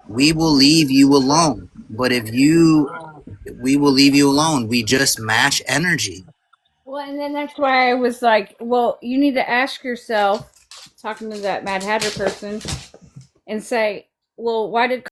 we will leave you alone. But if you, we will leave you alone. We just match energy. Well, and then that's why I was like, well, you need to ask yourself, talking to that Mad Hatter person, and say, well, why did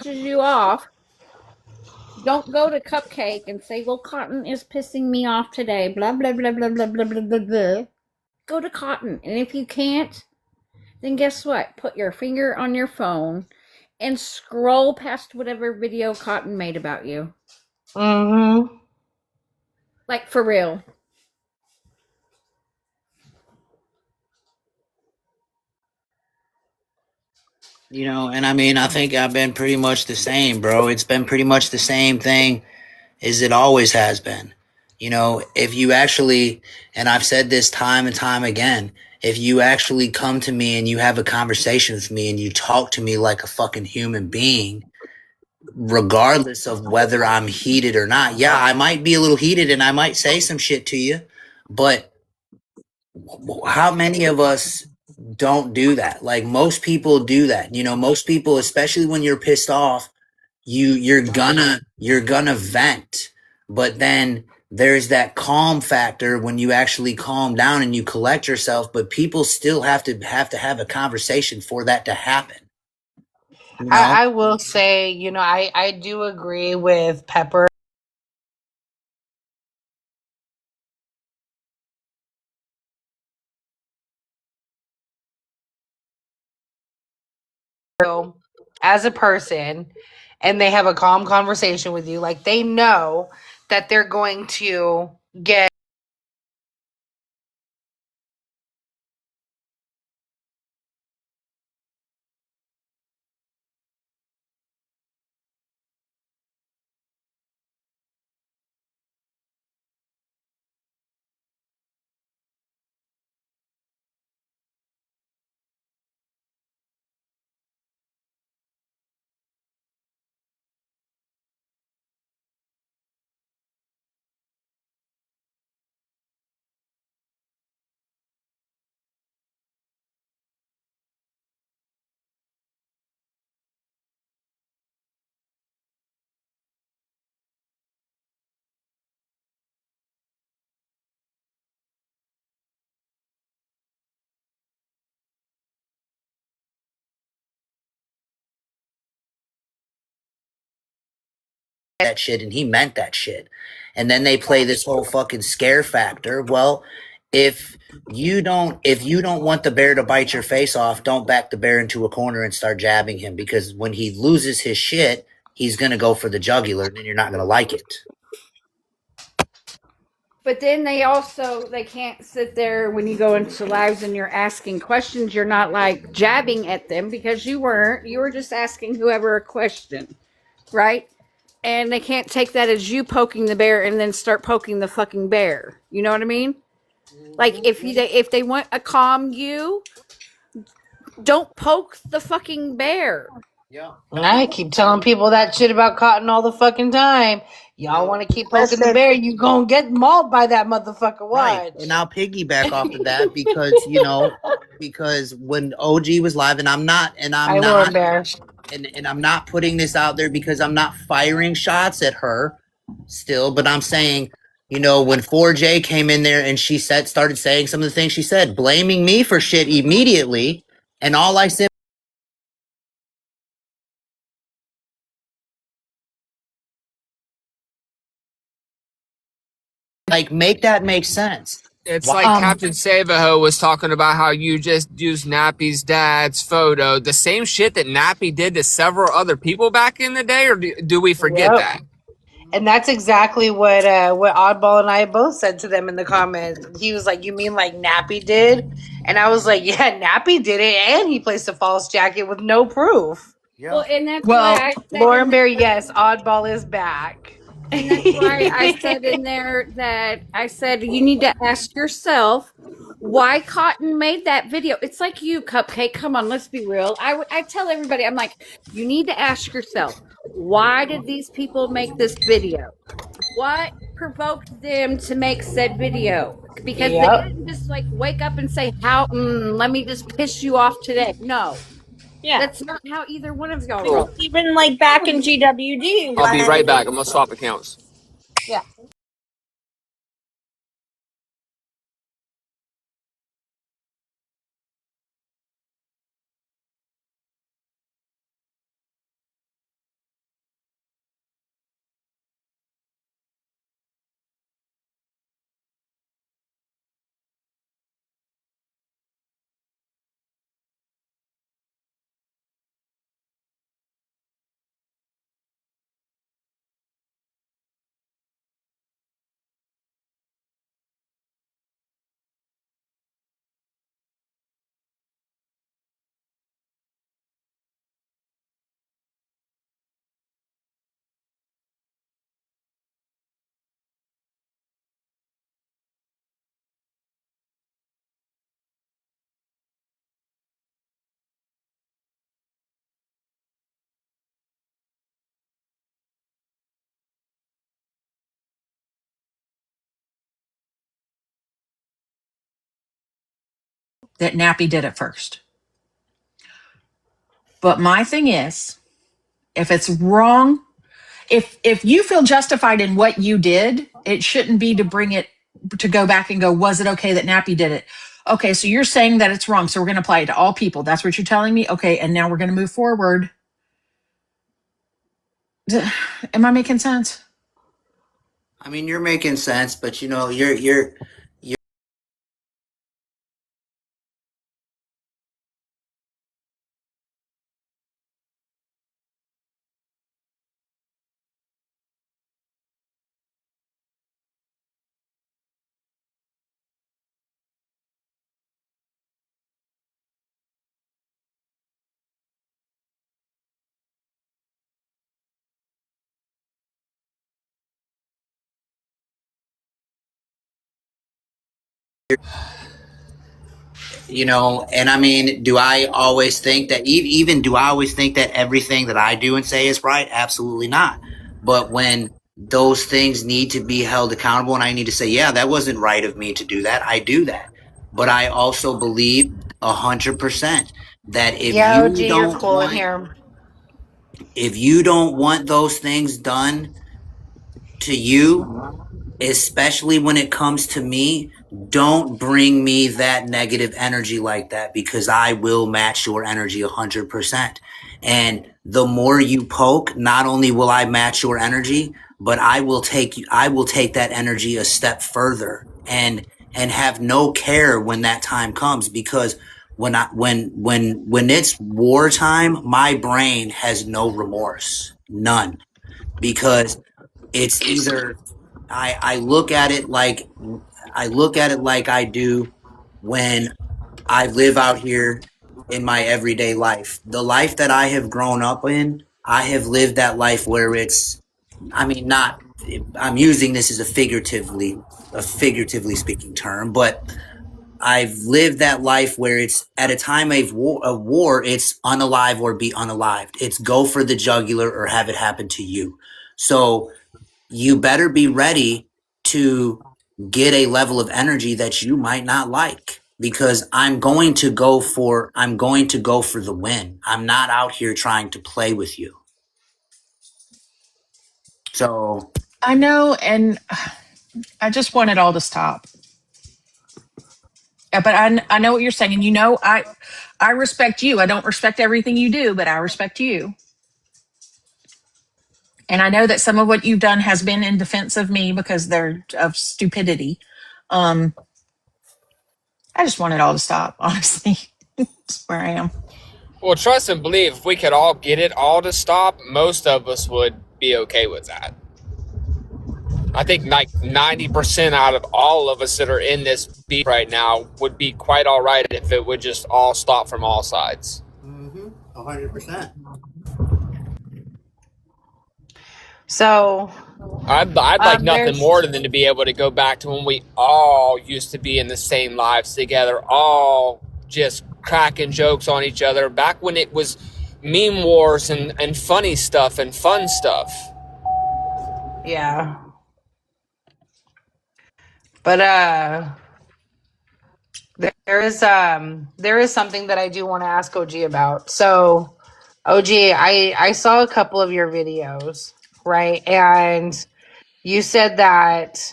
you off? Don't go to Cupcake and say, well, Cotton is pissing me off today. Blah, blah, blah, blah, blah, blah, blah, blah, blah. Go to Cotton. And if you can't, then guess what? Put your finger on your phone and scroll past whatever video Cotton made about you. Mm-hmm. Like, for real. You know, and I mean, I think I've been pretty much the same, bro. It's been pretty much the same thing as it always has been. You know, if you actually, and I've said this time and time again, if you actually come to me and you have a conversation with me and you talk to me like a fucking human being, regardless of whether I'm heated or not, yeah, I might be a little heated and I might say some shit to you, but how many of us don't do that? Like most people do that. You know, most people, especially when you're pissed off, you're gonna vent. But then there's that calm factor when you actually calm down and you collect yourself, but people still have a conversation for that to happen. You know? I will say, I do agree with Pepper. As a person, and they have a calm conversation with you, like they know that they're going to get That shit and he meant that shit. And then they play this whole fucking scare factor. Well, if if you don't want the bear to bite your face off, don't back the bear into a corner and start jabbing him because when he loses his shit, he's gonna go for the jugular and you're not gonna like it. But then they can't sit there when you go into lives and you're asking questions. You're not like jabbing at them because you weren't. You were just asking whoever a question, right? And they can't take that as you poking the bear and then start poking the fucking bear. You know what I mean? Like if they want to calm you, don't poke the fucking bear. Yeah. I keep telling people that shit about Cotton all the fucking time. Y'all want to keep poking the Listen, bear, you gonna get mauled by that motherfucker. right. Watch. And I'll piggyback off of that because, because when OG was live and I'm not and I'm I will not embarrass. and I'm not putting this out there because I'm not firing shots at her still, but I'm saying, when 4J came in there and she started saying some of the things she said, blaming me for shit immediately, and all I said, like, make that make sense. It's Why? like Captain Savaho was talking about how you just used Nappy's dad's photo. The same shit that Nappy did to several other people back in the day, or do we forget Yep. that? And that's exactly what Oddball and I both said to them in the comments. He was like, "You mean like Nappy did?" And I was like, "Yeah, Nappy did it, and he placed a false jacket with no proof." Yeah. Well, and that's why Well, I said in Lauren Berry, yes, Oddball is back. and that's why I said in there that I said you need to ask yourself why Cotton made that video. It's like you, Cupcake. Come on, let's be real. I tell everybody, I'm like, you need to ask yourself, why did these people make this video? What provoked them to make said video? Because they Yep. didn't just like wake up and say, "How? Let me just piss you off today." No, yeah. that's not how either one of y'all Cool. roll. Even like back in GWD I'll be right when, back. I'm gonna swap accounts. yeah. That Nappy did it first. But my thing is, if it's wrong, if you feel justified in what you did, it shouldn't be to bring it to go back and go, was it okay that Nappy did it? Okay, so you're saying that it's wrong, so we're going to apply it to all people. That's what you're telling me. Okay, and now we're going to move forward. Am I making sense? I mean, you're making sense, but you know, you're you know, and I mean, do I always think that even do I always think that everything that I do and say is right? Absolutely not. But when those things need to be held accountable and I need to say, yeah, that wasn't right of me to do that, I do that. But I also believe 100% that Yeah, OG, you're cool in here. if you don't want those things done to you, especially when it comes to me, don't bring me that negative energy like that because I will match your energy 100%. And the more you poke, not only will I match your energy, but I will take that energy a step further and have no care when that time comes because when it's wartime, my brain has no remorse, none, because it's either I look at it like I do when I live out here in my everyday life. The life that I have grown up in, I have lived that life where it's I mean not I'm using this as a figuratively speaking term, but I've lived that life where it's at a time of war, it's unalive or be unalived. It's go for the jugular or have it happen to you. So you better be ready to get a level of energy that you might not like because I'm going to go for the win. I'm not out here trying to play with you. So, I know, and I just want it all to stop. But I know what you're saying, and I respect you. I don't respect everything you do, but I respect you. And I know that some of what you've done has been in defense of me because they're of stupidity. Um, I just want it all to stop, honestly. That's where I am. Well, trust and believe, if we could all get it all to stop, most of us would be okay with that. I think like 90% out of all of us that are in this beef right now would be quite all right if it would just all stop from all sides. 100%. So I'd like nothing there's more than to be able to go back to when we all used to be in the same lives together, all just cracking jokes on each other, back when it was meme wars and funny stuff and fun stuff. yeah. But there is something that I do want to ask OG about. So OG, I saw a couple of your videos, right? And you said that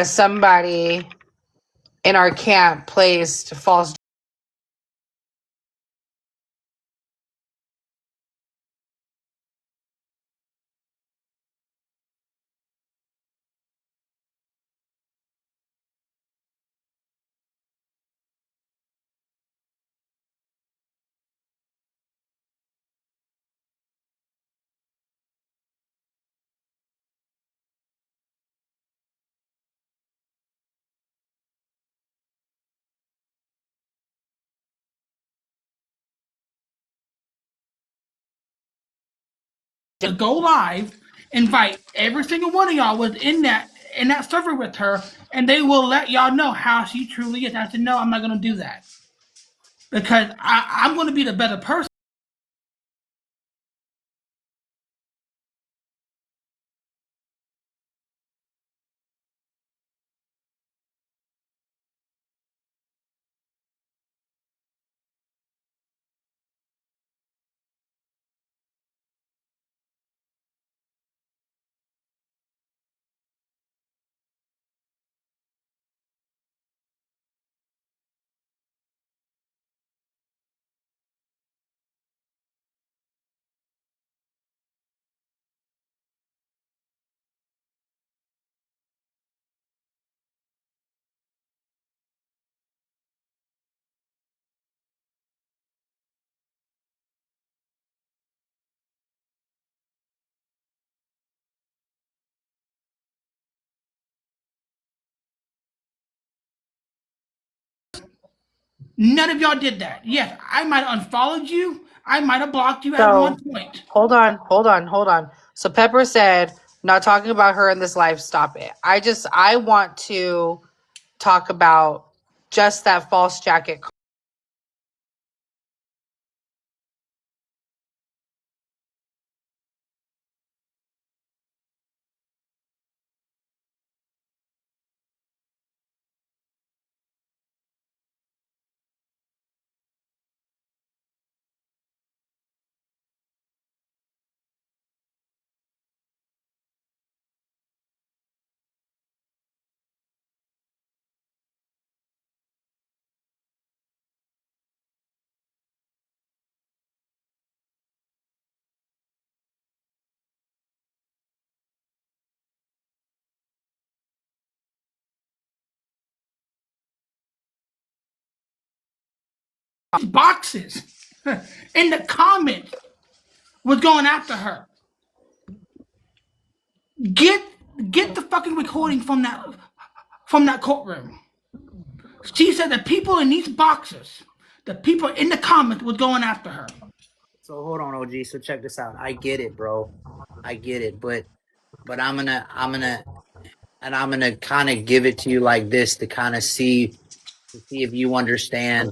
somebody in our camp placed false. To go live, invite every single one of y'all was in that server with her, and they will let y'all know how she truly is. And I said, no, I'm not going to do that because I'm going to be the better person. None of y'all did that. Yes, I might have unfollowed you. I might have blocked you at one So point. hold on. So Pepper said, not talking about her in this life. Stop it. I want to talk about just that false jacket. Boxes in the comments was going after her. Get get the fucking recording from that courtroom. She said the people in these boxes, the people in the comments was going after her. So hold on, OG. So check this out. I get it, bro. I get it, but I'm gonna kind of give it to you like this to kind of see if you understand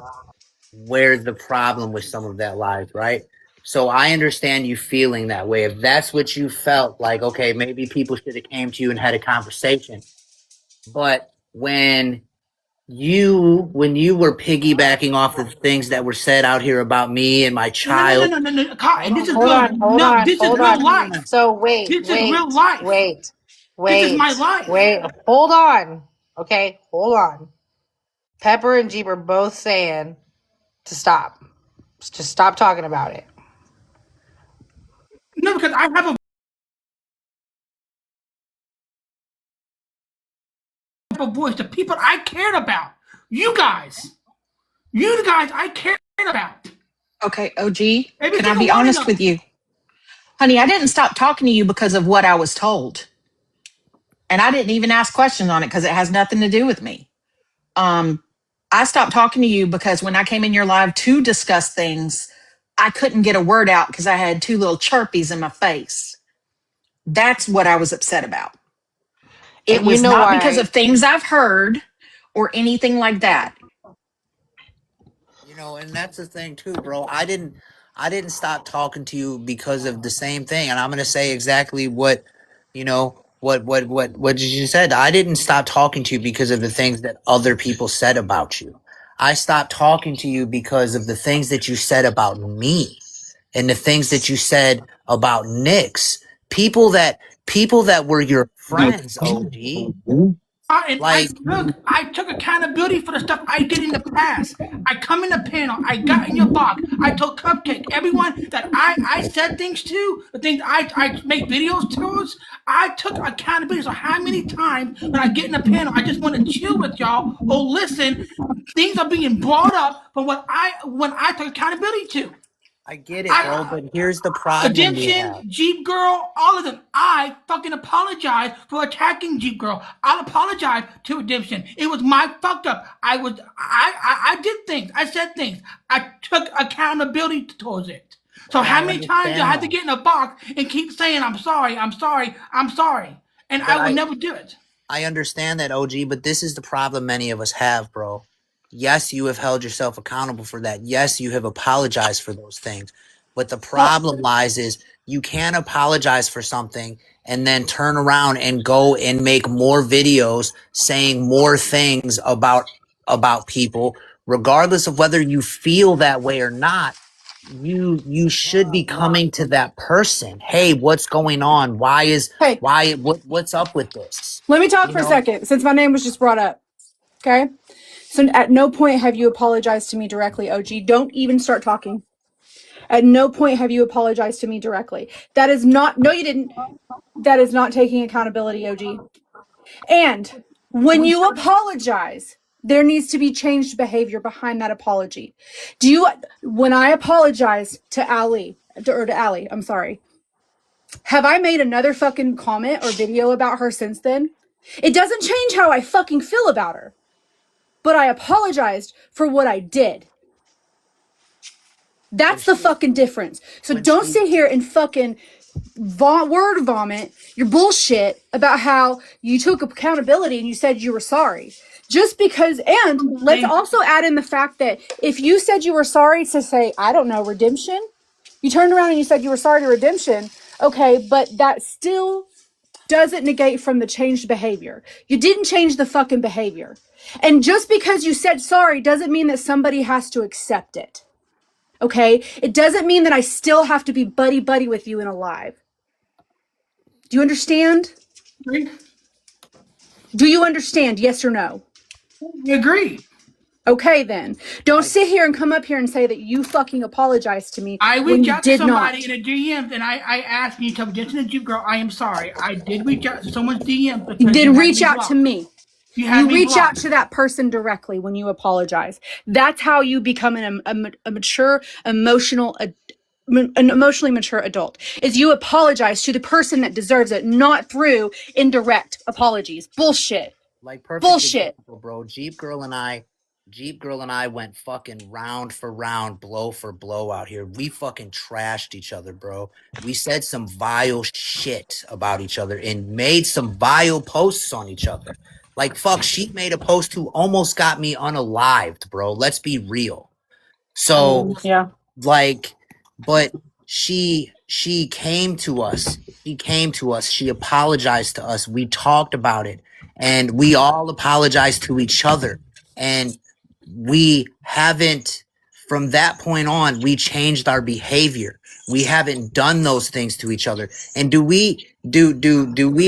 where's the problem with some of that lies, right? So I understand you feeling that way. If that's what you felt like, okay, maybe people should have came to you and had a conversation. But when you were piggybacking off the things that were said out here about me and my No, no, no, no, child, no, no, no. hold This on, is Hold real. on, hold No, on, this is hold real on. life. So wait, This is real wait, life. wait, This is wait, my life. wait. Hold on. Okay, hold on. Pepper and Jeep are both saying to stop. Just stop talking about it. No, because I have a voice. The people I cared about You guys. You the guys I care about. Okay, OG, Every can I single be one of honest y'all. with you? Honey, I didn't stop talking to you because of what I was told. And I didn't even ask questions on it because it has nothing to do with me. Um, I stopped talking to you because when I came in your live to discuss things, I couldn't get a word out because I had two little chirpies in my face. That's what I was upset about. It And you was know not because why? of things I've heard or anything like that. You know, and that's the thing too, bro. I didn't stop talking to you because of the same thing. And I'm gonna say exactly what, what you said. I didn't stop talking to you because of the things that other people said about you. I stopped talking to you because of the things that you said about me and the things that you said about Nick's. People that were your friends, OG. Like I took accountability for the stuff I did in the past. I come in the panel, I got in your box, I told Cupcake, everyone that I said things to, the things I make videos towards, I took accountability. So how many times when I get in the panel, I just want to chill with y'all or listen, things are being brought up from what I when I took accountability to. I get it, bro, I but here's the problem we Redemption, have. Jeep Girl, all of them. I fucking apologize for attacking Jeep Girl. I'll apologize to Redemption. It was my fucked up. I did things. I said things. I took accountability towards it. So And how I many times do I understand have to that. get in a box and keep saying I'm sorry, I'm sorry, I'm sorry, and I But would I never do it. I understand that, OG, but this is the problem many of us have, bro. Yes, you have held yourself accountable for that. Yes, you have apologized for those things. But the problem lies is you can't apologize for something and then turn around and go and make more videos saying more things about people, regardless of whether you feel that way or not. You should be coming to that person. Hey, what's going on? Hey, What's up with this? let me talk You for a know, second since my name was just brought up. Okay. So at no point have you apologized to me directly, OG. Don't even start talking. At no point have you apologized to me directly. That is not, no, you didn't. That is not taking accountability, OG. And when you apologize, there needs to be changed behavior behind that apology. When I apologize to Ali, I'm sorry, have I made another fucking comment or video about her since then? It doesn't change how I fucking feel about her, but I apologized for what I did. when That's the she fucking difference. So when don't she sit here and fucking word vomit your bullshit about how you took accountability and you said you were sorry. Just because, and let's Thank also add in the fact that if you said you were sorry to say, I don't know, redemption, you turned around and you said you were sorry to redemption, okay, but that still doesn't negate from the changed behavior. You didn't change the fucking behavior. And just because you said sorry doesn't mean that somebody has to accept it. Okay? It doesn't mean that I still have to be buddy buddy with you in a live. Do you understand? you. Do you understand? Yes or no? I agree. Okay, then. Don't like sit here and come up here and say that you fucking apologized to me I when reach you out to did somebody not. in a DM and I ask you to Jensen and Jeep Girl, I am sorry. I did reach out to someone's DM because you Then had reach me out to blocked. me. You had You me reach out blocked. to that person directly when you apologize. That's how you become a mature, an emotionally mature adult. Is you apologize to the person that deserves it, not through indirect apologies. Bullshit. perfect Bullshit. example, bro. Jeep Girl and I went fucking round for round, blow for blow out here. We fucking trashed each other, bro. We said some vile shit about each other and made some vile posts on each other. Like fuck, she made a post who almost got me unalived, bro. Let's be real. So Yeah. like, but she came to us. She apologized to us. We talked about it, and we all apologized to each other. And we haven't, from that point on, we changed our behavior. We haven't done those things to each other. And do we,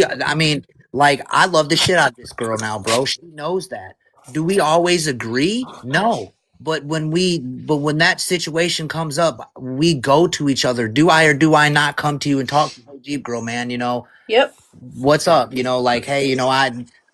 I mean, like, I love the shit out of this girl now, bro. She knows that. Do we always agree? No. But when that situation comes up, we go to each other. Do I or do I not come to you and talk to you, "Hey, Jeep Girl, man, Yep. what's up? Like, hey,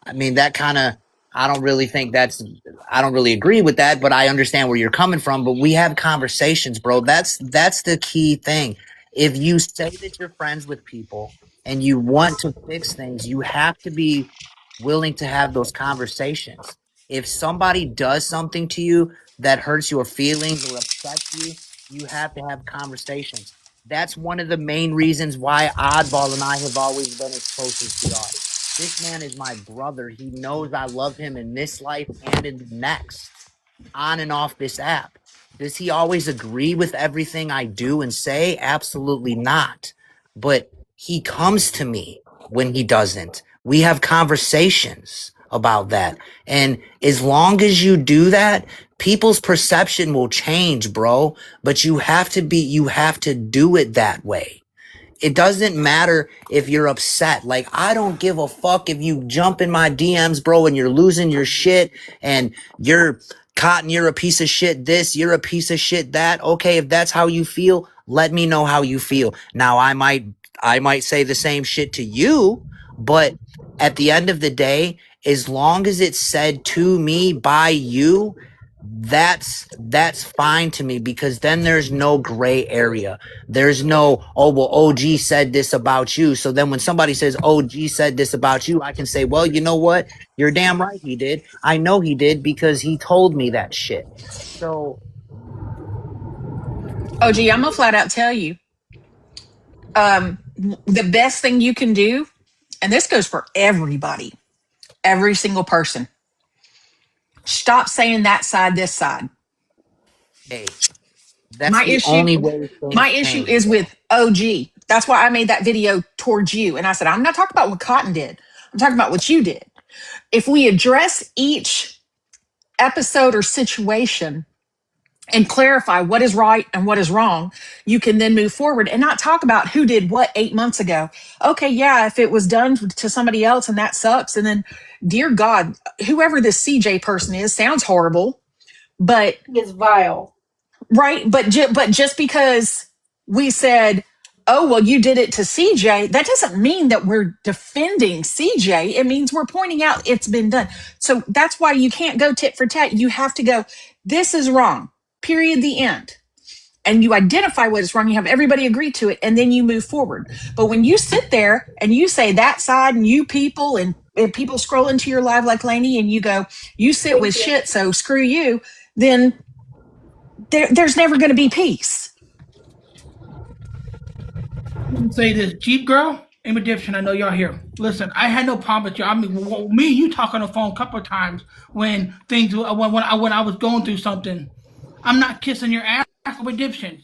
I mean, that kind of I don't really think that's I don't really agree with that, but I understand where you're coming from. But we have conversations, bro. That's the key thing. If you say that you're friends with people and you want to fix things, you have to be willing to have those conversations. If somebody does something to you that hurts your feelings or upsets you, you have to have conversations. That's one of the main reasons why Oddball and I have always been as close as we are. This man is my brother. He knows I love him in this life and in the next, on and off this app. Does he always agree with everything I do and say? Absolutely not. But he comes to me when he doesn't. We have conversations about that. And as long as you do that, people's perception will change, bro. But you have to do it that way. It doesn't matter if you're upset. Like, I don't give a fuck if you jump in my DMs, bro, and you're losing your shit and you're Cotton, you're a piece of shit this, you're a piece of shit that. Okay, if that's how you feel, let me know how you feel. Now, I might say the same shit to you, but at the end of the day, as long as it's said to me by you, that's fine to me, because then there's no gray area. There's no, oh, well, OG said this about you. So then when somebody says OG said this about you, I can say, well, you know what? You're damn right he did. I know he did because he told me that shit. So Oh, gee, I'm gonna flat out tell you, the best thing you can do, and this goes for everybody, every single person. Stop saying that side, this side. hey, that's My the issue, only way things my issue change, is bro. with OG. That's why I made that video towards you. And I said, I'm not talking about what Cotton did. I'm talking about what you did. If we address each episode or situation and clarify what is right and what is wrong, you can then move forward and not talk about who did what 8 months ago. Okay, yeah, if it was done to somebody else and that sucks. And then, dear God, whoever this CJ person is sounds horrible, but It's vile. right. But just because we said, oh, well, you did it to CJ, that doesn't mean that we're defending CJ. It means we're pointing out it's been done. So that's why you can't go tit for tat. You have to go, this is wrong, period, the end. And you identify what is wrong, you have everybody agree to it, and then you move forward. But when you sit there and you say that side and you people and people scroll into your live like Lainey and you go, you sit with shit, so screw you, then there's never going to be peace. Say this, Jeep girl and Redemption. I know y'all here. Listen, I had no problem with you. I mean, me and you talk on the phone a couple of times when things when I was going through something. I'm not kissing your ass, Redemption.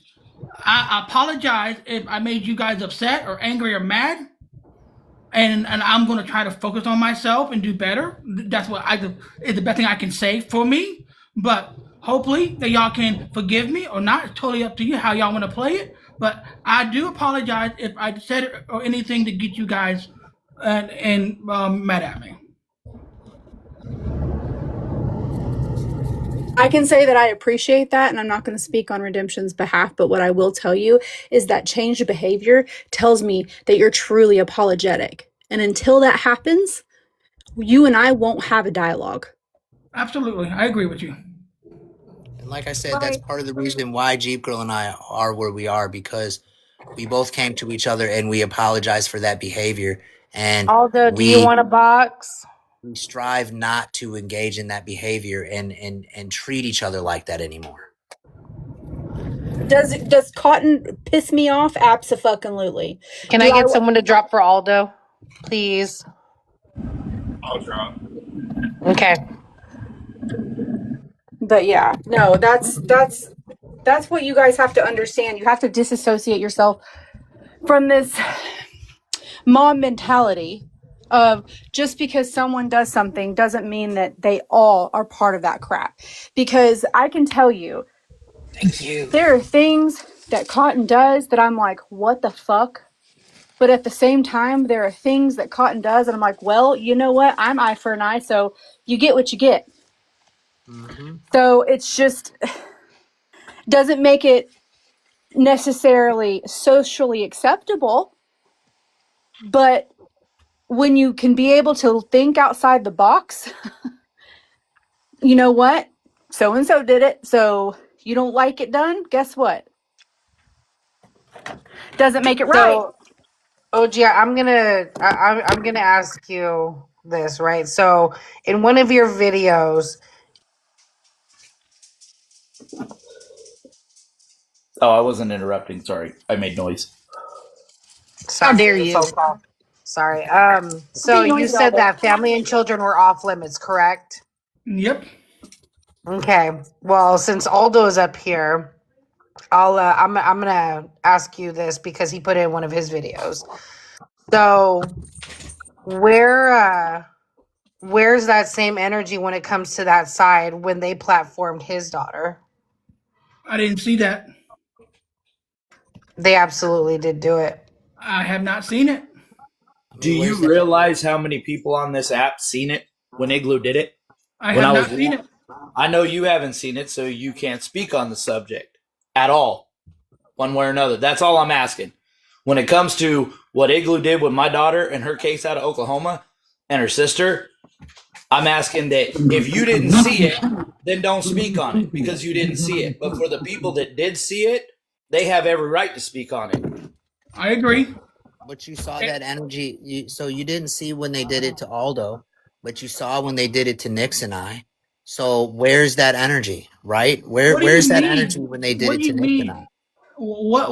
I apologize if I made you guys upset or angry or mad, and I'm gonna try to focus on myself and do better. That's what I is the best thing I can say for me. But hopefully that y'all can forgive me or not. It's totally up to you how y'all want to play it. But I do apologize if I said it or anything to get you guys and mad at me. I can say that I appreciate that, and I'm not going to speak on Redemption's behalf, but what I will tell you is that changed behavior tells me that you're truly apologetic. And until that happens, you and I won't have a dialogue. Absolutely, I agree with you. And like I said, that's part of the reason why Jeep Girl and I are where we are, because we both came to each other and we apologized for that behavior. And Aldo, do you we want a box? we strive not to engage in that behavior and treat each other like that anymore. Does Cotton piss me off? Abso-fucking-lutely. Can Do I get someone to drop for Aldo, please? I'll drop. Okay. But yeah, no, that's what you guys have to understand. You have to disassociate yourself from this mob mentality of just because someone does something doesn't mean that they all are part of that crap. Because I can tell you, Thank you. there are things that Cotton does that I'm like, what the fuck? But at the same time, there are things that Cotton does and I'm like, well, you know what? I'm eye for an eye, so you get what you get. Mm-hmm. So it's just doesn't make it necessarily socially acceptable, but when you can be able to think outside the box you know what? So and so did it. So you don't like it done? Guess what? Doesn't make it right. So, OG, I'm gonna ask you this, right? So, in one of your videos, Oh, I wasn't interrupting. Sorry, I made noise. How sorry, dare the you? phone call. Sorry. So Being you noisy said all day. that family and children were off limits, correct? Yep. Okay. Well, since Aldo's up here, I'm gonna ask you this because he put it in one of his videos. So where's that same energy when it comes to that side when they platformed his daughter? I didn't see that. They absolutely did do it. I have not seen it. I Do mean, where's you that? realize how many people on this app seen it when Igloo did it? I When have I was, not seen it. I know you haven't seen it, so you can't speak on the subject at all, one way or another. That's all I'm asking. When it comes to what Igloo did with my daughter and her case out of Oklahoma and her sister, I'm asking that if you didn't see it, then don't speak on it because you didn't see it. But for the people that did see it, they have every right to speak on it. I agree. But you saw that energy. So you didn't see when they did it to Aldo, but you saw when they did it to Nix and I. So where's that energy, right? What do you Where's that energy mean? when they did What it do to you Nix and I? mean? What?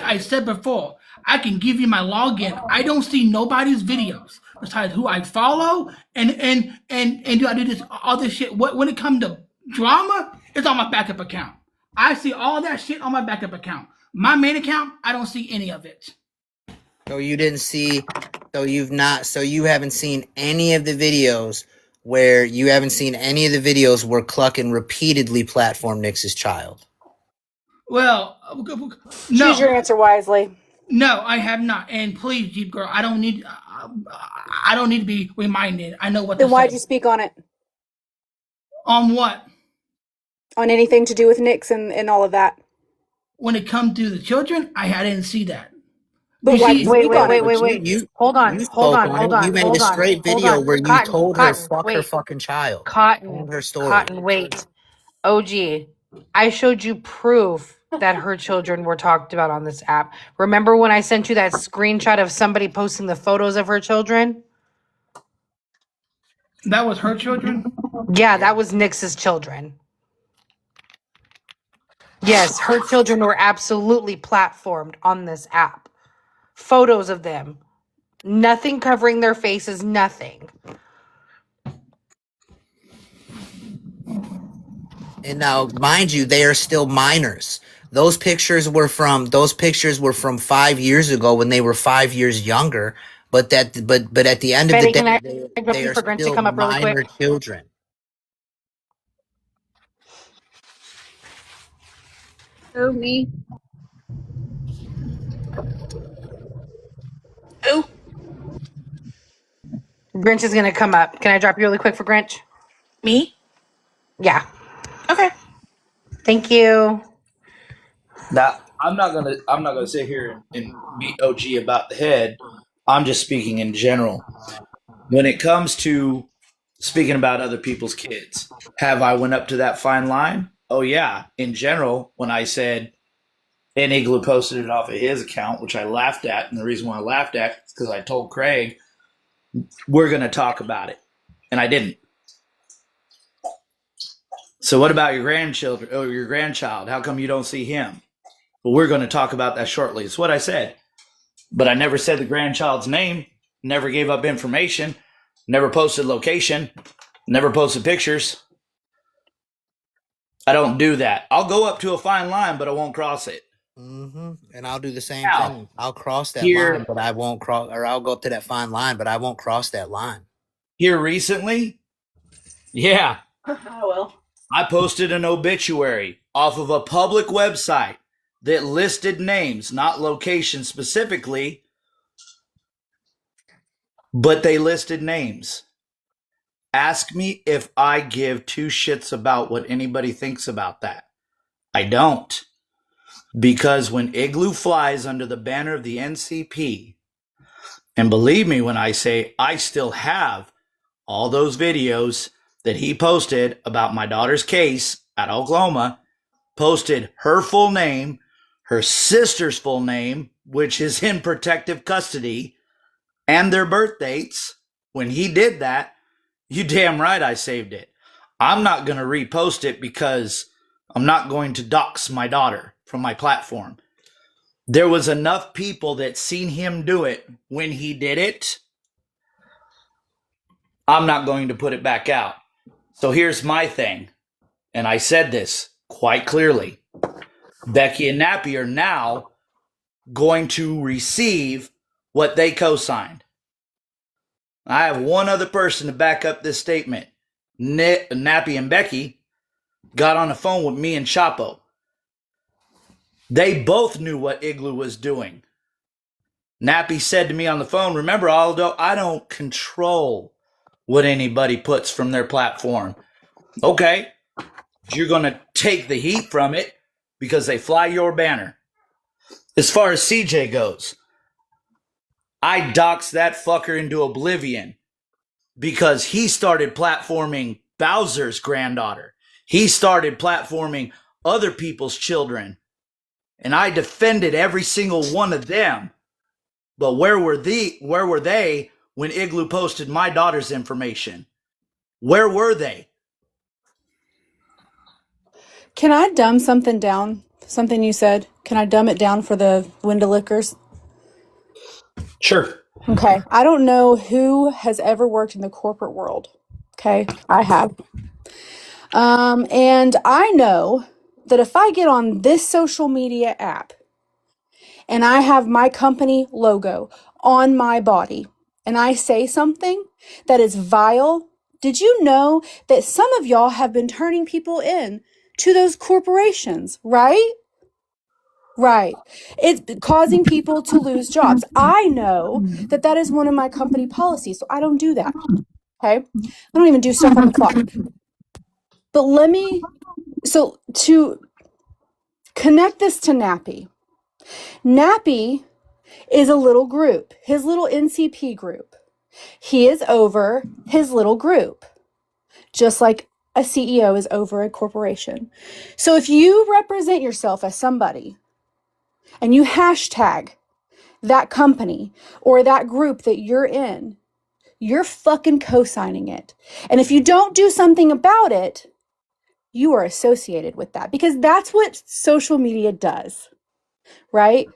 I said before, I can give you my login. I don't see nobody's videos besides who I follow and do I do this all this shit. What when it comes to drama, it's on my backup account. I see all that shit on my backup account. My main account, I don't see any of it. So you didn't see, so you haven't seen any of the videos where Cluckin repeatedly platformed Nix's child. Well, Choose no, your answer wisely. no, I have not. And please, Jeep girl, I don't need to be reminded. I know what Then to why'd say. you speak on it? On what? On anything to do with Nix and all of that? When it comes to the children, I didn't see that. But You why'd you see, Wait, speak wait, on wait, it? wait, But wait. you Hold on, you hold spoke on, on hold it. You on, made a hold on, straight hold video on. where you Cotton, told her Cotton, fuck her wait. fucking child. Cotton, Told her story. Cotton, wait. OG, I showed you proof that her children were talked about on this app. Remember when I sent you that screenshot of somebody posting the photos of her children? that was her children. Yeah, Yeah. that was Nix's children. Yes, her children were absolutely platformed on this app. Photos of them. Nothing covering their faces, nothing. And now, mind you, they are still minors. Those pictures were from 5 years ago when they were 5 years younger. But at the end of the Betty, can day, I jump they you are for Grinch to still come up really minor quick? children. Who, me? Who? Grinch is gonna come up. Can I drop you really quick for Grinch? Me? Yeah. Okay. Thank you. Now, I'm not gonna sit here and beat OG about the head. I'm just speaking in general. When it comes to speaking about other people's kids, have I went up to that fine line? Oh yeah. In general, when I said and Igloo posted it off of his account, which I laughed at, and the reason why I laughed at is because I told Craig we're gonna talk about it, and I didn't. So what about your grandchildren or your grandchild? How come you don't see him? Well, we're going to talk about that shortly. It's what I said. But I never said the grandchild's name, never gave up information, never posted location, never posted pictures. I don't do that. I'll go up to a fine line, but I won't cross it. And I'll do the same Now, thing. I'll cross that line, here, but I won't cross, or I'll go up to that fine line, but I won't cross that line. here recently, yeah, Oh well. I posted an obituary off of a public website that listed names, not location specifically, but they listed names. Ask me if I give two shits about what anybody thinks about that. I don't. Because when Igloo flies under the banner of the NCP, and believe me when I say I still have all those videos that he posted about my daughter's case at Oklahoma, posted her full name, her sister's full name, which is in protective custody, and their birth dates. When he did that, you damn right I saved it. I'm not going to repost it because I'm not going to dox my daughter from my platform. There was enough people that seen him do it when he did it. I'm not going to put it back out. So here's my thing, and I said this quite clearly. Becky and Nappy are now going to receive what they co-signed. I have one other person to back up this statement. Nappy and Becky got on the phone with me and Chapo. They both knew what Igloo was doing. Nappy said to me on the phone, remember, Aldo, I don't control what anybody puts from their platform. Okay, you're going to take the heat from it because they fly your banner. As far as CJ goes, I doxed that fucker into oblivion because he started platforming Bowser's granddaughter. He started platforming other people's children. And I defended every single one of them. But where were they when Igloo posted my daughter's information? Where were they? Can I dumb something down? Something you said. Can I dumb it down for the window lickers? Sure. Okay. I don't know who has ever worked in the corporate world. Okay. I have. And I know that if I get on this social media app and I have my company logo on my body and I say something that is vile, did you know that some of y'all have been turning people in to those corporations, right? Right. It's causing people to lose jobs. I know that that is one of my company policies, so I don't do that. Okay. I don't even do stuff on the clock. But so to connect this to Nappy, Nappy is a little group, his little NCP group. He is over his little group, just like a CEO is over a corporation. So if you represent yourself as somebody and you hashtag that company or that group that you're in, you're fucking co-signing it. And if you don't do something about it, you are associated with that because that's what social media does, right?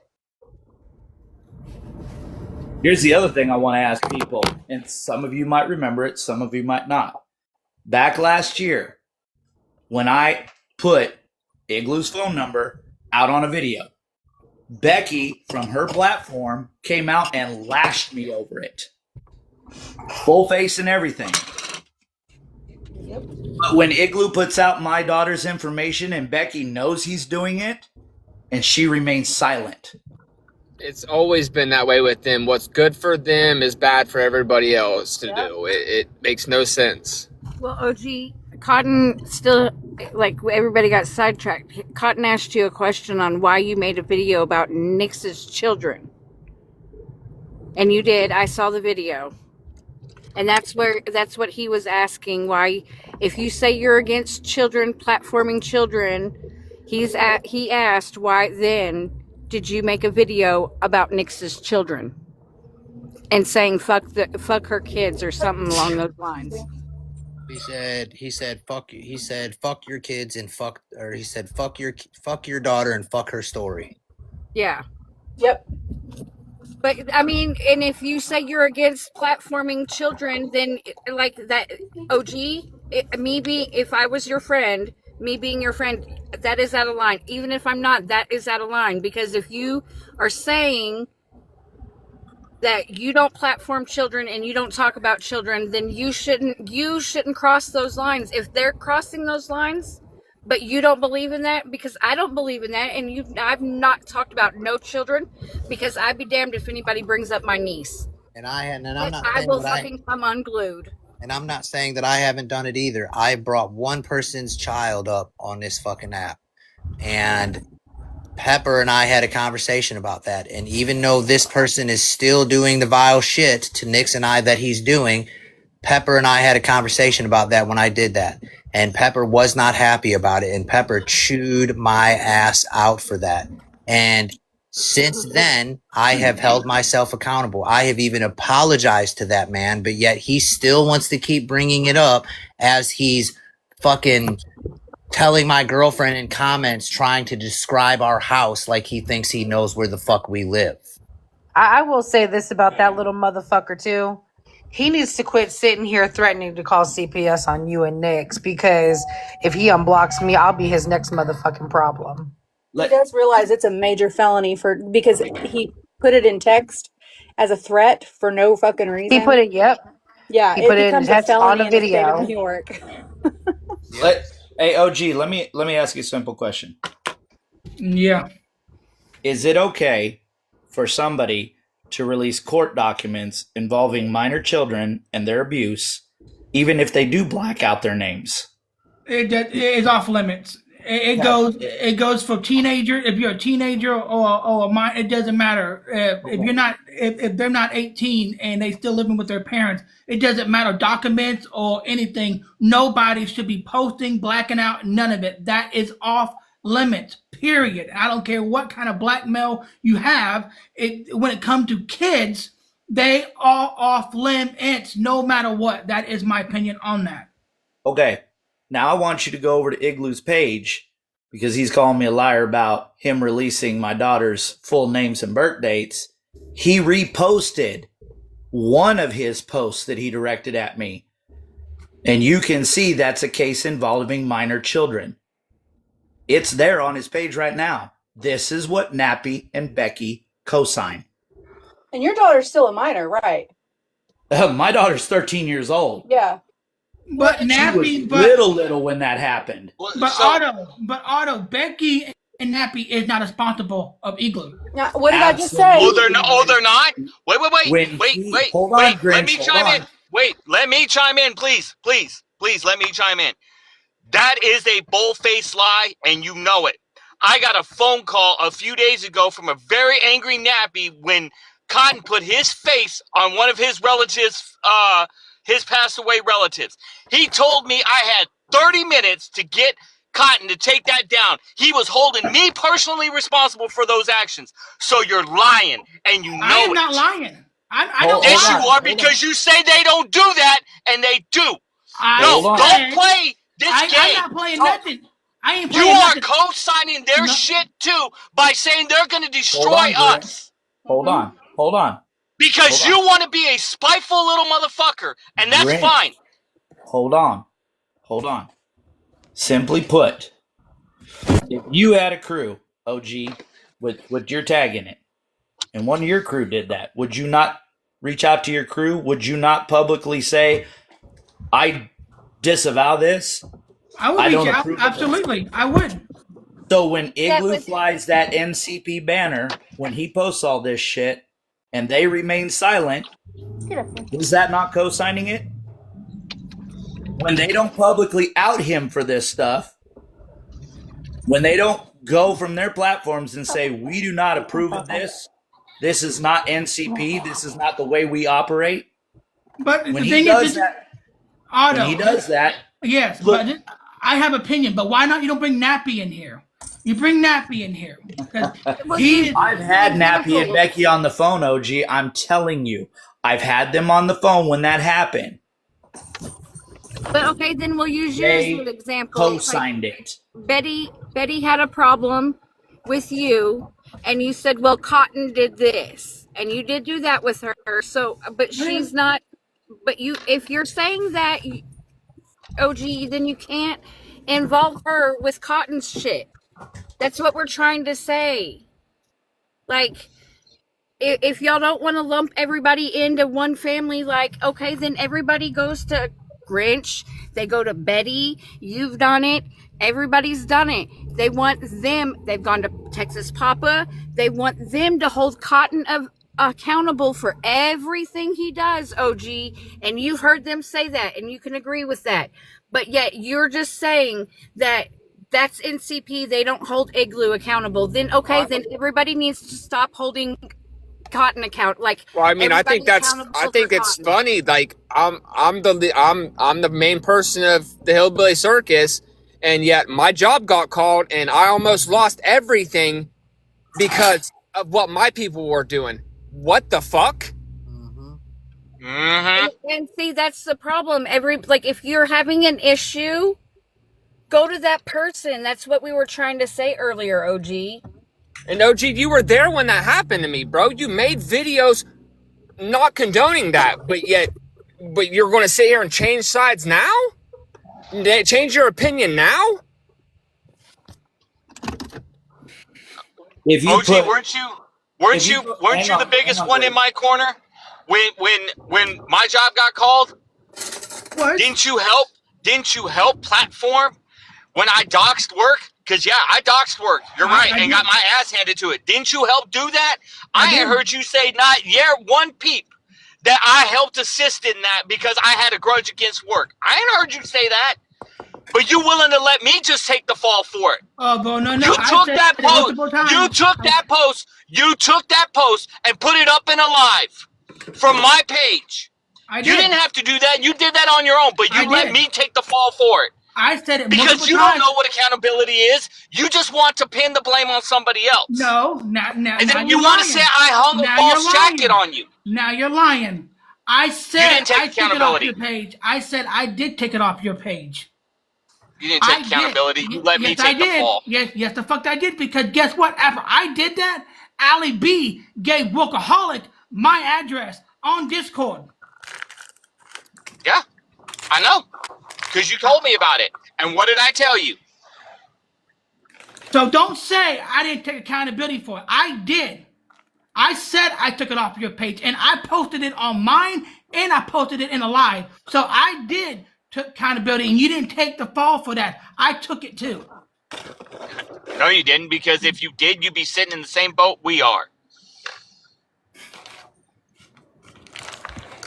Here's the other thing I want to ask people, and some of you might remember it, some of you might not. Back last year, when I put Igloo's phone number out on a video, Becky from her platform came out and lashed me over it. Full face and everything. Yep. But when Igloo puts out my daughter's information and Becky knows he's doing it, and she remains silent. It's always been that way with them. What's good for them is bad for everybody else to do. It makes no sense. Well, OG, Cotton still, like, everybody got sidetracked. Cotton asked you a question on why you made a video about Nix's children. And you did. I saw the video. And that's what he was asking, why, if you say you're against children, platforming children, he asked why then did you make a video about Nix's children and saying fuck her kids or something along those lines. He said fuck you. He said fuck your kids and fuck your daughter and fuck her story. Yeah. Yep. But I mean, and if you say you're against platforming children, then like that, OG, if I was your friend, me being your friend, that is out of line. Even if I'm not, that is out of line. Because if you are saying that you don't platform children and you don't talk about children, then you shouldn't cross those lines. If they're crossing those lines, but you don't believe in that, because I don't believe in that, and I've not talked about no children, because I'd be damned if anybody brings up my niece. I will fucking come unglued. And I'm not saying that I haven't done it either. I brought one person's child up on this fucking app, and Pepper and I had a conversation about that. And even though this person is still doing the vile shit to Nix and I that he's doing, Pepper and I had a conversation about that when I did that. And Pepper was not happy about it. And Pepper chewed my ass out for that. And since then, I have held myself accountable. I have even apologized to that man, but yet he still wants to keep bringing it up as he's fucking telling my girlfriend in comments, trying to describe our house like he thinks he knows where the fuck we live. I will say this about that little motherfucker too. He needs to quit sitting here threatening to call CPS on you and Nick's, because if he unblocks me, I'll be his next motherfucking problem. He does realize it's a major felony because he put it in text as a threat for no fucking reason. He put it, yep. Yeah, He it put it in becomes a text on felony a in the state video. of New York. Hey, OG, let me ask you a simple question. Yeah. Is it okay for somebody to release court documents involving minor children and their abuse, even if they do black out their names? It's off limits. It goes for teenager. If you're a teenager or a minor, it doesn't matter. If you're not, if they're not 18 and they still living with their parents, it doesn't matter. Documents or anything. Nobody should be posting, blacking out. None of it. That is off limits. Period. I don't care what kind of blackmail you have. When it comes to kids, they are off limits. No matter what. That is my opinion on that. Okay. Now I want you to go over to Igloo's page, because he's calling me a liar about him releasing my daughter's full names and birth dates. He reposted one of his posts that he directed at me. And you can see that's a case involving minor children. It's there on his page right now. This is what Nappy and Becky co-sign. And your daughter's still a minor, right? My daughter's 13 years old. Yeah. But She was Nappy, little when that happened. Otto, Becky and Nappy is not responsible of Igloo. Now, what did I just say? Oh, they're not. Oh, they're not. Wait. Hold on, Grinch, Let me chime in. Wait, let me chime in, please. Let me chime in. That is a bull-faced lie, and you know it. I got a phone call a few days ago from a very angry Nappy when Cotton put his face on one of his relatives, his passed away relatives. He told me I had 30 minutes to get Cotton to take that down. He was holding me personally responsible for those actions. So you're lying, and you know I am it. not lying. I don't Yes, lie. you are, because you say they don't do that, and they do. Don't play this game. I'm not playing nothing. I ain't You playing are nothing. co-signing their shit too by saying they're going to destroy us. Hold on. Because you want to be a spiteful little motherfucker, and that's Grinch. fine. Hold on. Simply put, if you had a crew, OG, with your tag in it, and one of your crew did that, would you not reach out to your crew? Would you not publicly say, I disavow this? I would reach out. Absolutely. I would. So when Igloo flies that NCP banner, when he posts all this shit, and they remain silent, is that not co-signing it? When they don't publicly out him for this stuff, when they don't go from their platforms and say, we do not approve of this, this is not NCP, this is not the way we operate. But when the he thing does is, that, Otto, when he does that, yes, look, but I have opinion. But why not? You don't bring Nappy in here. You bring Nappy in here. I've had Nappy and Becky on the phone, OG. I'm telling you, I've had them on the phone when that happened. But okay, then we'll use you as an example. Co-signed it. Betty had a problem with you, and you said, "Well, Cotton did this," and you did do that with her. So, but she's not. But you, if you're saying that, OG, then you can't involve her with Cotton's shit. That's what we're trying to say. Like, if y'all don't want to lump everybody into one family, like, okay, then everybody goes to Grinch. They go to Betty. You've done it. Everybody's done it. They want them. They've gone to Texas Papa. They want them to hold Cotton accountable for everything he does, OG. And you've heard them say that, and you can agree with that. But yet you're just saying that that's NCP. They don't hold Igloo accountable. Then, okay, then everybody needs to stop holding Cotton account. Like, Well, I mean, I think everybody's that's accountable for it's Cotton. funny. Like I'm the main person of the Hillbilly Circus, and yet my job got called, and I almost lost everything because of what my people were doing. What the fuck? And see, that's the problem. If you're having an issue, go to that person. That's what we were trying to say earlier, OG. And OG, you were there when that happened to me, bro. You made videos not condoning that, but you're going to sit here and change sides now? Change your opinion now? If you OG, put, weren't if you put- weren't hang you on, the biggest hang on, one Greg. in my corner when my job got called? What? Didn't you help platform when I doxed work? Because, yeah, I doxed work. You're right, I and did. got my ass handed to it. Didn't you help do that? I I ain't did. heard you say not one peep that I helped assist in that because I had a grudge against work. I ain't heard you say that. But you willing to let me just take the fall for it. Oh, bro, no. You I took said that it post. multiple times. You took that post and put it up in a live from my page. I did. You didn't have to do that. You did that on your own, but I you let did. me take the fall for it. I said it Because multiple you times. don't know what accountability is. You just want to pin the blame on somebody else. No, now And now then you're you want to lying. say I hung a Now false you're lying. jacket on you. Now you're lying. I said didn't take I took it off accountability. your page. I said I did take it off your page. You didn't take accountability. You let me take the fall. Yes, the fuck I did, because guess what? After I did that, Ali B gave Workaholic my address on Discord. Yeah, I know. Because you told me about it. And what did I tell you? So don't say I didn't take accountability for it. I did. I said I took it off your page, and I posted it on mine, and I posted it in a live. So I did took accountability, and you didn't take the fall for that. I took it too. No, you didn't, because if you did, you'd be sitting in the same boat we are.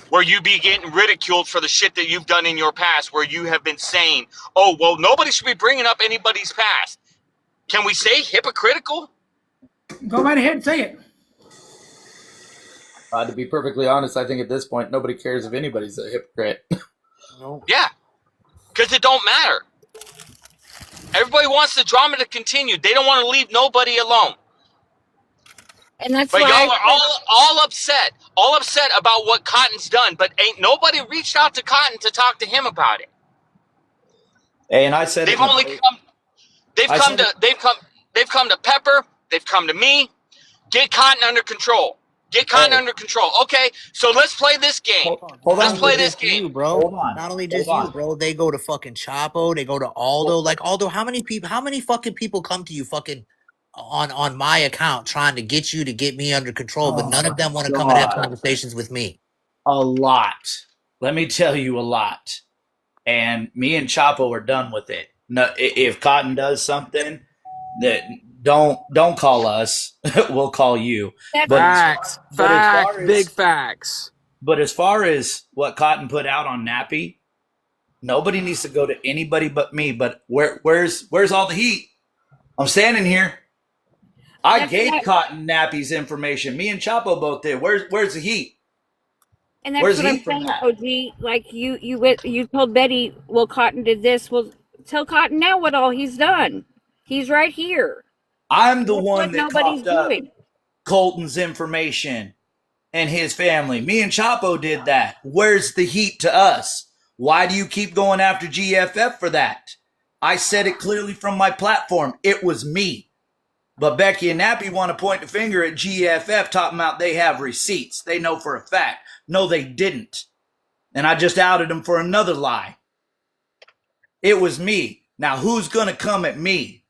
Where you be getting ridiculed for the shit that you've done in your past, where you have been saying, oh, well, nobody should be bringing up anybody's past. Can we say hypocritical? Go right ahead and say it. To be perfectly honest, I think at this point nobody cares if anybody's a hypocrite. Yeah, because it don't matter. Everybody wants the drama to continue. They don't want to leave nobody alone. And that's But why y'all are all upset about what Cotton's done. But ain't nobody reached out to Cotton to talk to him about it. Hey, and I said They've come to Pepper. They've come to me. Get Cotton under control. Get Cotton under control. Okay, so let's play this game. Let's play this game, bro. Hold on. Not only just you, bro. They go to fucking Chapo. They go to Aldo. Like Aldo, how many fucking people come to you fucking on my account trying to get you to get me under control, but none of them want to come and have conversations with me. A lot. Let me tell you a lot. And me and Chapo are done with it. No, if Cotton does something, that don't call us. We'll call you. Facts, big facts. But as far as what Cotton put out on Nappy, nobody needs to go to anybody but me. But where's all the heat? I'm standing here. I gave Cotton Nappy's information. Me and Chapo both did. Where's the heat? And that's Where's what I'm he from saying, that? OG. Like you told Betty, well, Cotton did this. Well, tell Cotton now what all he's done. He's right here. I'm the That's one what that nobody's coughed up doing. Colton's information and his family. Me and Chapo did that. Where's the heat to us? Why do you keep going after GFF for that? I said it clearly from my platform. It was me. But Becky and Nappy want to point the finger at GFF, talking about they have receipts. They know for a fact. No, they didn't. And I just outed them for another lie. It was me. Now, who's going to come at me?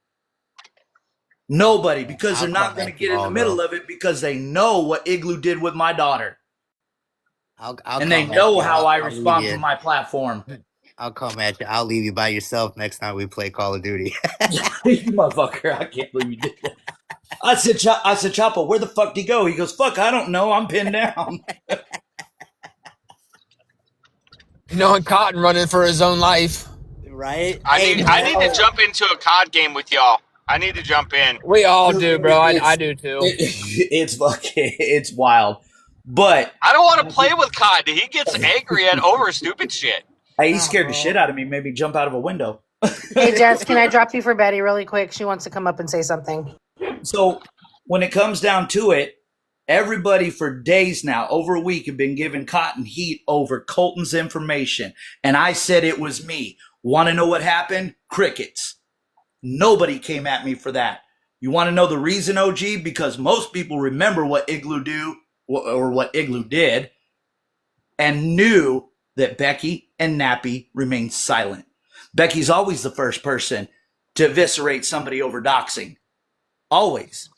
Nobody, because they're not going to get in the middle of it because they know what Igloo did with my daughter. And they know how I respond from my platform. I'll come at you. I'll leave you by yourself next time we play Call of Duty. You motherfucker, I can't believe you did that. I said, Chapo, where the fuck did he go? He goes, fuck, I don't know. I'm pinned down. Knowing Cotton running for his own life. Right? I need to jump into a COD game with y'all. I need to jump in. We all do, bro. I It's do too. it's fucking it's wild, but I don't want to play with Cod. He gets angry at over stupid shit. he scared the shit out of me. Made me jump out of a window. Hey, Jess, can I drop you for Betty really quick? She wants to come up and say something. So when it comes down to it, everybody for days now, over a week, have been giving Cotton heat over Colton's information, and I said it was me. Want to know what happened? Crickets. Nobody came at me for that. You want to know the reason, OG? Because most people remember what Igloo do or what Igloo did, and knew that Becky and Nappy remained silent. Becky's always the first person to eviscerate somebody over doxing. Always.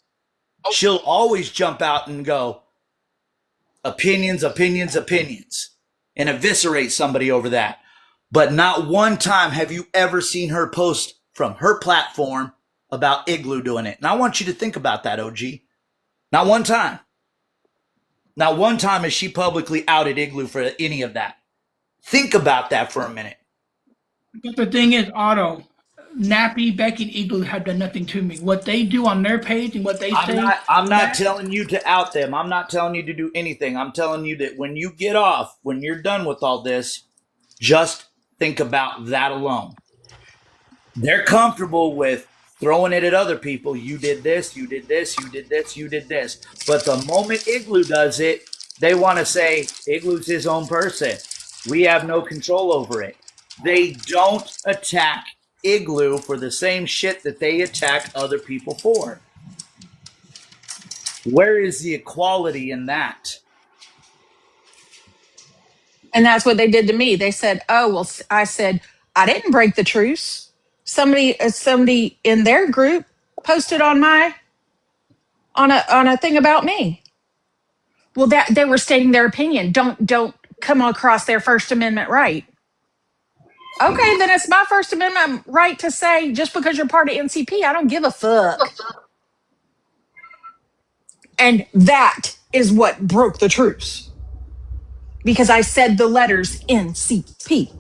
She'll always jump out and go, opinions, opinions, opinions, and eviscerate somebody over that. But not one time have you ever seen her post from her platform about Igloo doing it. And I want you to think about that, OG. Not one time. Not one time has she publicly outed Igloo for any of that. Think about that for a minute. But the thing is, Otto, Nappy, Becky, and Igloo have done nothing to me. What they do on their page and what they say. I'm not telling you to out them. I'm not telling you to do anything. I'm telling you that when you get off, when you're done with all this, just think about that alone. They're comfortable with throwing it at other people. You did this, you did this, you did this, you did this. But the moment Igloo does it, they want to say Igloo's his own person. We have no control over it. They don't attack Igloo for the same shit that they attack other people for. Where is the equality in that? And that's what they did to me. They said, "Oh, well," I said, "I didn't break the truce. Somebody in their group posted on a thing about me." Well, that they were stating their opinion. Don't come across their First Amendment right. Okay, then it's my First Amendment right to say, just because you're part of NCP, I don't give a fuck. And that is what broke the truce. Because I said the letters NCP.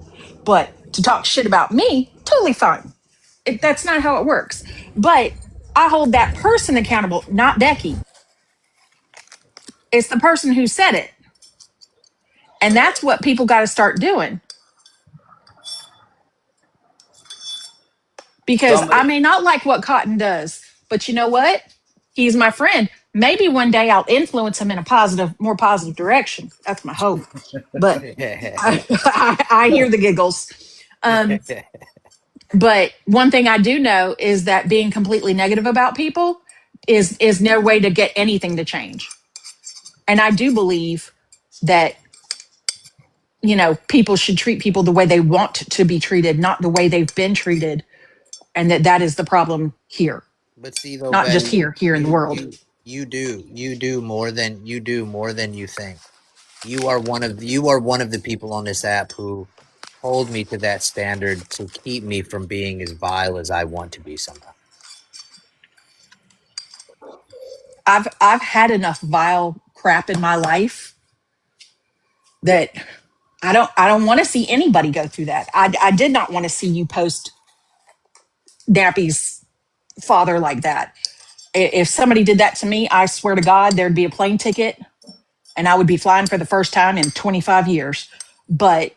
But to talk shit about me, totally fine. That's not how it works. But I hold that person accountable, not Becky. It's the person who said it. And that's what people got to start doing. Because I may not like what Cotton does, but you know what? He's my friend. Maybe one day I'll influence him in a more positive direction. That's my hope. But I hear the giggles. But one thing I do know is that being completely negative about people is no way to get anything to change. And I do believe that, people should treat people the way they want to be treated, not the way they've been treated. And that is the problem here. But see, though, Not just Betty, here in the world. you do more than you think. You are one of the people on this app who hold me to that standard to keep me from being as vile as I want to be sometimes. I've had enough vile crap in my life that I don't want to see anybody go through that. I did not want to see you post Nappy's father like that. If somebody did that to me, I swear to God, there'd be a plane ticket and I would be flying for the first time in 25 years. But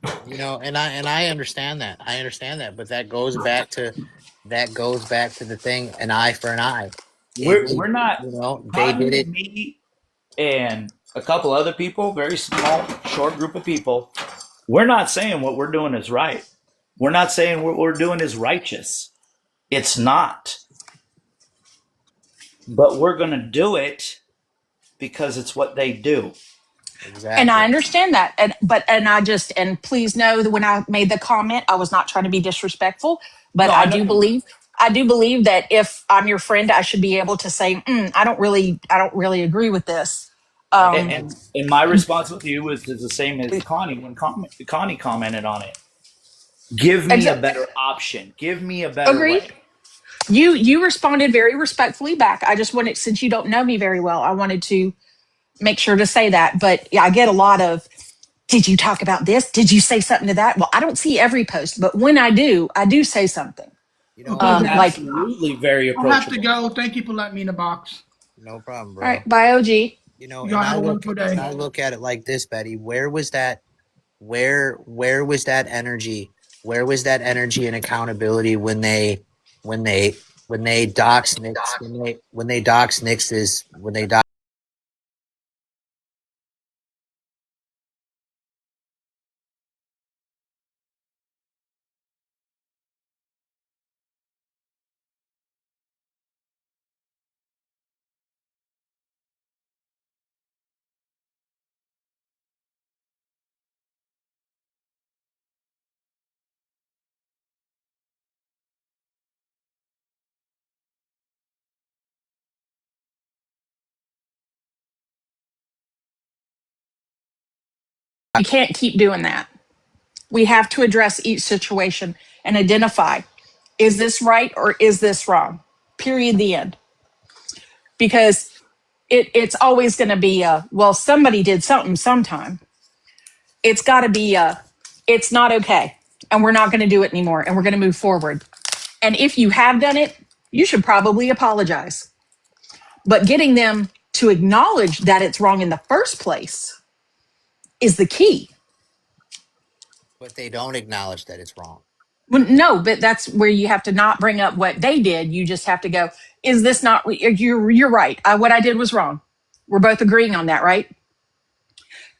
and I understand that. I understand that, but that goes back to the thing, an eye for an eye. We're not. They did it. Me and a couple other people, very small, short group of people. We're not saying what we're doing is right. We're not saying what we're doing is righteous. It's not. But we're going to do it because it's what they do. Exactly. And I understand that. And please know that when I made the comment, I was not trying to be disrespectful, but No, I do believe that if I'm your friend, I should be able to say, I don't really agree with this. And my response with you is the same as Connie when Connie commented on it. Give me a better option. Give me a better way. You responded very respectfully back. I just wanted, since you don't know me very well, I wanted to make sure to say that. But yeah, I get a lot of, did you talk about this? Did you say something to that? Well, I don't see every post, but when I do say something. You know, Okay, I'm then. Like, absolutely very I'll have to approachable. go. Thank you for letting me in the box. No problem, all right, bro. bye, OG. You know, Y'all have a wonderful and day. I look at it like this, Betty. Where was that energy? Where was that energy and accountability when they when they dox Nick's when they dox Nick's when they dox You can't keep doing that. We have to address each situation and identify, is this right or is this wrong? Period, the end. Because it's always going to be a, well, somebody did something sometime. It's got to be a, it's not okay. And we're not going to do it anymore. And we're going to move forward. And if you have done it, you should probably apologize. But getting them to acknowledge that it's wrong in the first place is the key. but they don't acknowledge that it's wrong. Well, no, but that's where you have to not bring up what they did. You just have to go, is this not, you're right. What I did was wrong. We're both agreeing on that, right?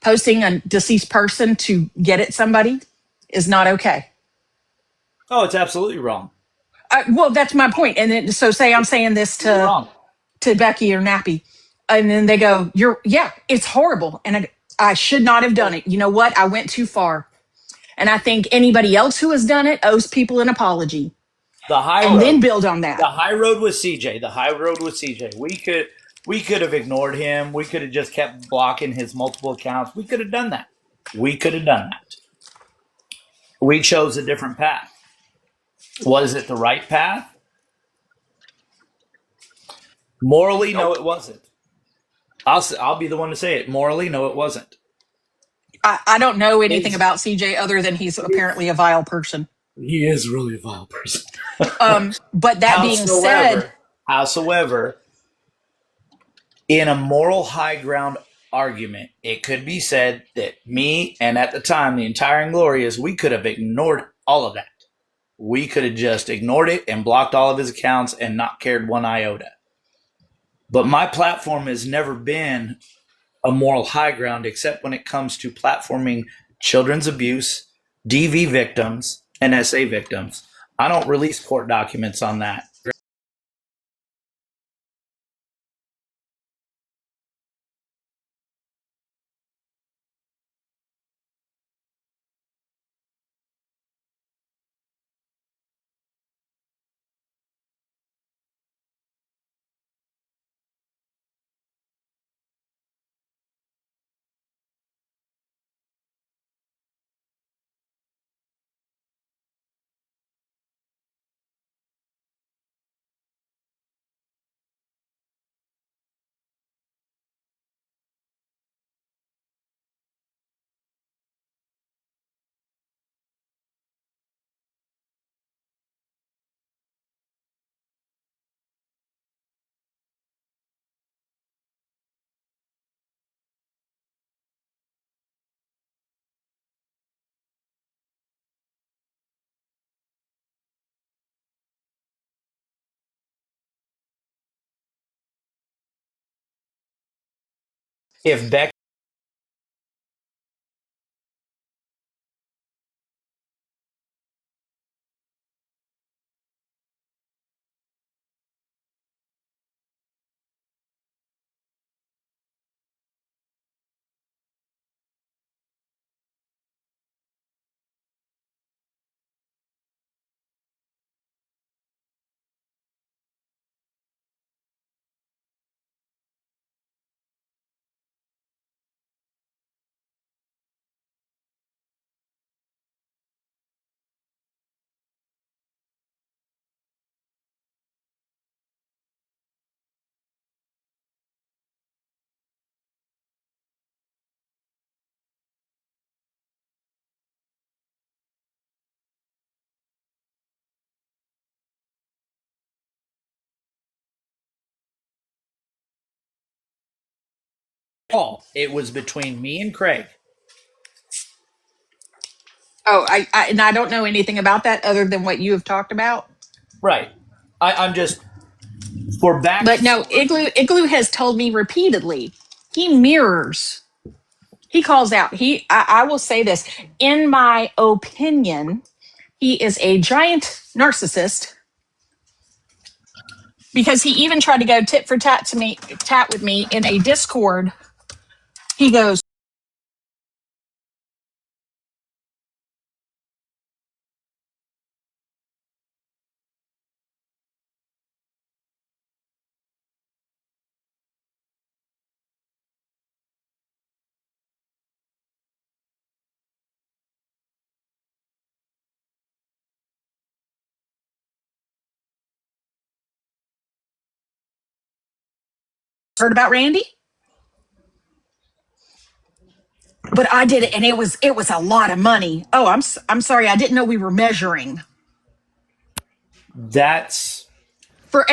Posting a deceased person to get at somebody is not okay. Oh, it's absolutely wrong. Well, that's my point. And then, so say I'm saying this You're wrong. to Becky or Nappy, and then they go, yeah, it's horrible. And I should not have done it. You know what? I went too far. And I think anybody else who has done it owes people an apology The high and then road. build on The that. high road was CJ. The high road was CJ. We could have ignored him. We could have just kept blocking his multiple accounts. We could have done that. We could have done that. We chose a different path. Was it the right path? Morally, no, it wasn't. I'll be the one to say it. Morally, no, it wasn't. I don't know anything Is about CJ other than he's apparently a vile person. he is really a vile person. But that being said, Howsoever, in a moral high ground argument, it could be said that me and at the time the entire Inglorious, we could have ignored all of that. We could have just ignored it and blocked all of his accounts and not cared one iota. But my platform has never been a moral high ground except when it comes to platforming children's abuse, DV victims, and SA victims. I don't release court documents on that. If Beck all. It was between me and Craig. Oh, and I don't know anything about that other than what you have talked about. Right. I'm just for But no, backstory. Igloo has told me repeatedly he mirrors. He calls out. I will say this. In my opinion, he is a giant narcissist because he even tried to go tit for tat with me in a Discord. He goes, heard about Randy? But I did it, and it was a lot of money. Oh, I'm sorry, I didn't know we were measuring. That's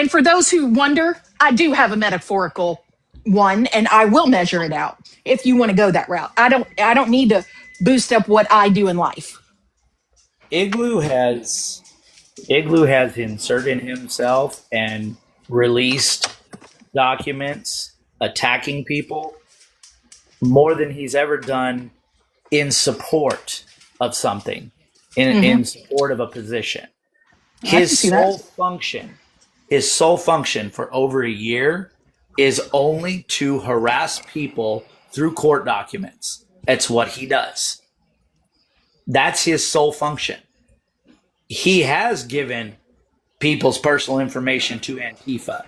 For those who wonder, I do have a metaphorical one, and I will measure it out if you want to go that route. I don't need to boost up what I do in life. Igloo has inserted himself and released documents attacking people more than he's ever done in support of something, in support of a position. I can see that. His sole function for over a year is only to harass people through court documents. That's what he does. That's his sole function. He has given people's personal information to Antifa.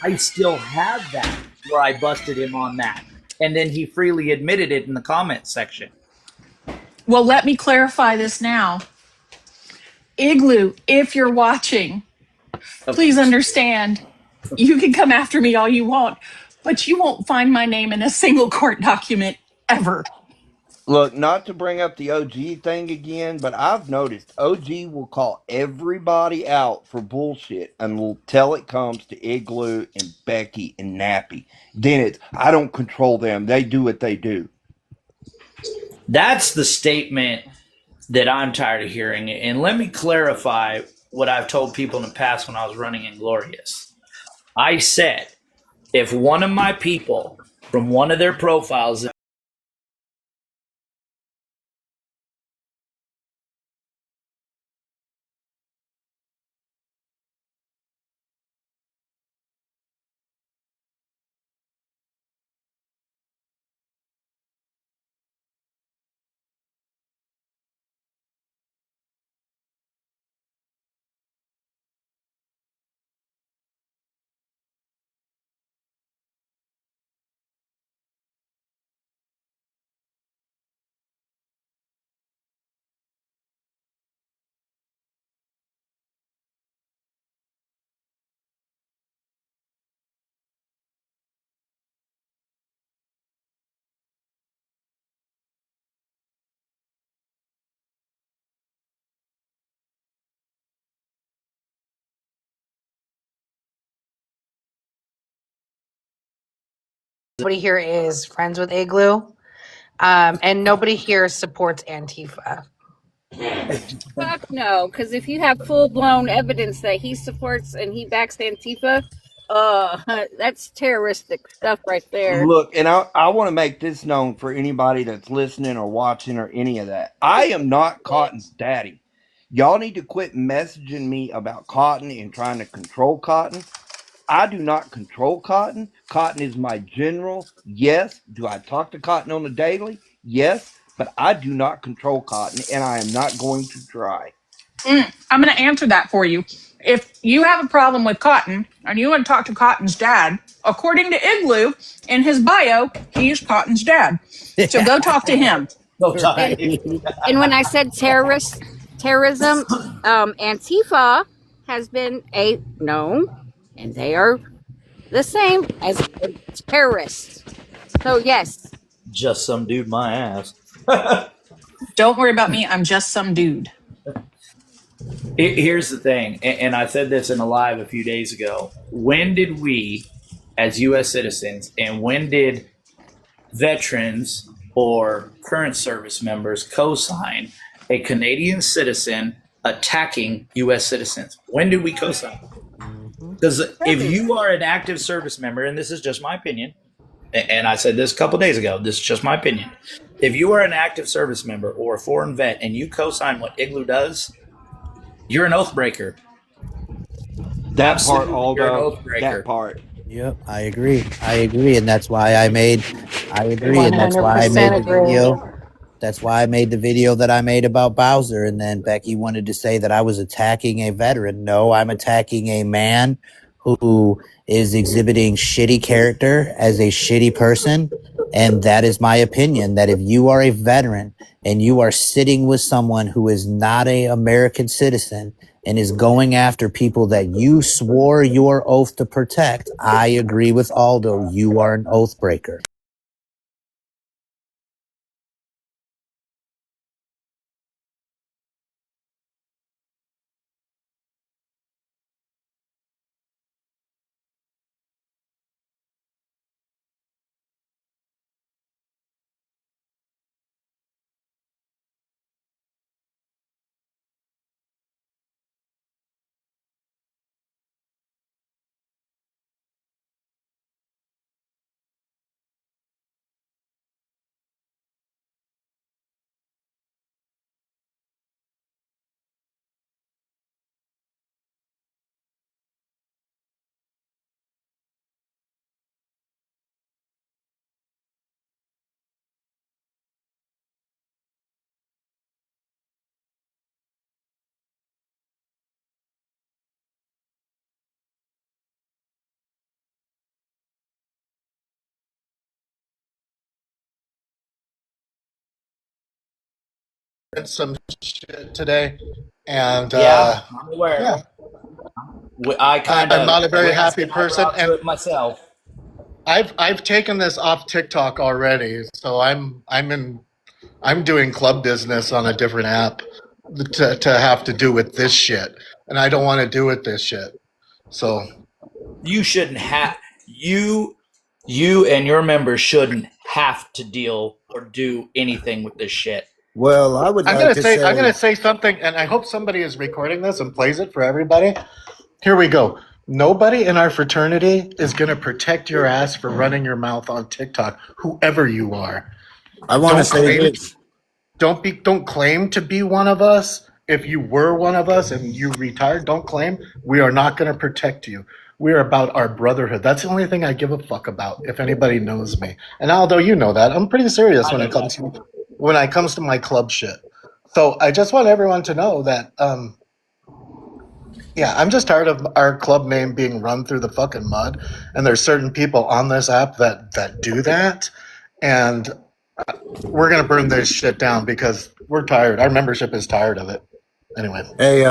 I still have that where I busted him on that. And then he freely admitted it in the comments section. Well, let me clarify this now. Igloo, if you're watching, Of please course. understand you can come after me all you want, but you won't find my name in a single court document ever. Look, not to bring up the OG thing again, but I've noticed OG will call everybody out for bullshit until it comes to Igloo and Becky and Nappy. Then it's, I don't control them. They do what they do. That's the statement that I'm tired of hearing. And let me clarify what I've told people in the past when I was running Inglorious. I said, if one of my people from one of their profiles Nobody here is friends with Igloo, and nobody here supports Antifa. Fuck no, because if you have full blown evidence that he supports and he backs Antifa, that's terroristic stuff right there. Look, and I want to make this known for anybody that's listening or watching or any of that. I am not Cotton's daddy. Y'all need to quit messaging me about Cotton and trying to control Cotton. I do not control Cotton. Cotton is my general. Yes. Do I talk to Cotton on a daily? Yes. But I do not control Cotton, and I am not going to try. I'm going to answer that for you. If you have a problem with Cotton and you want to talk to Cotton's dad, according to Igloo in his bio, he's Cotton's dad. So go talk to him. no time. And when I said terrorism, Antifa has been known, and they are the same as a terrorist. So yes, Just some dude my ass. Don't worry about me. I'm just some dude. Here's the thing, and I said this in a live a few days ago. When did we, as U.S. citizens, and when did veterans or current service members co-sign a Canadian citizen attacking U.S. citizens? When do we co-sign? Because if you are an active service member, and this is just my opinion, and I said this a couple days ago, this is just my opinion. If you are an active service member or a foreign vet and you co-sign what Igloo does, you're an oath breaker. That Absolutely, part, you're an Aldo. oath breaker. That part. Yep, I agree. I agree, and that's why I made. I agree, and that's why I 100% made the agree. video. That's why I made the video that I made about Bowser, and then Becky wanted to say that I was attacking a veteran. No, I'm attacking a man who is exhibiting shitty character as a shitty person, and that is my opinion. That if you are a veteran and you are sitting with someone who is not a American citizen and is going after people that you swore your oath to protect, I agree with Aldo. You are an oath breaker. Some shit today, and Yeah, I'm aware. yeah, I kind I'm of not a very glanced happy an person, eyebrow to and it myself. I've taken this off TikTok already, so I'm doing club business on a different app to have to do with this shit, and I don't want to do with this shit. So You shouldn't have you and your members shouldn't have to deal or do anything with this shit. Well, I would like to I'm say, gonna say something, and I hope somebody is recording this and plays it for everybody. Here we go. Nobody in our fraternity is gonna protect your ass for running your mouth on TikTok, whoever you are. I want to Don't say claim this. don't claim to be one of us. If you were one of us and you retired, don't claim. We are not going to protect you. We're about our brotherhood. That's the only thing I give a fuck about. If anybody knows me, and Aldo, you know that I'm pretty serious I when know it comes to my club shit. So I just want everyone to know that, yeah, I'm just tired of our club name being run through the fucking mud, and there's certain people on this app that do that, and we're gonna burn this shit down because we're tired. Our membership is tired of it. Anyway, Hey,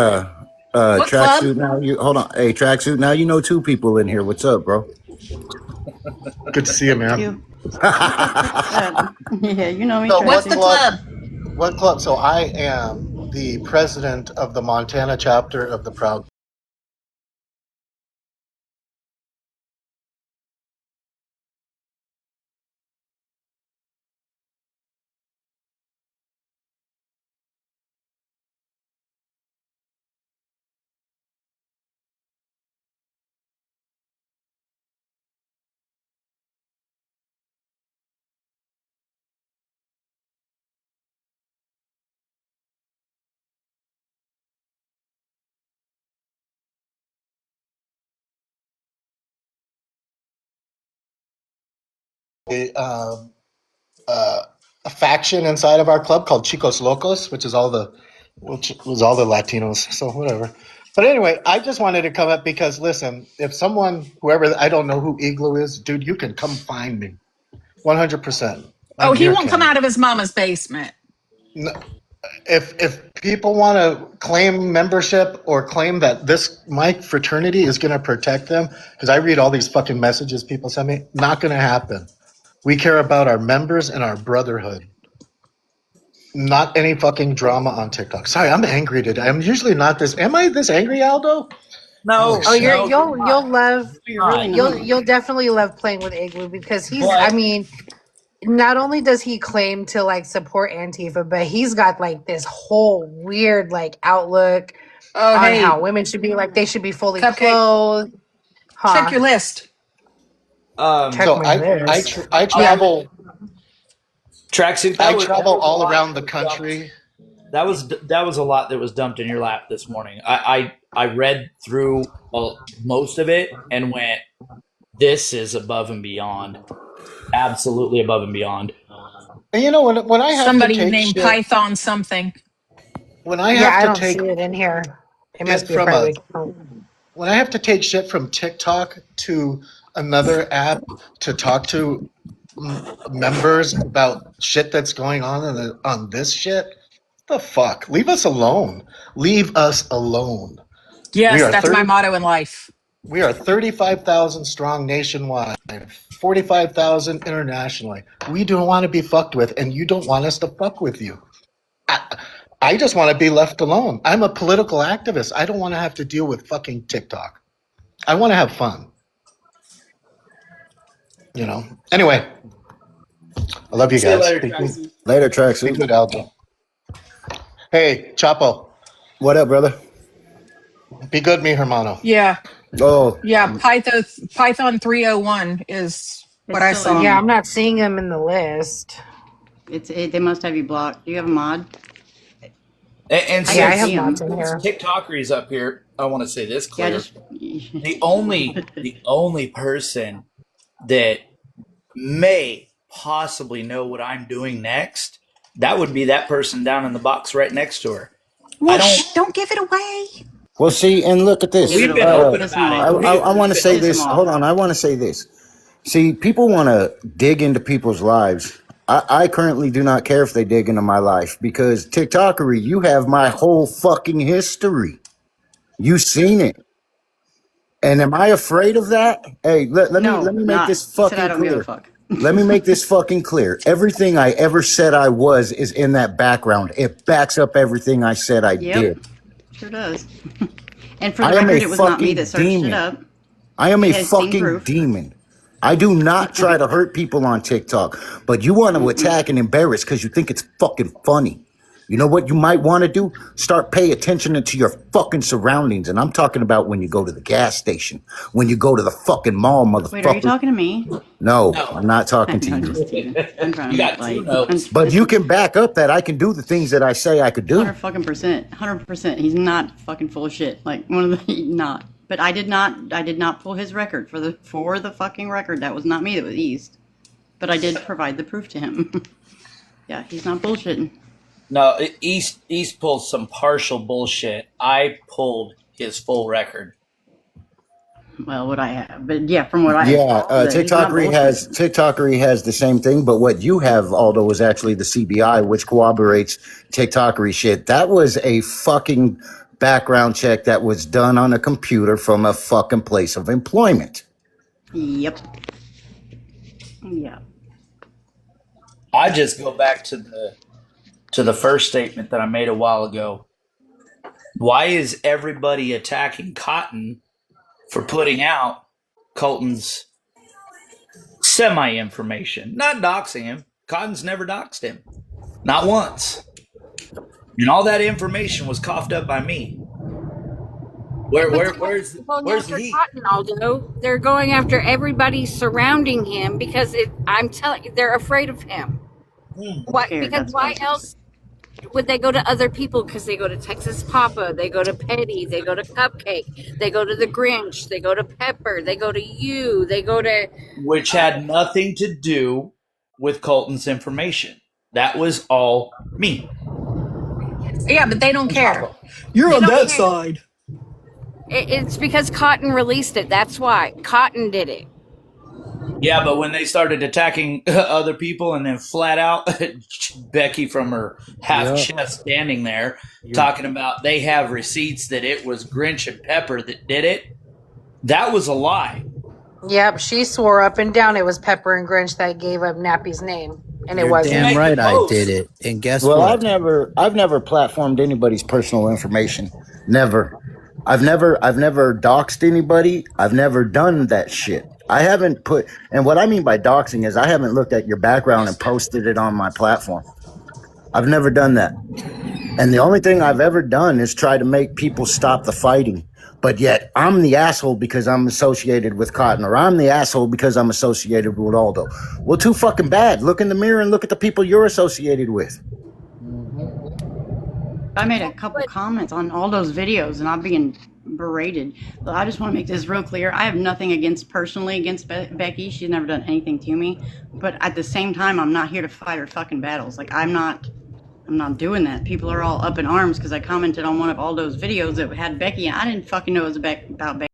What club? tracksuit. Now you hold on. Hey, tracksuit. Now you know two people in here. What's up, bro? good to see you, man. You. Yeah, you know me, So What's Tracy. the club? what club? So I am the president of the Montana chapter of the Proud. A, a faction inside of our club called Chicos Locos, which was all the Latinos. So whatever. But anyway, I just wanted to come up because listen, if whoever, I don't know who Igloo is, dude, you can come find me. 100%. Oh, I'm he here, won't come Kenny. out of his mama's basement. No, if people want to claim membership or claim that my fraternity is going to protect them, because I read all these fucking messages people send me, not going to happen. We care about our members and our brotherhood. Not any fucking drama on TikTok. Sorry, I'm angry today. I'm usually not this. Am I this angry, Aldo? Holy No, Oh, shit! you'll love You're really you'll not. you'll definitely love playing with Igloo because he's. I but mean, not only does he claim to like support Antifa, but he's got like this whole weird like outlook Oh, on hey, how women should be, like they should be fully Cupcake, clothed. check Huh? your list. Check So my I list. I Yeah. travel Tracksuit. I That travel was a all lot around that the was dumped. country. That was a lot that was dumped in your lap this morning. I read through most of it and went, "This is above and beyond, absolutely above and beyond." And when I have to Somebody take named shit, Python something. when I Yeah, have I to don't see take it in here. It must shit be a from a private account. when I have to take shit from TikTok to another app to talk to members about shit that's going on on this shit, the fuck? Leave us alone. Leave us alone. We Yes, are that's my 30 motto in life. we are 35,000 strong nationwide, 45,000 internationally. We don't want to be fucked with, and you don't want us to fuck with you. I, I just want to be left alone. I'm a political activist. I don't want to have to deal with fucking TikTok. I want to have fun. Anyway, I love you See you guys. later, Be good. Tracksuit. Later, Be tracksuit. good, Aldo. Hey, Chapo. What up, brother? Be good, mi hermano. Yeah, Oh, yeah. Python 301 is what It's I still in saw. Yeah, here. I'm not seeing him in the list. They must have you blocked. Do you have a mod? And I Yeah, can I since have see mods them. in here. TikTokery's up here, I want to say this Yeah, clear. just The only person that may possibly know what I'm doing next, that would be that person down in the box right next to her. Well, I don't. don't give it away. well, see, and look at give this. it We've been away. open Piss them about I, it. off. I, I want to We've been say Piss open them this. about off. Hold on. I want to say this. See, people want to dig into people's lives. I currently do not care if they dig into my life because TikTokery, you have my whole fucking history. You've seen it. And am I afraid of that? Hey, let No, me make not. this Said I fucking don't give a clear. fuck. Let me make this fucking clear. Everything I ever said I was is in that background. It backs up everything I said I Yep, did. sure does. And for the I am a record, it was not me that fucking searched it demon. up. I am She a has seen fucking proof. demon. I do not try to hurt people on TikTok, but you want to attack and embarrass because you think it's fucking funny. You know what you might want to do? Start pay attention to your fucking surroundings. And I'm talking about when you go to the gas station, when you go to the fucking mall, Wait, are you motherfucker. talking to me? No, No. I'm not talking to No, you. just teasing. I'm trying You to got two like. notes. But you can back up that I can do the things that I say I could do. 100%. 100%. He's not fucking full of shit. Like one of the not. But I did not pull his record for the fucking record. That was not me. That was East. But I did provide the proof to him. Yeah, he's not bullshitting. No, East pulled some partial bullshit. I pulled his full record. Well, what I have, but yeah, from what I Yeah, saw, that he's not bullshitting. TikTokery has the same thing, but what you have, Aldo, is actually the CBI, which corroborates TikTokery shit. That was a fucking background check that was done on a computer from a fucking place of employment. Yep. Yeah. I just go back to the first statement that I made a while ago. Why is everybody attacking Cotton for putting out Colton's semi information? Not doxing him. Cotton's never doxed him. Not once. And all that information was coughed up by me. Where's Going the after heat? Cotton, Aldo. They're going after everybody surrounding him because I'm telling you, they're afraid of him. Why? Scared, Because that's why what it is. else would they go to other people? Because they go to Texas Papa, they go to Petty, they go to Cupcake, they go to the Grinch, they go to Pepper, they go to you, they go to. Which had nothing to do with Colton's information. That was all me. Yeah, but they don't care. Chapo. You're They on don't that care. side. It's because Cotton released it. That's why Cotton did it. Yeah, but when they started attacking other people and then flat out Becky from her half chest standing there talking about they have receipts that it was Grinch and Pepper that did it, that was a lie. Yep, she swore up and down it was Pepper and Grinch that gave up Nappy's name, and it You're wasn't. damn Make right a I post. did it. And guess Well, what? I've never platformed anybody's personal information. Never. I've never doxed anybody. I've never done that shit. I haven't put, and what I mean by doxing is I haven't looked at your background and posted it on my platform. I've never done that. And the only thing I've ever done is try to make people stop the fighting. But yet I'm the asshole because I'm associated with Cotton, or I'm the asshole because I'm associated with Aldo. Well, too fucking bad. Look in the mirror and look at the people you're associated with. I made a couple comments on all those videos and I'm being berated. But I just want to make this real clear. I have nothing personally against Becky. She's never done anything to me. But at the same time, I'm not here to fight her fucking battles. Like, I'm not doing that. People are all up in arms because I commented on one of all those videos that had Becky, and I didn't fucking know it was about Becky.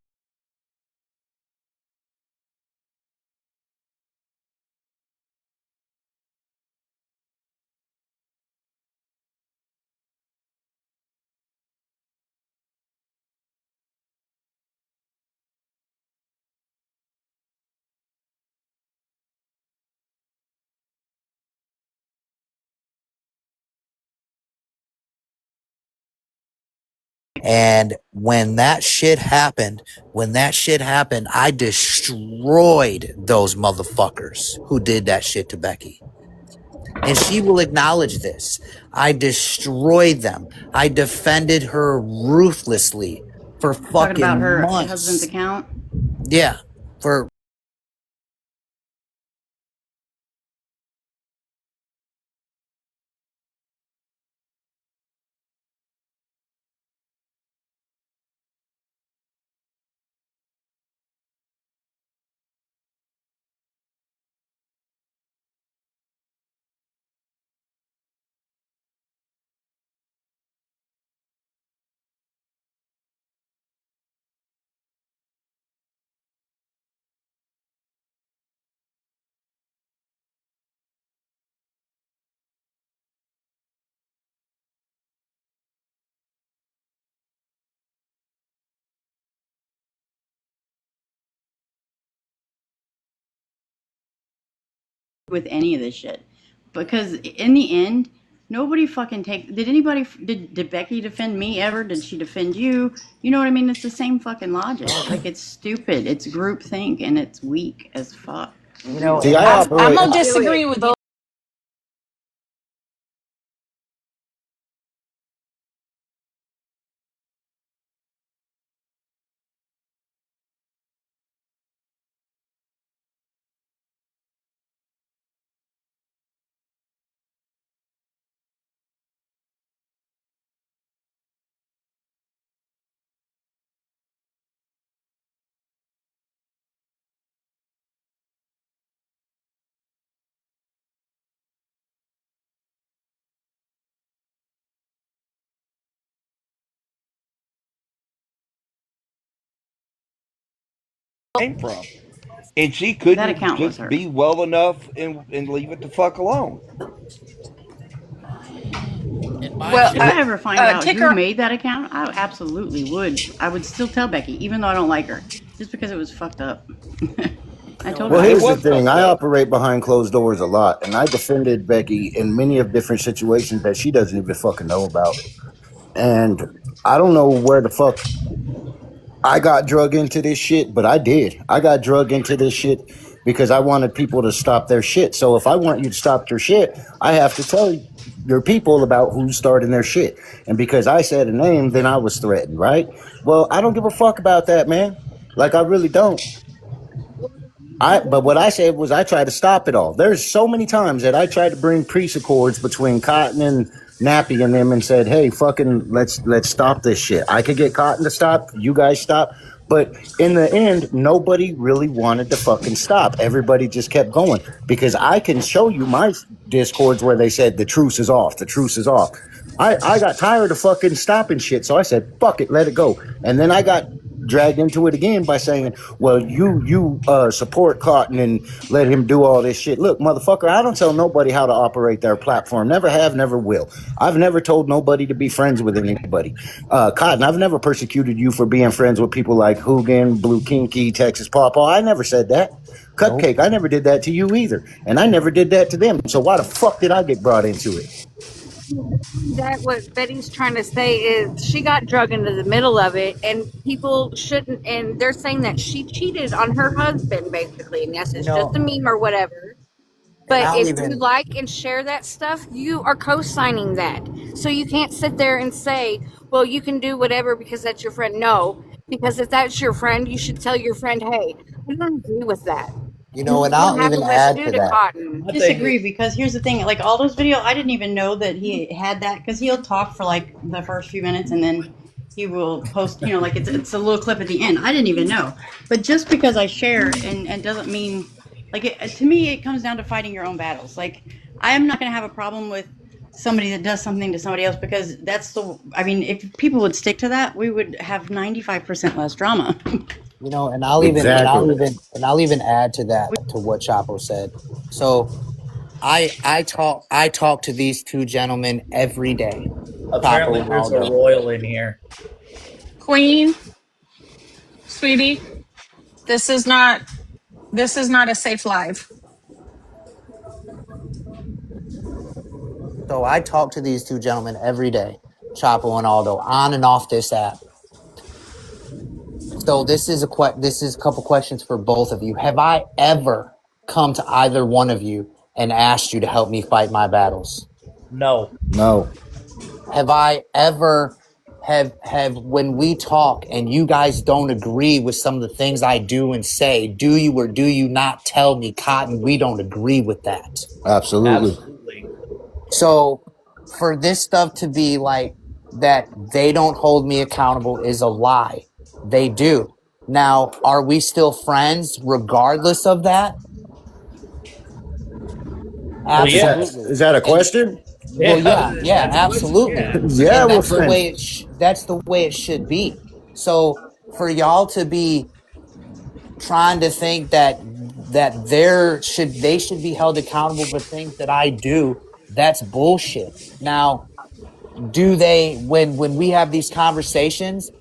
And when that shit happened, I destroyed those motherfuckers who did that shit to Becky. And she will acknowledge this. I destroyed them. I defended her ruthlessly for Talking fucking about her months. husband's account. Yeah, for With any of this shit, because in the end, nobody fucking did anybody did Becky defend me ever? Did she defend you? You know what I mean? It's the same fucking logic. Like, it's stupid. It's groupthink and it's weak as fuck. you know, See, and I that's I'm operate. gonna disagree with you. Came from. And she That couldn't account was just her. be well enough and leave it the fuck alone. in my Well, If shit. I ever find out who Kicker, made that account, I absolutely would. I would still tell Becky, even though I don't like her, just because it was fucked up. I told her Well, I It here's would. the was thing. fucked I up. operate behind closed doors a lot, and I defended Becky in many of different situations that she doesn't even fucking know about. And I don't know where the fuck I got drug into this shit, but I did. I got drug into this shit because I wanted people to stop their shit. So if I want you to stop your shit, I have to tell your people about who's starting their shit. And because I said a name, then I was threatened, right? Well, I don't give a fuck about that, man. Like, I really don't. But what I said was I tried to stop it all. There's so many times that I tried to bring peace accords between Cotton and Nappy and them and said, "Hey, fucking, let's stop this shit." I could get Cotton to stop, you guys stop, but in the end, nobody really wanted to fucking stop. Everybody just kept going because I can show you my discords where they said the truce is off, the truce is off. I got tired of fucking stopping shit, so I said, "Fuck it, let it go." And then I got dragged into it again by saying, well, you support Cotton and let him do all this shit. Look, motherfucker, I don't tell nobody how to operate their platform. Never have, never will. I've never told nobody to be friends with anybody. Cotton, I've never persecuted you for being friends with people like Hoogan, Blue Kinky, Texas Pawpaw. I never said that. Cupcake, I never did that to you either. And I never did that to them. So why the fuck did I get brought into it? That what Betty's trying to say is she got drug into the middle of it, and people shouldn't. And they're saying that she cheated on her husband, basically. And yes, You it's just know, a meme or whatever. and But I'll if you even, like and share that stuff, you are co-signing that. So you can't sit there and say, "Well, you can do whatever because that's your friend." No, because if that's your friend, you should tell your friend, "Hey, I don't agree with that." you And know, it and don't I'll have even much to add do to to that. Cotton. My thing is, Disagree, because here's the thing, like Aldo's video, I didn't even know that he had that, because he'll talk for like the first few minutes and then he will post, like it's a little clip at the end. I didn't even know. But just because I share and doesn't mean, like, to me it comes down to fighting your own battles. Like, I'm not going to have a problem with somebody that does something to somebody else, because I mean, if people would stick to that, we would have 95% less drama. You know, and I'll even and Exactly. I'll even and I'll even add to that to what Chapo said. So I talk to these two gentlemen every day, Chapo apparently and there's a Aldo. royal in here. Queen, sweetie, this is not a safe live. So I talk to these two gentlemen every day, Chapo and Aldo, on and off this app. So this is a couple questions for both of you. Have I ever come to either one of you and asked you to help me fight my battles? No, No. Have I ever have when we talk and you guys don't agree with some of the things I do and say, do you or do you not tell me, Cotton, we don't agree with that? Absolutely. absolutely. So for this stuff to be like that they don't hold me accountable is a lie. They do. Now, are we still friends regardless of that? Well, Is yes. Absolutely. that a And question? well, Yeah, yeah, that's a question. absolutely. Yeah. Yeah, And we're that's the friends. way that's the way it should be. So for y'all to be trying to think that they should be held accountable for things that I do, that's bullshit. Now, do they when we have these conversations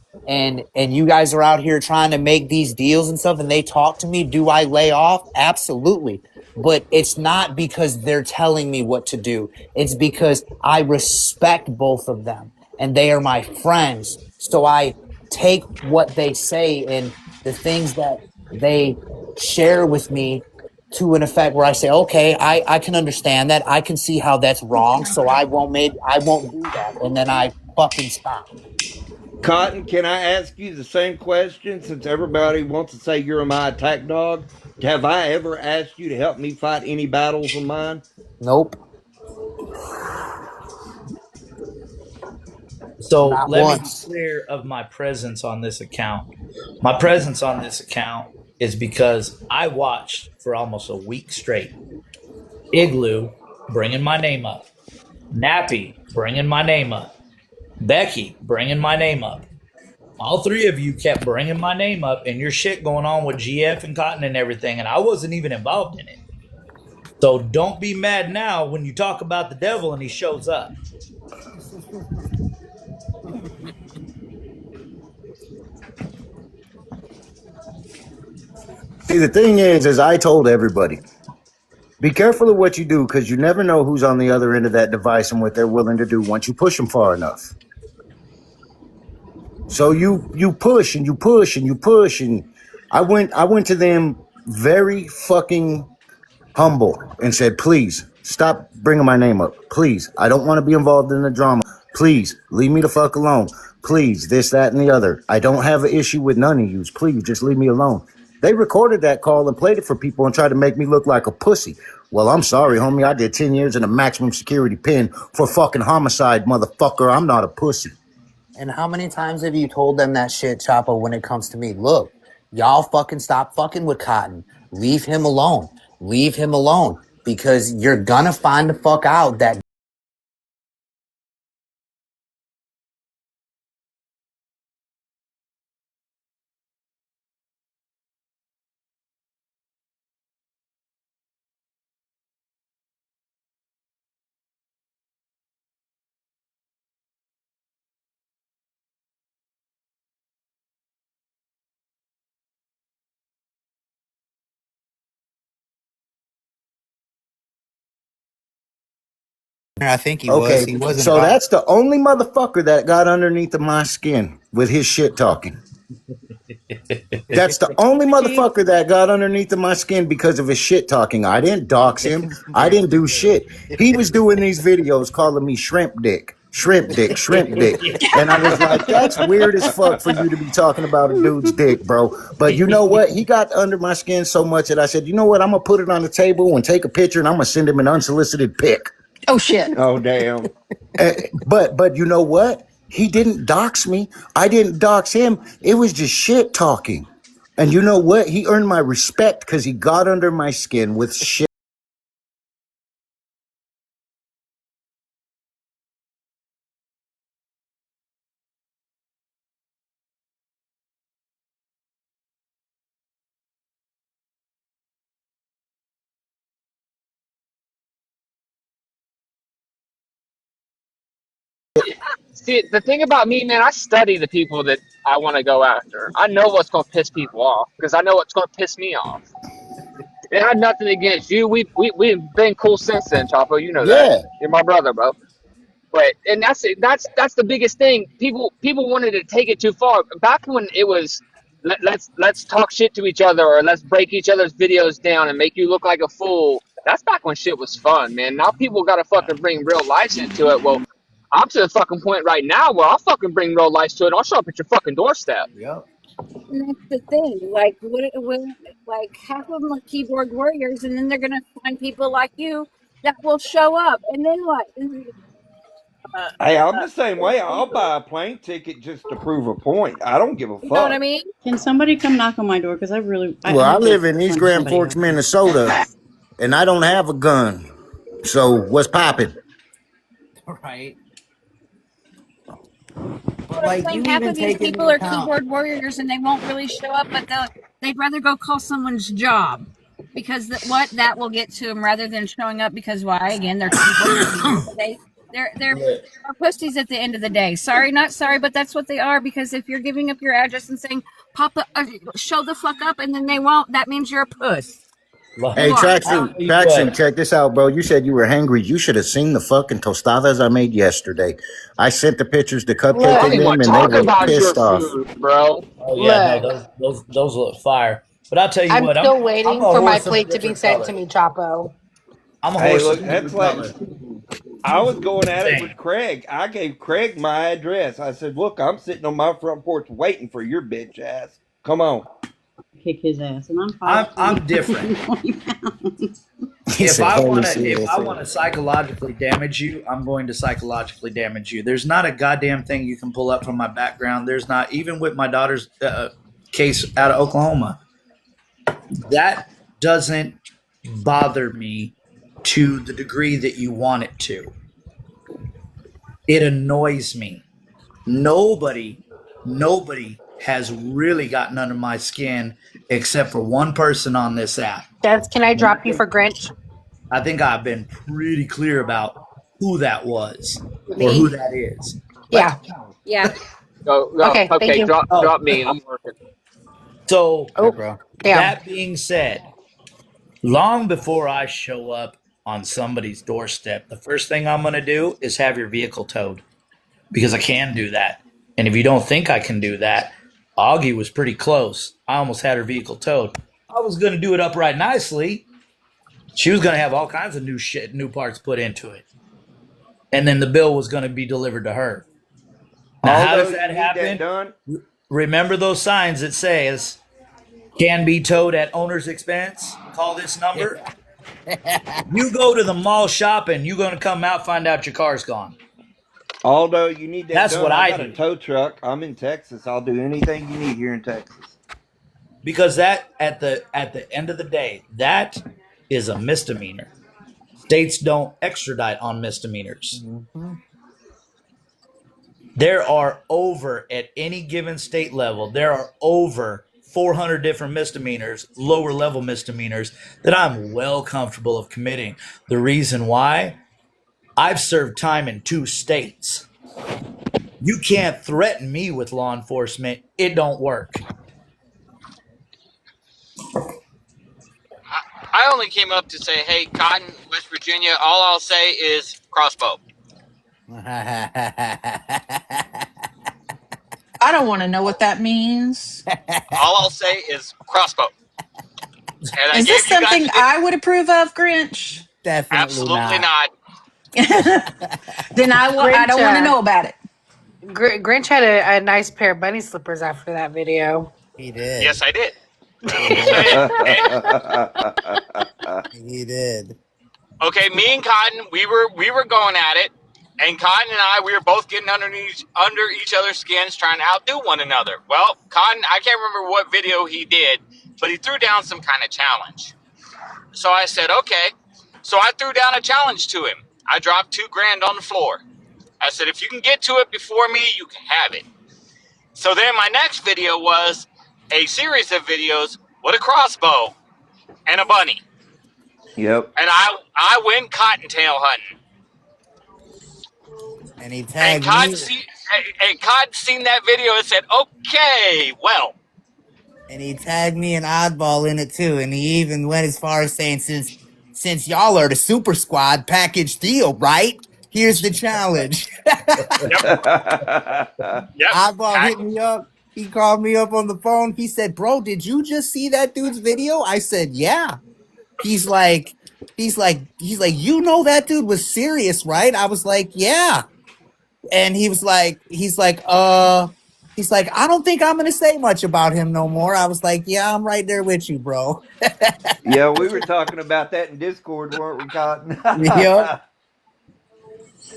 and you guys are out here trying to make these deals and stuff and they talk to me, do I lay off? Absolutely. But it's not because they're telling me what to do. It's because I respect both of them and they are my friends. So I take what they say and the things that they share with me to an effect where I say, okay, I can understand that. I can see how that's wrong. So I won't do that. And then I fucking stop. Cotton, can I ask you the same question since everybody wants to say you're my attack dog? Have I ever asked you to help me fight any battles of mine? Nope. So Not let me be once. clear of my presence on this account. My presence on this account is because I watched for almost a week straight Igloo bringing my name up, Nappy bringing my name up, Becky bringing my name up. All three of you kept bringing my name up and your shit going on with GF and Cotton and everything, and I wasn't even involved in it. So don't be mad now when you talk about the devil and he shows up. See, the thing is I told everybody, be careful of what you do because you never know who's on the other end of that device and what they're willing to do once you push them far enough. So you push and you push and you push and I went to them very fucking humble and said, please stop bringing my name up. Please, I don't want to be involved in the drama. Please leave me the fuck alone. Please, this, that, and the other. I don't have an issue with none of yous. Please just leave me alone. They recorded that call and played it for people and tried to make me look like a pussy. Well, I'm sorry, homie. I did 10 years in a maximum security pen for fucking homicide, motherfucker. I'm not a pussy. And how many times have you told them that shit, Chapo, when it comes to me? Look, y'all fucking stop fucking with Cotton. Leave him alone. Leave him alone. Because you're gonna find the fuck out that I think he was. Okay, He wasn't so doxxed. that's the only motherfucker that got underneath of my skin with his shit talking. That's the only Chief, motherfucker that got underneath of my skin because of his shit talking. I didn't dox him. I didn't do shit. He was doing these videos calling me shrimp dick, shrimp dick, shrimp dick. And I was like, that's weird as fuck for you to be talking about a dude's dick, bro. But you know what? He got under my skin so much that I said, you know what? I'm going to put it on the table and take a picture and I'm going to send him an unsolicited pic. Oh shit. Oh, damn. But you know what? He didn't dox me. I didn't dox him. It was just shit talking. And you know what? He earned my respect because he got under my skin with shit. See, the thing about me, man, I study the people that I want to go after. I know what's going to piss people off because I know what's going to piss me off. It had nothing against you. We've been cool since then, Chapo. You know that. Yeah. You're my brother, bro. But and that's the biggest thing. People wanted to take it too far. Back when it was let's talk shit to each other or let's break each other's videos down and make you look like a fool. That's back when shit was fun, man. Now people gotta fucking bring real life into it. Well, I'm to the fucking point right now where I'll fucking bring real life to it. I'll show up at your fucking doorstep. Yep. And that's the thing. Like, like half of them are keyboard warriors, and then they're gonna find people like you that will show up, and then what? Hey, I'm the same way. I'll buy a plane ticket just to prove a point. I don't give a You know what I fuck. mean? can somebody come knock on my door? Because I Well, I have to live in East punch Grand somebody Forks, out. Minnesota, and I don't have a gun. So what's popping? Right. But What I'm like saying, you half even of these take people into are account. keyboard warriors, and they won't really show up, but they'd rather go call someone's job because that will get to them rather than showing up because why? Again, they're keyboard warriors. They're pussies at the end of the day. Sorry, not sorry, but that's what they are. Because if you're giving up your address and saying "Pop up, show the fuck up," and then they won't, that means you're a puss. Look, You Hey, are. I'll Tracksuit, tell you Tracksuit, what. check this out, bro. You said you were hangry. You should have seen the fucking tostadas I made yesterday. I sent the pictures to I Cupcake don't and even Look, want them, to and they talk were about your pissed off. food, bro. Oh yeah, no, look. those look fire. But I'll tell you I'm what, still I'm waiting a for my horse of a plate to be different sent to color. me, Chapo. I'm a Hey, horse of look, a that's different like color. I was going at it with Saying. Craig. I gave Craig my address. I said, "Look, I'm sitting on my front porch waiting for your bitch ass. Come on." Kick his ass, and I'm I'm 5'3", different. 120 pounds. He said, "Holy If shit." I want to psychologically damage you, I'm going to psychologically damage you. There's not a goddamn thing you can pull up from my background. There's not, even with my daughter's case out of Oklahoma. That doesn't bother me to the degree that you want it to. It annoys me. Nobody, nobody has really gotten under my skin except for one person on this app. Des, can I drop you for Grinch? I think I've been pretty clear about who that was or who Me? that is. What? Yeah. Yeah. Go, Okay, thank okay, you. Oh, drop me. I'm working. so Right, Oh, bro. damn. that being said, long before I show up on somebody's doorstep, the first thing I'm going to do is have your vehicle towed because I can do that. And if you don't think I can do that, Augie was pretty close. I almost had her vehicle towed. I was going to do it upright nicely. She was going to have all kinds of new shit, new parts put into it. And then the bill was going to be delivered to her. Now, how Although does you that need that happen? done, Remember those signs that says can be towed at owner's expense? Call this number. You go to the mall shopping, you're going to come out, find out your car's gone. although you need that That's done, what I I got a do. tow truck. I'm in Texas. I'll do anything you need here in Texas. Because that at the end of the day, that is a misdemeanor. States don't extradite on misdemeanors. Mm-hmm. There are over at any given state level, there are over 400 different misdemeanors, lower level misdemeanors that I'm well comfortable of committing. The reason why, I've served time in 2 states. You can't threaten me with law enforcement. It don't work. I only came up to say, hey, Cotton, West Virginia. All I'll say is crossbow. I don't want to know what that means. All I'll say is crossbow. And I Is this gave you guys something an I would approve of, Grinch? Definitely absolutely not. not. Then I Grinch, don't want to know about it. Grinch had a nice pair of bunny slippers after that video. He did. Yes, I did. He Yes, I did. did. He did. Okay, me and Cotton, we were going at it, and Cotton and I, we were both getting under each other's skins, trying to outdo one another. Well, Cotton, I can't remember what video he did, but he threw down some kind of challenge. So I said, okay. So I threw down a challenge to him. I dropped $2,000 on the floor. I said, if you can get to it before me, you can have it. So then my next video was a series of videos with a crossbow and a bunny. Yep. And I went cottontail hunting. And he And tagged Cotton, me. Cotton seen that video and said, okay, well. And he tagged me and Oddball in it too. And he even went as far as saying, since y'all are the Super Squad package deal, right? Here's the challenge. Yep. Oddball Tag, hit me up. He called me up on the phone. He said, bro, did you just see that dude's video? I said, yeah. He's like, you know that dude was serious, right? I was like, yeah. And he's like, I don't think I'm gonna say much about him no more. I was like, yeah, I'm right there with you, bro. Yeah, we were talking about that in Discord, weren't we, Cotton?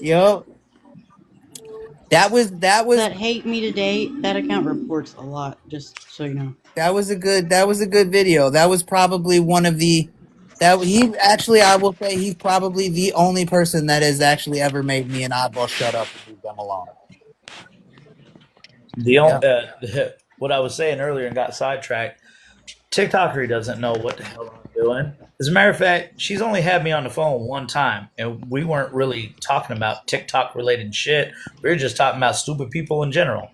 Yep. That was That hate me today, that account reports a lot, just so you know. that was a good video. That was probably one of the I will say he's probably the only person that has actually ever made me and Oddball shut up and leave them alone. What I was saying earlier and got sidetracked. TikTokery doesn't know what the hell I'm doing. As a matter of fact, she's only had me on the phone one time, and we weren't really talking about TikTok related shit. We were just talking about stupid people in general.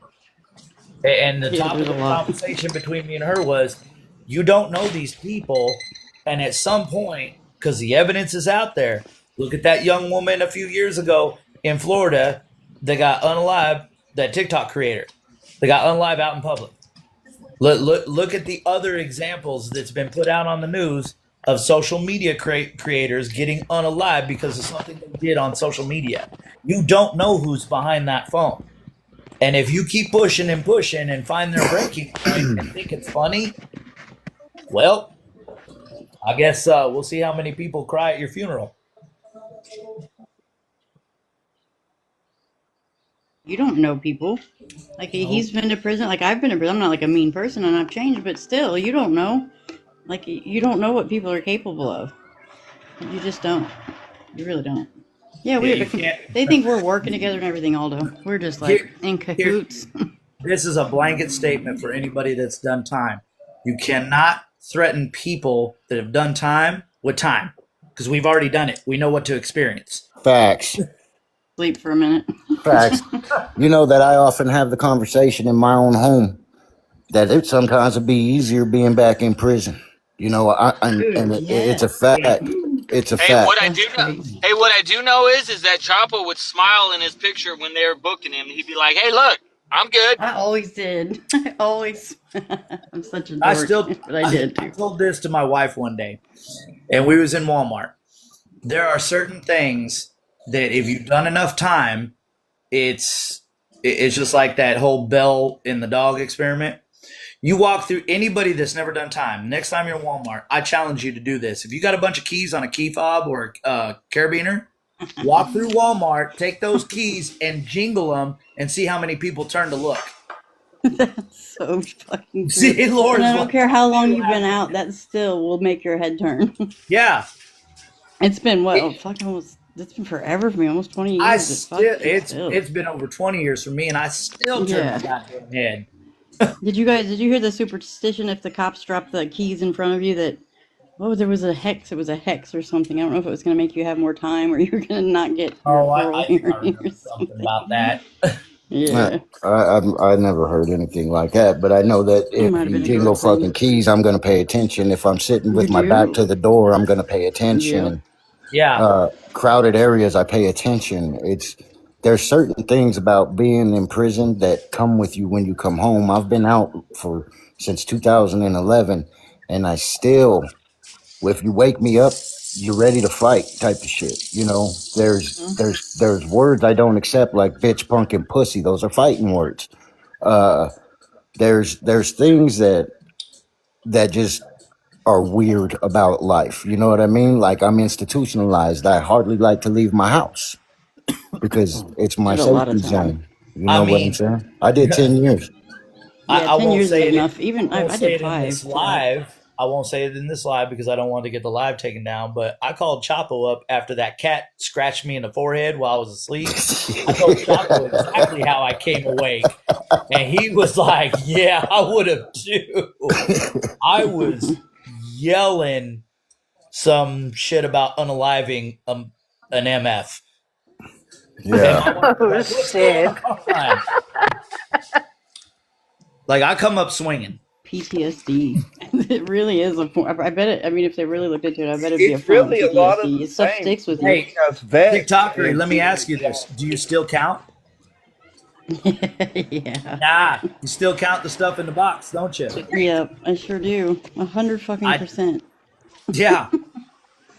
And the topic of the conversation between me and her was, you don't know these people, and at some point, because the evidence is out there, look at that young woman a few years ago in Florida that got unalived, that TikTok creator. They got unalive out in public. Look at the other examples that's been put out on the news of social media creators getting unalive because of something they did on social media. You don't know who's behind that phone. And if you keep pushing and find their breaking point and think it's funny, well, I guess we'll see how many people cry at your funeral. You don't know people. Like, he's been to prison. Like, I've been to prison. I'm not like a mean person and I've changed, but still, you don't know. Like, you don't know what people are capable of. You just don't. You really don't. Yeah, they think we're working together and everything, Aldo. We're just like in cahoots. This is a blanket statement for anybody that's done time. You cannot threaten people that have done time with time, because we've already done it. We know what to experience. Facts. Sleep for a minute. Facts. You know that I often have the conversation in my own home that it sometimes would be easier being back in prison. You know, it's a fact. It's a fact. What I do know is that Chapo would smile in his picture when they were booking him. He'd be like, "Hey, look, I'm good." I always did. I always. I'm such a dork, but I did too. I told this to my wife one day, and we was in Walmart. There are certain things that if you've done enough time, it's just like that whole Bell in the dog experiment. You walk through, anybody that's never done time, next time you're in Walmart, I challenge you to do this. If you got a bunch of keys on a key fob or a carabiner, walk through Walmart, take those keys and jingle them and see how many people turn to look. That's so fucking See, Lord, and I don't care how long you've been out, that still will make your head turn. Yeah. It's been it's been forever for me, almost 20 years. It's been over 20 years for me, and I still turn my goddamn head. Did you hear the superstition if the cops drop the keys in front of you that, there was a hex, it was a hex or something. I don't know if it was going to make you have more time or you were going to not get I remember something about that. Yeah. I never heard anything like that, but I know that It if might have you been a jingle girl thing. fucking keys, I'm going to pay attention. If I'm sitting You with my back do? to the door, I'm going to pay Yep. attention. Yeah. Crowded areas, I pay attention. There's certain things about being in prison that come with you when you come home. I've been out for since 2011, and I still, if you wake me up, you're ready to fight type of shit. You know, there's words I don't accept like bitch, punk, and pussy. Those are fighting words. Uh, there's things that just are weird about life. You know what I mean? Like I'm institutionalized. I hardly like to leave my house because it's my Did a lot of safety time. zone. You I know what I'm mean, saying? I did 10 years. Yeah, I 10 won't years is say it. enough. Even I won't I say did it in this 5 to that. live. I won't say it in this live because I don't want to get the live taken down. But I called Chapo up after that cat scratched me in the forehead while I was asleep. I told Chapo exactly how I came awake, and he was like, "Yeah, I would have too." I was yelling some shit about unaliving an MF, and Yeah. my wife was Oh like, "What's going shit. on?" Like I come up swinging. PTSD. It really is a form. I bet it. I mean, if they really looked into it, I bet it'd be a It's form of really a lot of PTSD. the Stuff same sticks with you. Hey, between us vets TikTokery, and let me being ask in you this: jail. do you still count? Yeah. Nah, you still count the stuff in the box, don't you? Yep, I sure do. 100 fucking I percent. yeah. Hey,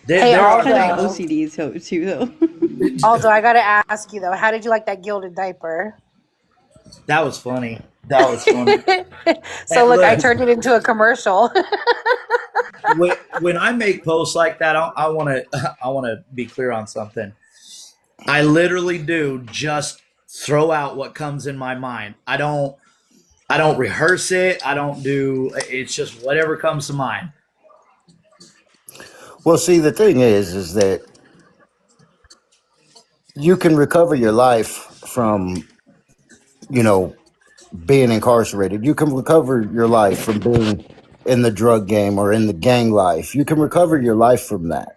There It's are kind of things. Aldo. OCD too, though. Aldo, I gotta ask you though, how did you like that gilded diaper? That was funny. That was funny. So And look, I look, turned it into a commercial. when I make posts like that, I want to I want to be clear on something. I literally do just throw out what comes in my mind. I don't rehearse it. I don't do. It's just whatever comes to mind. Well, see, the thing is that you can recover your life from, you know, being incarcerated. You can recover your life from being in the drug game or in the gang life. You can recover your life from that.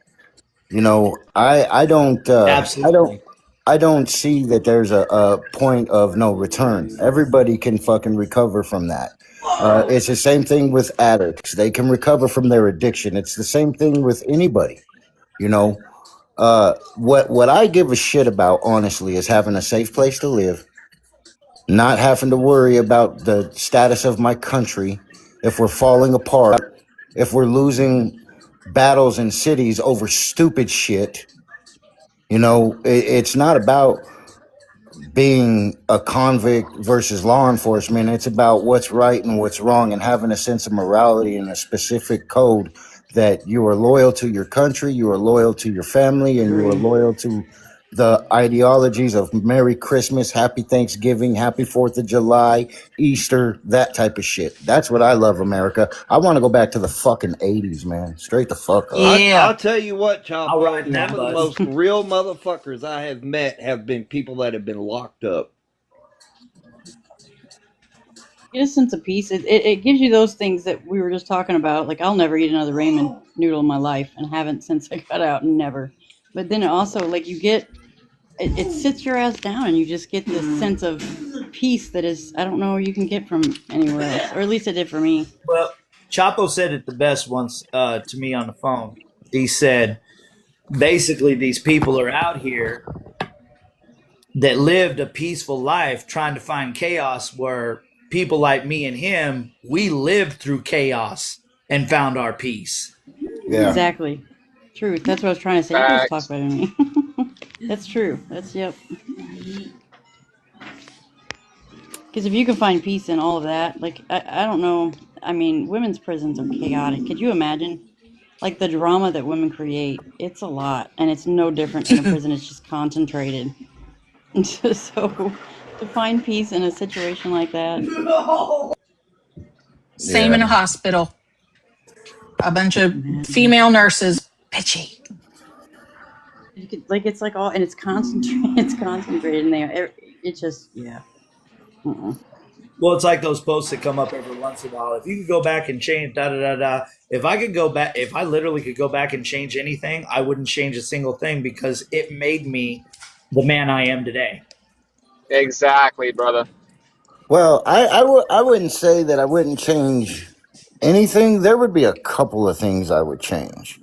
You know, Absolutely. I don't see that there's a point of no return. Everybody can fucking recover from that. It's the same thing with addicts. They can recover from their addiction. It's the same thing with anybody. You know, what I give a shit about, honestly, is having a safe place to live, not having to worry about the status of my country, if we're falling apart, if we're losing battles in cities over stupid shit. You know, it's not about being a convict versus law enforcement. It's about what's right and what's wrong and having a sense of morality and a specific code that you are loyal to your country, you are loyal to your family, and you are Agree. loyal to the ideologies of Merry Christmas, Happy Thanksgiving, Happy 4th of July, Easter, that type of shit. That's what I love, America. I want to go back to the fucking 80s, man. Straight the fuck up. Yeah. I'll tell you what, I'll Chapo. ride in Some that, of the bud. most real motherfuckers I have met have been people that have been locked up. Get a sense of peace. It gives you those things that we were just talking about. Like, I'll never eat another ramen noodle in my life and haven't since I got out, and never. But then it also, like, it sits your ass down and you just get this sense of peace that is, I don't know, you can get from anywhere else. Or at least it did for me. Well, Chapo said it the best once to me on the phone. He said, basically, these people are out here that lived a peaceful life trying to find chaos where people like me and him, we lived through chaos and found our peace. Yeah. Exactly. Truth. That's what I was trying to say. You guys talk Facts. better than me. That's true. That's, yep. Because if you can find peace in all of that, like, I don't know. I mean, women's prisons are chaotic. Could you imagine? Like the drama that women create, it's a lot. And it's no different in a prison, it's just concentrated. So to find peace in a situation like that, Same in Yeah. a hospital. A bunch I of can imagine. female nurses. Bitchy. You could, like, it's like all, and it's concentrated, it's concentrated in there. It just, yeah. Uh-uh. Well, it's like those posts that come up every once in a while. If you could go back and change da da da da, if I could go back, if I literally could go back and change anything, I wouldn't change a single thing because it made me the man I am today. Exactly, brother. Well, I wouldn't say that I wouldn't change anything. There would be a couple of things I would change,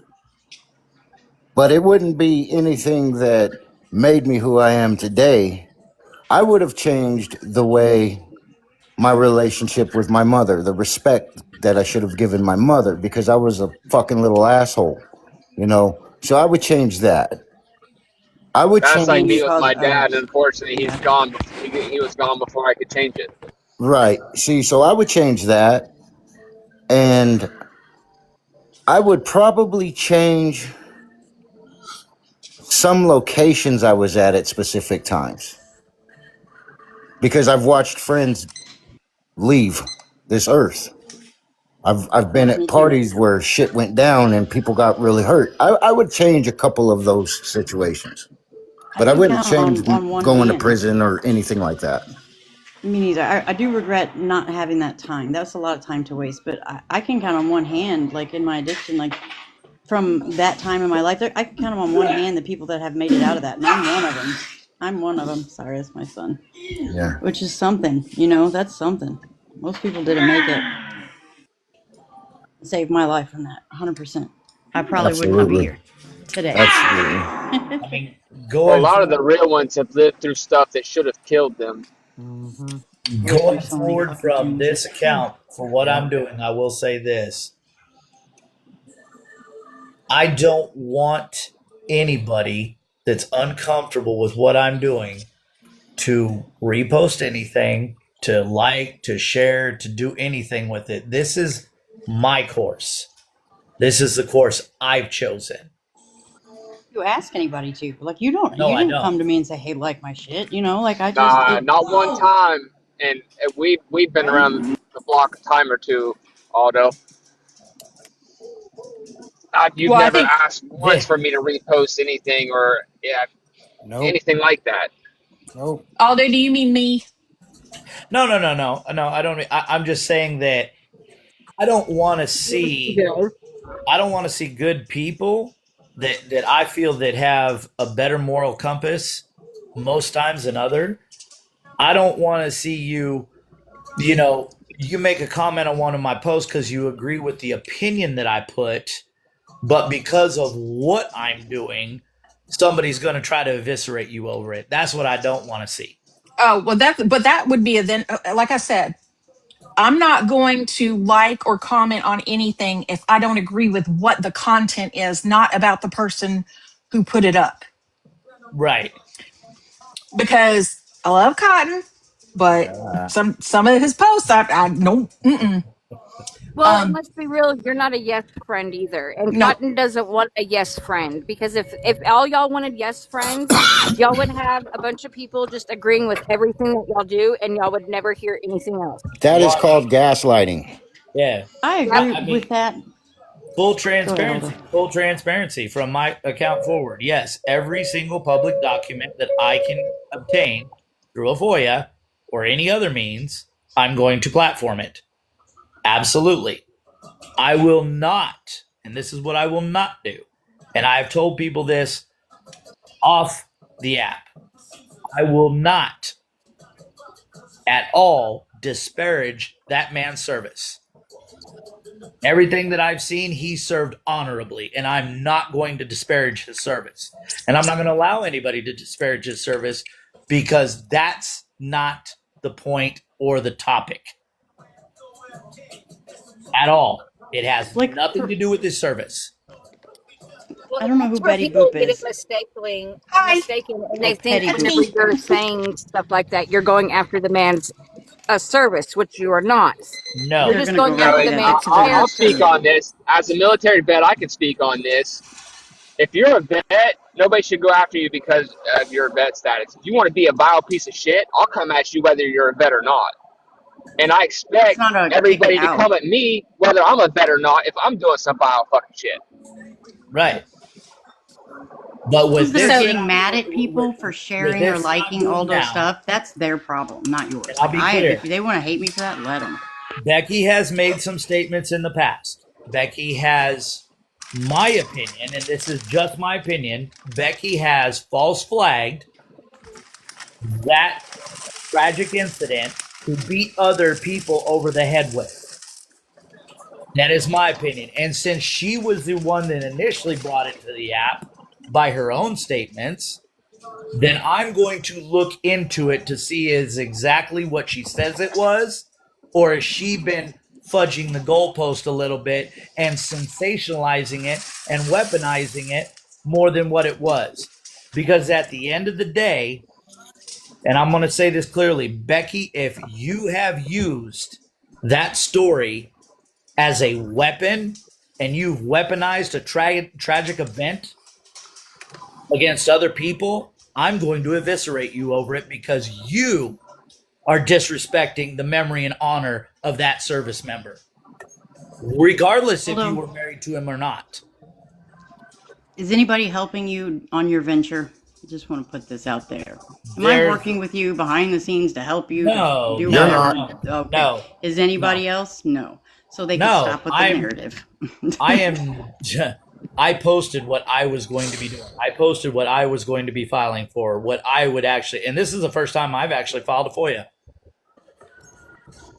but it wouldn't be anything that made me who I am today. I would have changed the way my relationship with my mother, the respect that I should have given my mother because I was a fucking little asshole, you know? So I would change that. I would That's like Mainly me change, with because my of dad. Unfortunately, he's yeah. gone. He was gone before I could change it. right. See, so I would change that. And I would probably change some locations I was at specific times because I've watched friends leave this earth. I've been at Me too. parties where shit went down and people got really hurt. I would change a couple of those situations, I but I can wouldn't count change on one going to hand. prison or anything like that. Me neither. I do regret not having that time. That was a lot of time to waste. But I can count on one hand, like in my addiction, like from that time in my life, I can count on one hand the people that have made it out of that, and I'm one of them. I'm one of them. Sorry, that's my son. Yeah, Which is something, you know. That's something. Most people didn't make it. Saved my life from that, 100%. I probably would not be absolutely, here today. absolutely. I mean, Well, a going lot of forward, the real ones have lived through stuff that should have killed them. Mm-hmm. Lived through going so many forward fucking from things. this account for what Yep. I'm doing, I will say this: I don't want anybody that's uncomfortable with what I'm doing to repost anything, to like, to share, to do anything with it. This is my course. This is the course I've chosen. You ask anybody to, like, you don't, No, you I didn't don't. come to me and say, hey, like my shit, you know, like I just, Nah, not one time. And we've been around the block a time or two. Although you've Well, I never think asked once This, for me to repost anything or Nope. anything like that. Nope. Aldo, do you mean me? no. I don't. I'm just saying that I don't want to see. I don't want to see good people that I feel that have a better moral compass most times than other. I don't want to see you. You make a comment on one of my posts because you agree with the opinion that I put, but because of what I'm doing, somebody's going to try to eviscerate you over it. That's what I don't want to see. Oh, well, that would be a then, like I said, I'm not going to like or comment on anything if I don't agree with what the content is, not about the person who put it up. Right. Because I love Cotton, but some of his posts, I no, mm-mm. Well, and um, let's be real, you're not a yes friend either. And no. Cotton doesn't want a yes friend because if all y'all wanted yes friends, y'all would have a bunch of people just agreeing with everything that y'all do and y'all would never hear anything else. That is Well, called gaslighting. yeah. I Yep. agree I mean, with that. full Go ahead, Aldo. transparency. Full transparency from my account forward. Yes, every single public document that I can obtain through a FOIA or any other means, I'm going to platform it. Absolutely. I will not, and this is what I will not do. And I've told people this off the app. I will not at all disparage that man's service. Everything that I've seen, he served honorably, and I'm not going to disparage his service. And I'm not going to allow anybody to disparage his service because that's not the point or the topic at all. It has Like, nothing to do with his service. Well, I and don't know who that's where Betty people Boop get it is. Hi, mistaken, and Or they think Petty that's whenever Boop. me. you're saying stuff like that, you're going after the man's service, which you are not. You're No. They're just going to go going No, right after to the and that man's because they're I'll not speak character. true. on this. As a military vet, I can speak on this. If you're a vet, nobody should go after you because of your vet status. If you want to be a vile piece of shit, I'll come at you whether you're a vet or not. And I That's expect not a kick it everybody to out. come at me whether I'm a vet or not if I'm doing some vile fucking shit. Right. But Those with that are this So, that getting I'm mad doing, at people for with sharing or this that I'm liking doing Aldo's now, stuff, that's their problem, not and yours. I'll Like, be if clear, they want to hate me for that, let them. Becky has made some statements in the past. Becky has, my opinion, and this is just my opinion, Becky has false flagged that tragic incident to beat other people over the head with. That is my opinion. And since she was the one that initially brought it to the app by her own statements, then I'm going to look into it to see is exactly what she says it was, or has she been fudging the goalpost a little bit and sensationalizing it and weaponizing it more than what it was. Because at the end of the day, and I'm going to say this clearly, Becky, if you have used that story as a weapon and you've weaponized a tragic event against other people, I'm going to eviscerate you over it because you are disrespecting the memory and honor of that service member, regardless if you were married to him or not. Is anybody helping you on your venture? I just want to put this out there. Am I working with you behind the scenes to help you No, to do you're whatever? not. Okay. No. Is anybody else? No. So they can stop with the narrative. I posted what I was going to be doing. I posted what I was going to be filing for, what I would actually, and this is the first time I've actually filed a FOIA.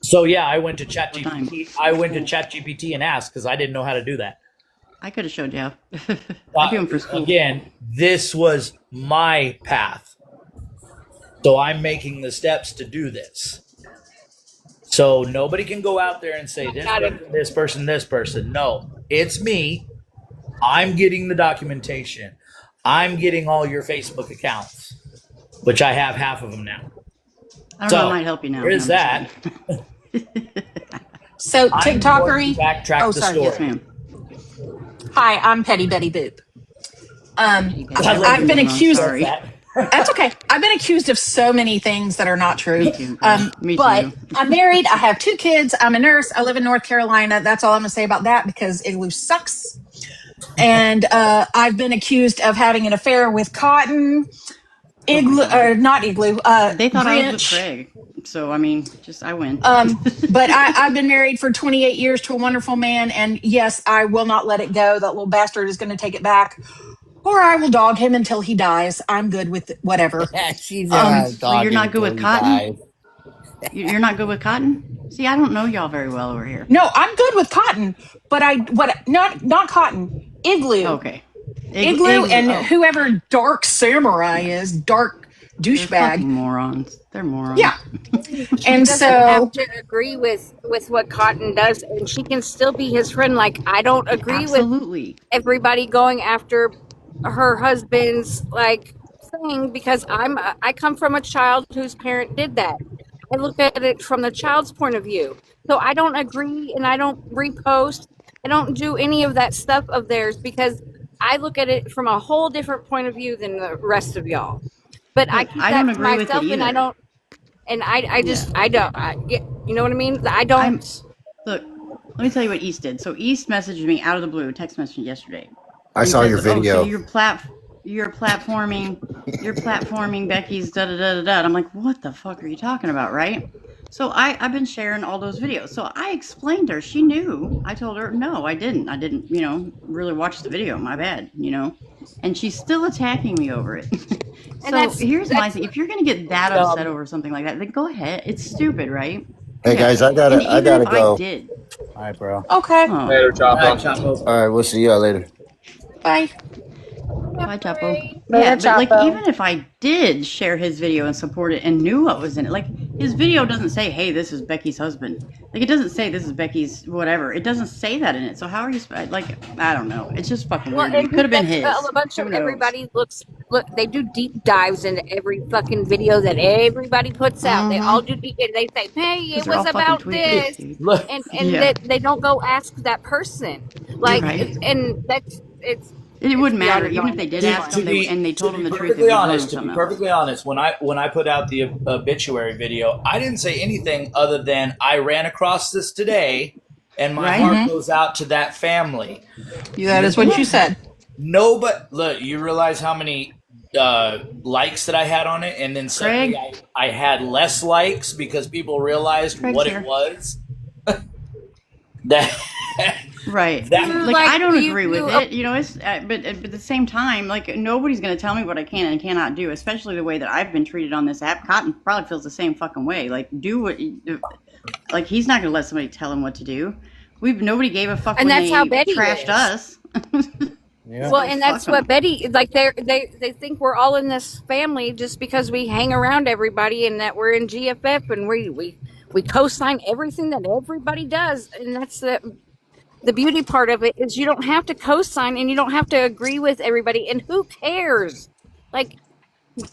So yeah, I went to ChatGPT. I went to ChatGPT and asked because I didn't know how to do that. I could have showed you. I do them for school. Again, this was my path. So I'm making the steps to do this. So nobody can go out there and say this person. No, it's me. I'm getting the documentation. I'm getting all your Facebook accounts, which I have half of them now. I don't know, I might help you now. There's that. So TikTokery. Backtrack the story. Yes, ma'am. Hi, I'm Petty Betty Boop. I've been accused of that. That's okay. I've been accused of so many things that are not true. Me too. But I'm married. I have 2 kids. I'm a nurse. I live in North Carolina. That's all I'm going to say about that because Igloo sucks. And I've been accused of having an affair with Cotton. Igloo, not Igloo. They thought Grinch. I was with Craig. So, I mean, I win. But I've been married for 28 years to a wonderful man. And yes, I will not let it go. That little bastard is going to take it back. Or I will dog him until he dies. I'm good with whatever. She's so you're not good with Cotton? You're not good with Cotton? See, I don't know y'all very well over here. No, I'm good with Cotton, but not Cotton. Igloo. Okay. Igloo and whoever Dark Samurai is, Dark douchebag. Morons. They're morons. Yeah. And so have to agree with what Cotton does, and she can still be his friend. Like I don't agree with everybody going after her husband's thing because I come from a child whose parent did that. I look at it from the child's point of view. So I don't agree and I don't repost. I don't do any of that stuff of theirs because I look at it from a whole different point of view than the rest of y'all. But I keep that to myself and I don't and I just I don't you know what I mean? I don't look, let me tell you what East did. So East messaged me out of the blue, text message yesterday. I saw your video. Oh, so you're platforming Becky's da da da da da. I'm like, what the fuck are you talking about, right? So I've been sharing all those videos. So I explained to her. She knew. I told her, no, I didn't. I didn't, really watch the video. My bad, And she's still attacking me over it. So here's my thing. If you're gonna get that upset over something like that, then go ahead. It's stupid, right? Hey guys, I gotta go. I did. All right, bro. Okay. Later, Chapo. All right, we'll see y'all later. Bye. Bye, Chapo. Yeah, but even if I did share his video and support it and knew what was in it, his video doesn't say, "Hey, this is Becky's husband." It doesn't say this is Becky's whatever. It doesn't say that in it. So how are you? I don't know. It's just fucking weird. It could have been his. A bunch of everybody look. They do deep dives into every fucking video that everybody puts out. They all do deep. They say, "Hey, it was about this," and that they don't go ask that person. And that's it's. It wouldn't matter even if they did ask them and they told them the truth. To be perfectly honest, when I put out the obituary video, I didn't say anything other than I ran across this today, and my heart goes out to that family. That is what you said. No, but look, you realize how many likes that I had on it, and then suddenly I had less likes because people realized what it was. Right. That Like I don't you, agree with you it. You know, it's but at the same time, like nobody's going to tell me what I can and cannot do, especially the way that I've been treated on this app. Cotton probably feels the same fucking way. Like do what you do. Like he's not going to let somebody tell him what to do. Nobody gave a fuck and when that's how they Betty trashed is. us. Yeah. Well, So and fuck that's what 'em. Betty like. They think we're all in this family just because we hang around everybody and that we're in GFF and we co-sign everything that everybody does, and that's the beauty part of it is you don't have to co-sign and you don't have to agree with everybody, and who cares? Like,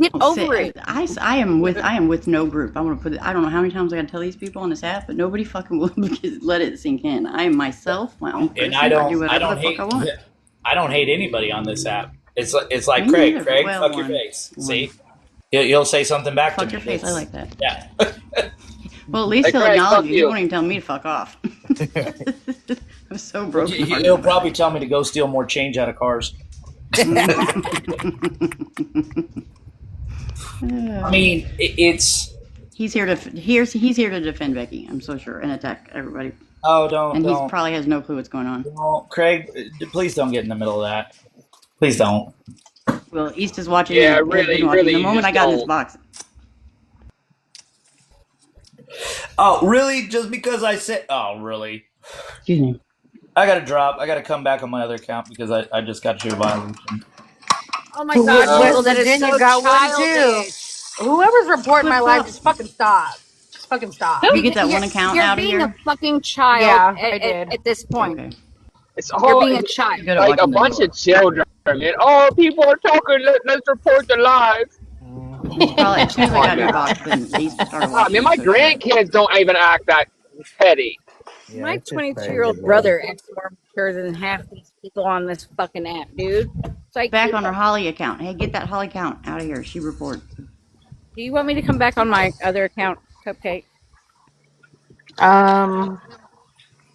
get over it. I am with no group. I want to put it. I don't know how many times I got to tell these people on this app, but nobody fucking will let it sink in. I am myself, my own person. and I do whatever the fuck hate I want. I don't hate anybody on this app. It's like Me Craig. neither. Craig, Well, fuck your face. See, he'll say something back to Fuck me. your face. I like that. Yeah. Well, at least Hey, he'll Craig, acknowledge fuck you. He you. won't even tell me to fuck off. I'm so broken. He'll probably tell me to go steal more change out of cars. I mean, it's. He's here to defend Becky. I'm so sure and attack everybody. Oh, don't. And he probably has no clue what's going on. Don't. Craig, please don't get in the middle of that. Please don't. Well, East is watching. Yeah, and has really, been watching really, the you moment just I got in this don't. box. Oh, really? Just because I said. Oh, really? Excuse me. I got to drop. I got to come back on my other account because I just got your violation. Oh my God, West Michael, that is Virginia so got one too. childish. Whoever's reporting my Flip life, flop. just fucking stop. Just fucking stop. You get that one account You're out of being a here. fucking child Yeah, I did. at this point. Okay. It's You're all being a child. Good at like a watching the bunch door. of children, man. Oh, people are talking. Let's report the live. He's probably as soon as Come I on, got in the man. box, then East started I watching. mean, my So shut up. grandkids don't even act that petty. Yeah, My it's just 22-year-old crazy, bro. brother acts more mature than half these people on this fucking app, dude. It's like, Back on her Holly account. Hey, get that Holly account out of here. She reports. do you want me to come back on my other account, Cupcake?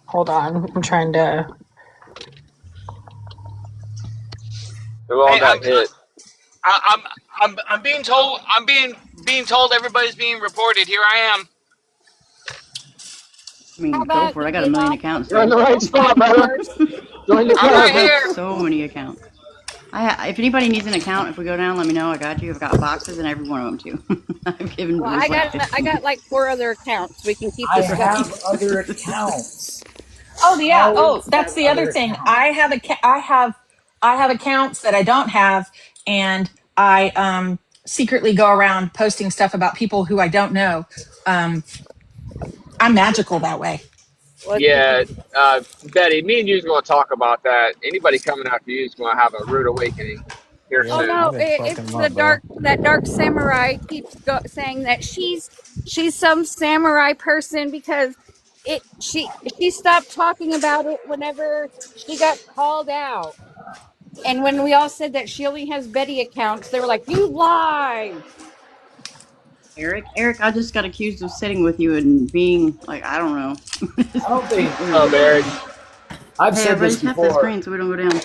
Hold on. I'm trying to. They all Hey, got hit. I'm being told being told everybody's being reported. Here I am. I How mean, go about for it. I you got a get million off accounts, You're in dude. the right spot, brother. first? Join the I'm club. right I got here. so many accounts. If anybody needs an account, if we go down, let me know. I got you. I've got boxes in every one of them too. I've given Well, Bruce like I 15. got like 4 other accounts. We can keep I discussing. have other accounts. Oh yeah. Oh, Always that's have the other other thing. accounts. I have accounts that I don't have, and I secretly go around posting stuff about people who I don't know. Um, I'm magical that way. Yeah, Betty, me and you's going to talk about that. Anybody coming after you is going to have a rude awakening here Yeah, Oh soon. no, I've been fucking it's them the up, bro. dark samurai keeps saying that she's some samurai person because she stopped talking about it whenever she got called out. And when we all said that she only has Betty accounts, they were like, "You lie." Eric, I just got accused of sitting with you and being like, I don't know. I don't think. What is Oh, it? Eric. I've Hey, said everybody, this tap that before. screen so we don't go down.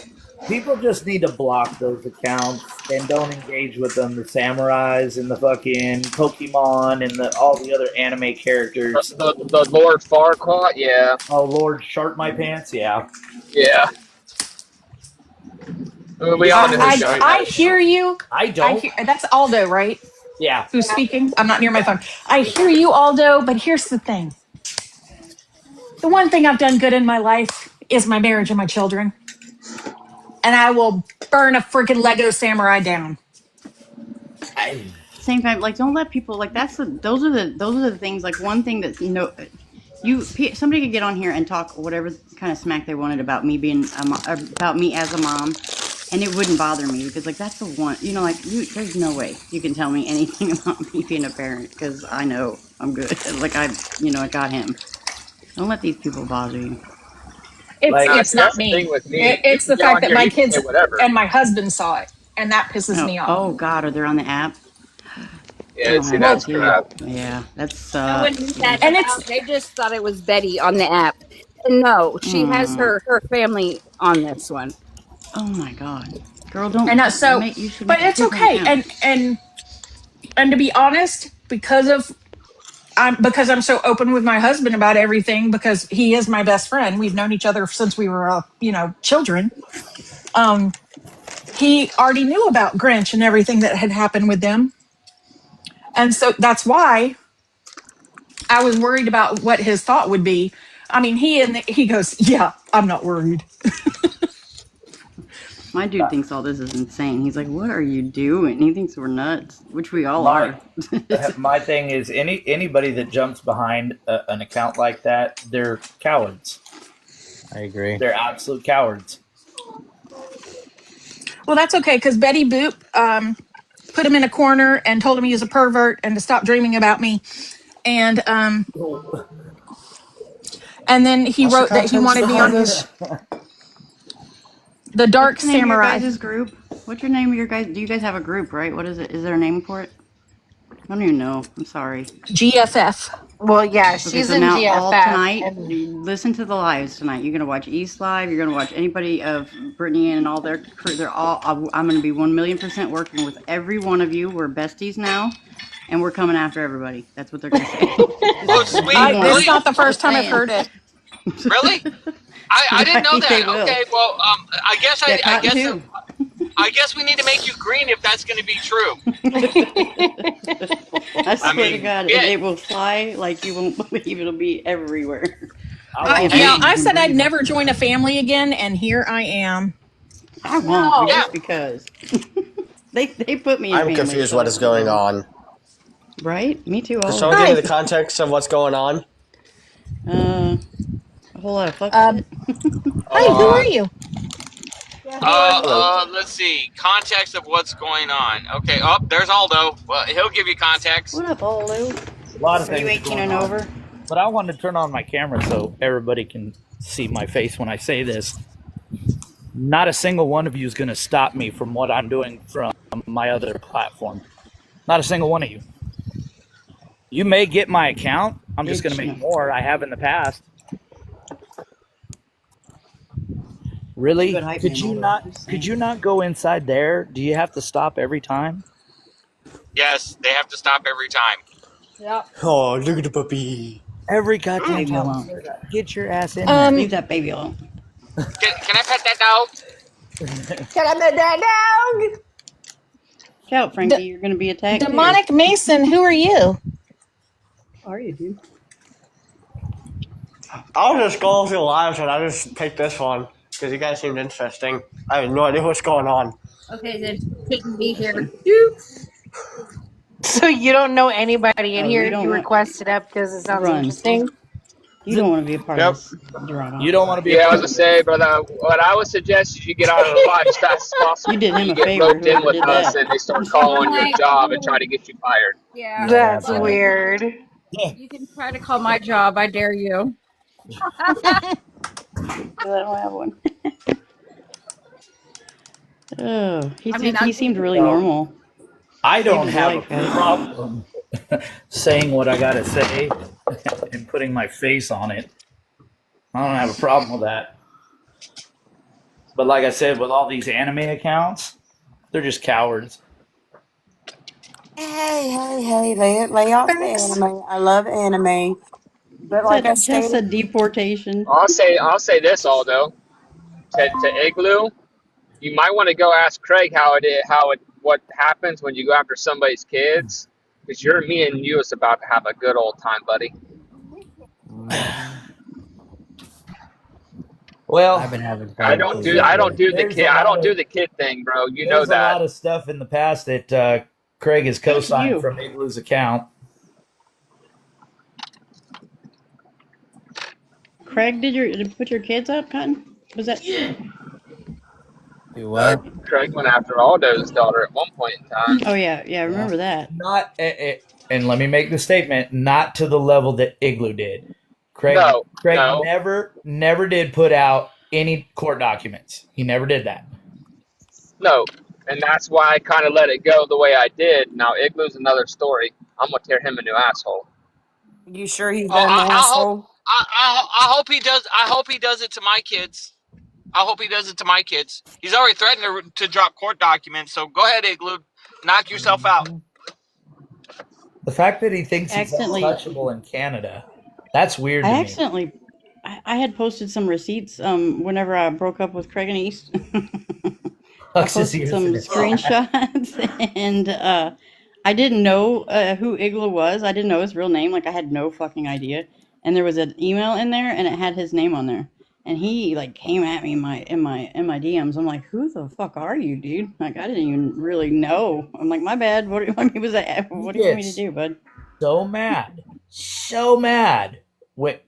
People just need to block those accounts and don't engage with them. The samurais and the fucking Pokemon and all the other anime characters. The Lord Farquaad, yeah. Oh, Lord, Shark My Pants? Yeah. Yeah. We all know who I Joey I is. hear you. I don't. That's Aldo, right? Yeah. Who's speaking? I'm not near my phone. I hear you, Aldo. But here's the thing: the one thing I've done good in my life is my marriage and my children, and I will burn a freaking Lego samurai down. I, Same time, like don't let people like those are the things. Like one thing that somebody could get on here and talk whatever kind of smack they wanted about me being about me as a mom, and it wouldn't bother me because like that's the one like there's no way you can tell me anything about me being a parent because I know I'm good. Like I got him. Don't let these people bother you. It's like, Nah, it's see, not that's the me. thing with me. You It's can the get fact on that here, my you can say kids whatever. and my husband saw it, and that pisses Oh, me off. oh God, are they on the app? I Yeah, don't see, have to Well, that's see it. crap. Yeah, that No one knew sucks. that and it's about. They just thought it was Betty on the app. And no, she has Mm. her family on this one. Oh my God, girl, and don't so, make. You should but make a it's different okay. account. And to be honest, because of because I'm so open with my husband about everything, because he is my best friend. We've known each other since we were, children. He already knew about Grinch and everything that had happened with them. And so that's why I was worried about what his thought would be. I mean, he goes, yeah, I'm not worried. My dude thinks all this is insane. He's like, "What are you doing?" He thinks we're nuts, which we all My are. my thing is anybody that jumps behind an account like that, they're cowards. I agree. They're absolute cowards. Well, that's okay, because Betty Boop put him in a corner and told him he was a pervert and to stop dreaming about me. And then he What's the wrote that he context wanted me on behind his this? The Dark What's the name of your Samurai. guys' group? What's your name of your guys? Do you guys have a group, right? What is it? Is there a name for it? I don't even know. I'm sorry. GFF. Well, yeah, Okay, she's so in now all GFF. tonight, And listen to the lives tonight. You're gonna watch East Live. You're gonna watch anybody of Brittany and all their crew. They're all. I'm gonna be 1,000,000% working with every one of you. We're besties now, and we're coming after everybody. That's what they're gonna say. Oh, Be sweet. It's Really? warned. not the first Just time I've saying. heard it. Really? I didn't know Right? They that. will. Okay, well, I guess Yeah, Cotton too. I guess we need to make you green if that's going to be true. I I swear to mean, God, yeah. it will fly like you won't believe. It'll be everywhere. I'll If you Hey, I can said I'd breathe. never join a family again, and here I am. I won't, no, yeah. just because. They put me in I'm families, confused so what I is won't going go. on. Right? Me too, Can all of someone give me Hi. the context of what's going on? A whole lot of fuck Um, shit. Hi, who Uh, are you? Hello. let's see. Context of what's going on. Okay. Oh, there's Aldo. Well, he'll give you context. What up, Olu? A lot of Are you things 18 going and on. over? But I want to turn on my camera so everybody can see my face when I say this. Not a single one of you is going to stop me from what I'm doing from my other platform. Not a single one of you. You may get my account. I'm just going to make No. more. I have in the past. You good Really? hype Could man, you Aldo. not? Just Could saying. you not go inside there? Do you have to stop every time? Yes, they have to stop every time. Yep. Oh, look at the puppy. Every Leave the goddamn baby time. alone. Get your ass in there. Leave that baby alone. Can I pet that dog? Can I pet that dog? Watch out, D- Frankie. You're gonna be attacked too. Demonic Mason, who are you? How are you, dude? I'll just go through lives and I'll just pick this one because you guys seemed interesting. I have no idea what's going on. Okay, then shouldn't be here. Doop. so you don't know anybody in Oh, here. you You don't want requested up because it sounds run. interesting. You don't want to be a part of Yep. this drama. You don't want to be a Yeah, I was part gonna of it. say, brother. What I would suggest is you get out of the lot as fast as possible You did before him you a get favor, roped in whoever with did us that. and they start calling your Like, job and try to get you fired. yeah, Yeah, That's bro. weird. you can try to call my job. I dare you. Because I don't have one. Oh, I mean, he I'd seemed be really Well, normal. I Saved don't his have a life, guys. problem saying what I got to say and putting my face on it. I don't have a problem with that. But like I said, with all these anime accounts, they're just cowards. Hey, lay off the Facts. anime. I love anime. But like I Just stated, a deportation. I'll say this, Aldo. To Igloo, you might want to go ask Craig what happens when you go after somebody's kids, because me and you is about to have a good old time, buddy. I've Well, been having I fun don't too do I don't lately. do the there's kid a I lot don't do of the kid thing, bro. You know there's a that. lot of stuff in the past that Craig has That's co-signed you. from Igloo's account. Craig, did you put your kids up, Cotton? Was that? Do what? Craig went after Aldo's daughter at one point in time. Oh yeah, I Yeah. remember that. Not, and let me make the statement, not to the level that Igloo did. Craig No. never did put out any court documents. He never did that. No. And that's why I kind of let it go the way I did. Now, Igloo's another story. I'm going to tear him a new asshole. you sure he's Oh, not an asshole? I hope he does. I hope he does it to my kids. I hope he does it to my kids. He's already threatened to drop court documents. So go ahead, Igloo. Knock yourself out. The fact that he thinks he's Accidentally, untouchable in Canada, that's weird I to me. accidentally, I had posted some receipts. Whenever I broke up with Craig and East, I Hucks his posted ears some in his hat. screenshots, and I didn't know who Igla was. I didn't know his real name. Like I had no fucking idea. And there was an email in there, and it had his name on there. And he like came at me in my DMs. I'm like, who the fuck are you, dude? Like I didn't even really know. I'm like, my bad. What do you want me was that? He What do you want me to gets do, bud? so mad. So mad.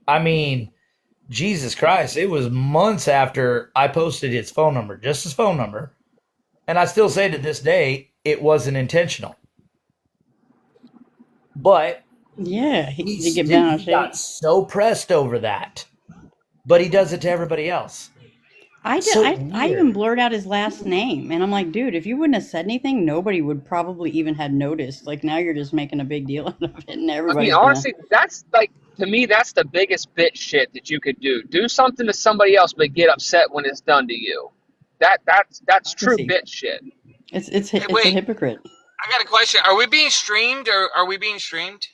I mean, Jesus Christ, it was months after I posted his phone number, just his phone number. And I still say to this day, it wasn't intentional. But Yeah, he did get bent out of he got shape. so pressed over that. But he does it to everybody else. I did. So I even weird. blurred out his last name, and I'm like, dude, if you wouldn't have said anything, nobody would probably even had noticed. Like now, you're just making a big deal out of it, and I mean, everybody's gonna. honestly, that's like to me, that's the biggest bitch shit that you could do. Do something to somebody else, but get upset when it's done to you. That's I can true see. bitch shit. Hey, It's a wait, hypocrite. I got a question. Are we being streamed or are we being streamed?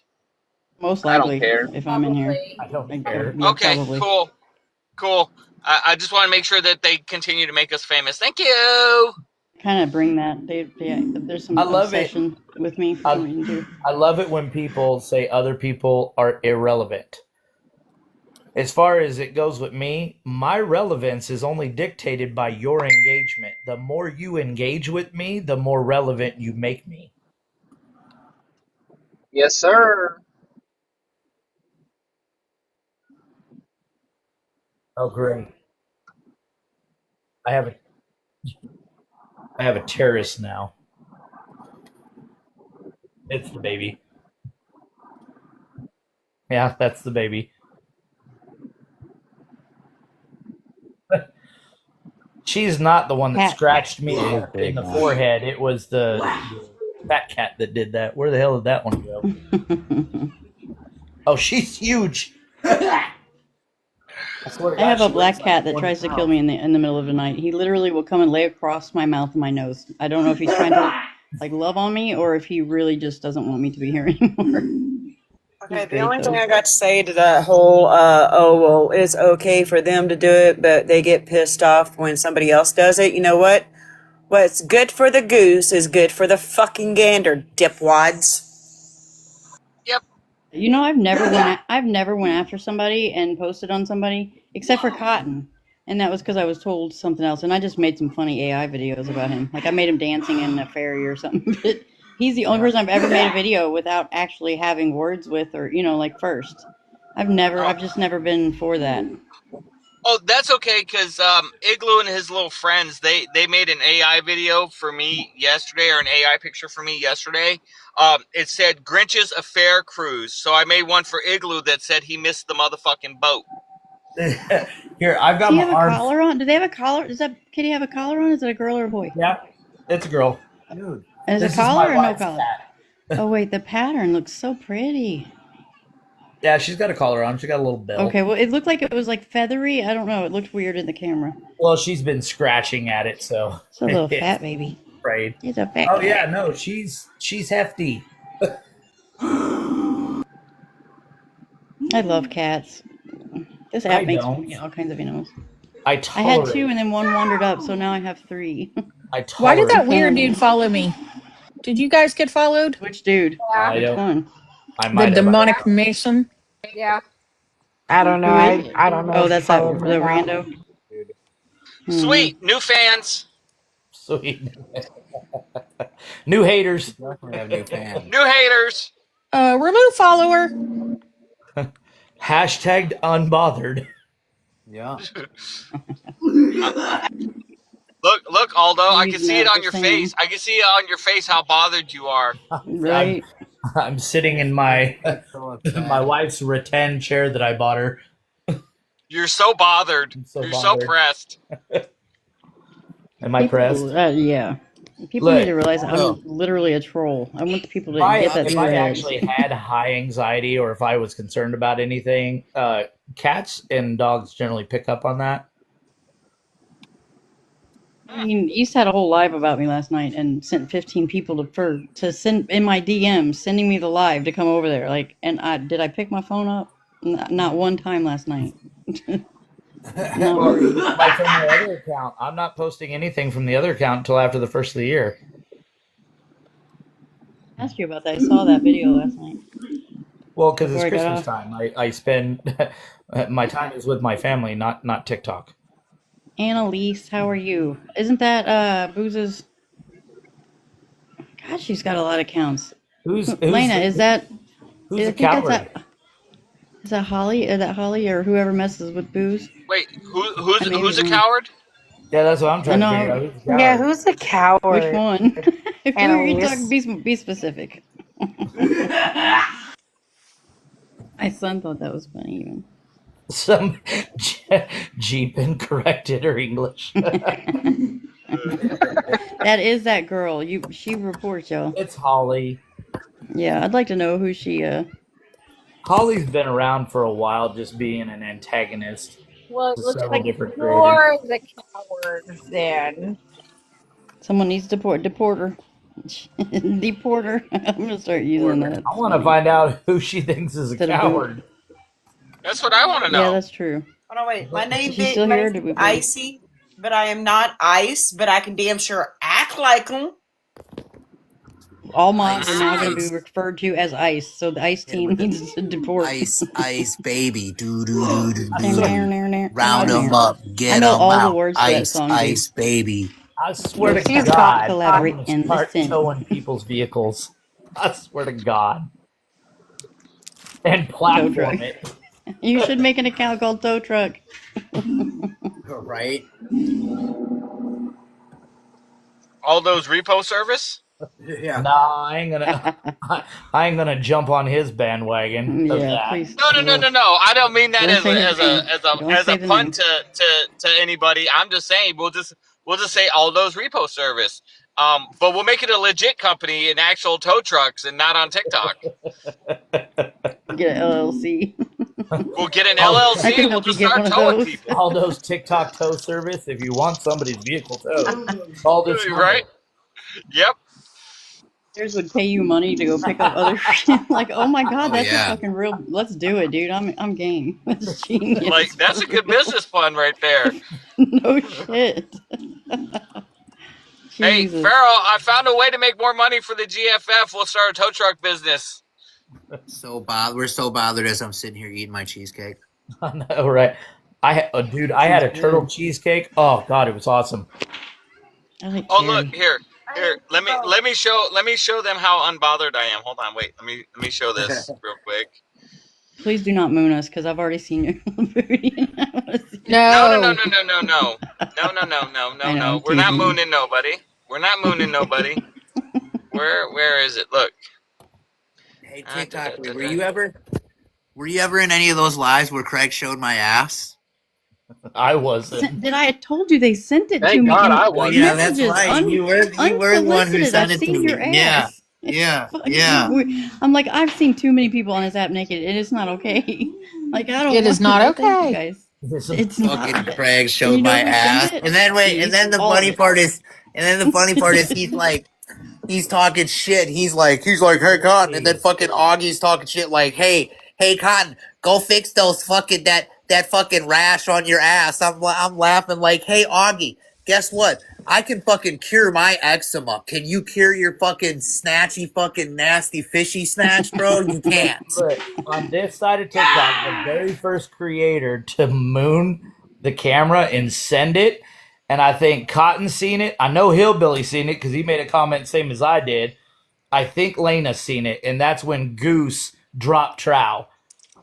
Most I don't likely, care. if I'm in here, Probably. I don't like, care. yeah, Okay, probably. cool, cool. I just want to make sure that they continue to make us famous. Thank you. Kind of bring that. There's I some love it. obsession with me for some I, reason too. I love it when people say other people are irrelevant. As far as it goes with me, my relevance is only dictated by your engagement. The more you engage with me, the more relevant you make me. Yes, sir. Oh, great. I have a I have a terrorist now. It's the baby. Yeah, that's the baby. She's not the one that Cat. scratched me It is in big the now. forehead. It was the fat cat that did that. Where the hell did that one go? Oh, she's huge. I swear to I God, have a she black weighs like cat that 20 tries to kill pounds. me in the middle of the night. He literally will come and lay across my mouth and my nose. I don't know if he's trying to like love on me or if he really just doesn't want me to be here anymore. Okay, He's the great only thing though. I got to say to that whole, oh, well, it's okay for them to do it, but they get pissed off when somebody else does it. You know what? What's good for the goose is good for the fucking gander, dipwads. Yep. You know, I've never went after somebody and posted on somebody except for Cotton, and that was because I was told something else, and I just made some funny AI videos about him. Like I made him dancing in a fairy or something. But he's the only person I've ever made a video without actually having words with, or like first. Oh, I've just never been for that. oh, that's okay because Igloo and his little friends they made an AI video for me yesterday or an AI picture for me yesterday. It said Grinch's affair cruise, so I made one for Igloo that said he missed the motherfucking boat. Here, I've Does got he my have a arms. collar on? Do they have a collar? Does that kitty have a collar on? Is it a girl or a boy? Yeah, it's a girl. Dude, Is it a This is my collar or no wife's collar? cat. Oh wait, the pattern looks so pretty. Yeah, she's got a collar on. She got a little bell. Okay, well, it looked like it was like feathery. I don't know. It looked weird in the camera. Well, she's been scratching at it, so It's a little it's fat baby. afraid. It's a fat Oh yeah, cat. no, she's hefty. I love cats. This I app makes me don't. get all kinds of animals. I I had two, tolerate. and then one wandered up, so now I have three. I Why did tolerate. that Which weird dude follow me? Did you guys get followed? dude? Yeah. I Which don't. one? I The might have. I don't demonic know. Mason? Yeah. I don't know. Who is I, it? I don't know Oh, if you that's that followed me or the not. rando. Hmm. Sweet new fans, Sweet. New haters. definitely have new fans. new haters. Remove follower. Hashtagged unbothered. Yeah. Look, Aldo. I'm I can using see it that on for your Sam. face. I can see it on your face how bothered you are. I'm Right. I'm sitting in my He's so my upset. wife's rattan chair that I bought her. You're so bothered. I'm so You're so bothered. pressed. Am I pressed? People, yeah. People need Look, to realize that I'm No. literally a troll. I want the people if to I get that if through I their heads. actually had high anxiety or if I was concerned about anything, cats and dogs generally pick up on that. I mean, East had a whole live about me last night and sent 15 people to send in my DM, sending me the live to come over there. Like, and I pick my phone up? Not one time last night. Not Well, one. like from my other account, I'm not posting anything from the other account until after the first of the year. I asked you about that. I saw that video last night Well, because it's before I got Christmas off. time. I spend my time is with my family, not TikTok. Annalise, how are you? Isn't that Booze's? God, she's got a lot of accounts. Who's Lena, is that? who's I a think that's coward? that. Is that Holly? Is that Holly or whoever messes with Booze? Wait, I may be who's a wrong. coward? Yeah, that's what I'm trying to figure No, out. Who's a Yeah, coward? who's a which coward? one? Who are you talking? Annalise. Be specific. My son thought that was funny. Even Some Jeep incorrected her English. that is that girl. She reports y'all. It's Holly. Yeah, I'd like to know who she. Holly's been around for a while, just being an antagonist Well, it to looks several like it's different creators. you're the coward then. Someone needs to deport her. Deport her. I'm gonna start using that. I want to find out who she thinks is a Instead of boot. coward. That's what I want to Yeah, know. that's true. Oh no, wait. My Is name she still may here? Or be did we boot her? Icy, but I am not Ice. But I can damn sure act like them. All mods are now Ice, going to be referred to as ICE, so the ICE team needs to deport. ice, baby, do do do do There, do. there, there, there. Round There. them up, I get know them all the out. words to that Ice, song, ice, baby. I swear to She's God, Collaborate I'm and gonna start listen. towing people's vehicles. I swear to God, and Tow platform truck. it. You should make an account called Tow Truck. Right? All those repo service? Yeah. Nah, I ain't gonna jump on his bandwagon of Yeah, that. please. No. I don't mean that Don't as say his name. Don't as say a the pun name. to anybody. I'm just saying we'll just say all those repo service. But we'll make it a legit company in actual tow trucks and not on TikTok. Get an LLC. We'll get an I'll- LLC I can and we'll help you just get start one of towing those. people. all those TikTok tow service. If you want somebody's vehicle towed, call this number. Right? Yep. Yours would pay you money to go pick up other like, oh my god, that's a yeah. fucking real. Let's do it, dude. I'm game. That's genius. Like that's a good For real. business plan right there. No shit. Hey, Jesus. Farrell, I found a way to make more money for the GFF. We'll start a tow truck business. We're so bothered as I'm sitting here eating my cheesecake. I know, right? Dude, I had a turtle cheesecake. Oh God, it was awesome. I like Oh, cherry. look here. Let me show them how unbothered I am. Hold on, wait. Let me show this real quick. Please do not moon us, because I've already seen your booty. And I wanna see it. No. I know, I'm We're not teasing you. mooning nobody. We're not mooning nobody. Where is it? Look. Hey, TikTok, were you ever in any of those lives where Craig showed my ass? I wasn't. Did I told you they sent it to Thank me God in I Well, was. yeah, that's messages, right. You were the one who unsolicited. sent I've it to seen your me. Yeah, ass. yeah, Fucking yeah. weird. I'm like, I've seen too many people on this app naked. It is not okay. Like, I don't. It is want not to thank you okay. guys. It's It's Fucking not. Craig And showed you know my who ass, sent it? and then wait, See? and then the All of funny it. part is, he's like, he's talking shit. He's like, hey Cotton, and then fucking Augie's talking shit like, hey Cotton, go fix those fucking that fucking rash on your ass. I'm laughing like, hey Augie, guess what? I can fucking cure my eczema. Can you cure your fucking snatchy, fucking nasty, fishy snatch, bro? You can't. But on this side of TikTok, the very first creator to moon the camera and send it, and I think Cotton's seen it. I know Hillbilly's seen it because he made a comment same as I did. I think Lena's seen it, and that's when Goose dropped trow.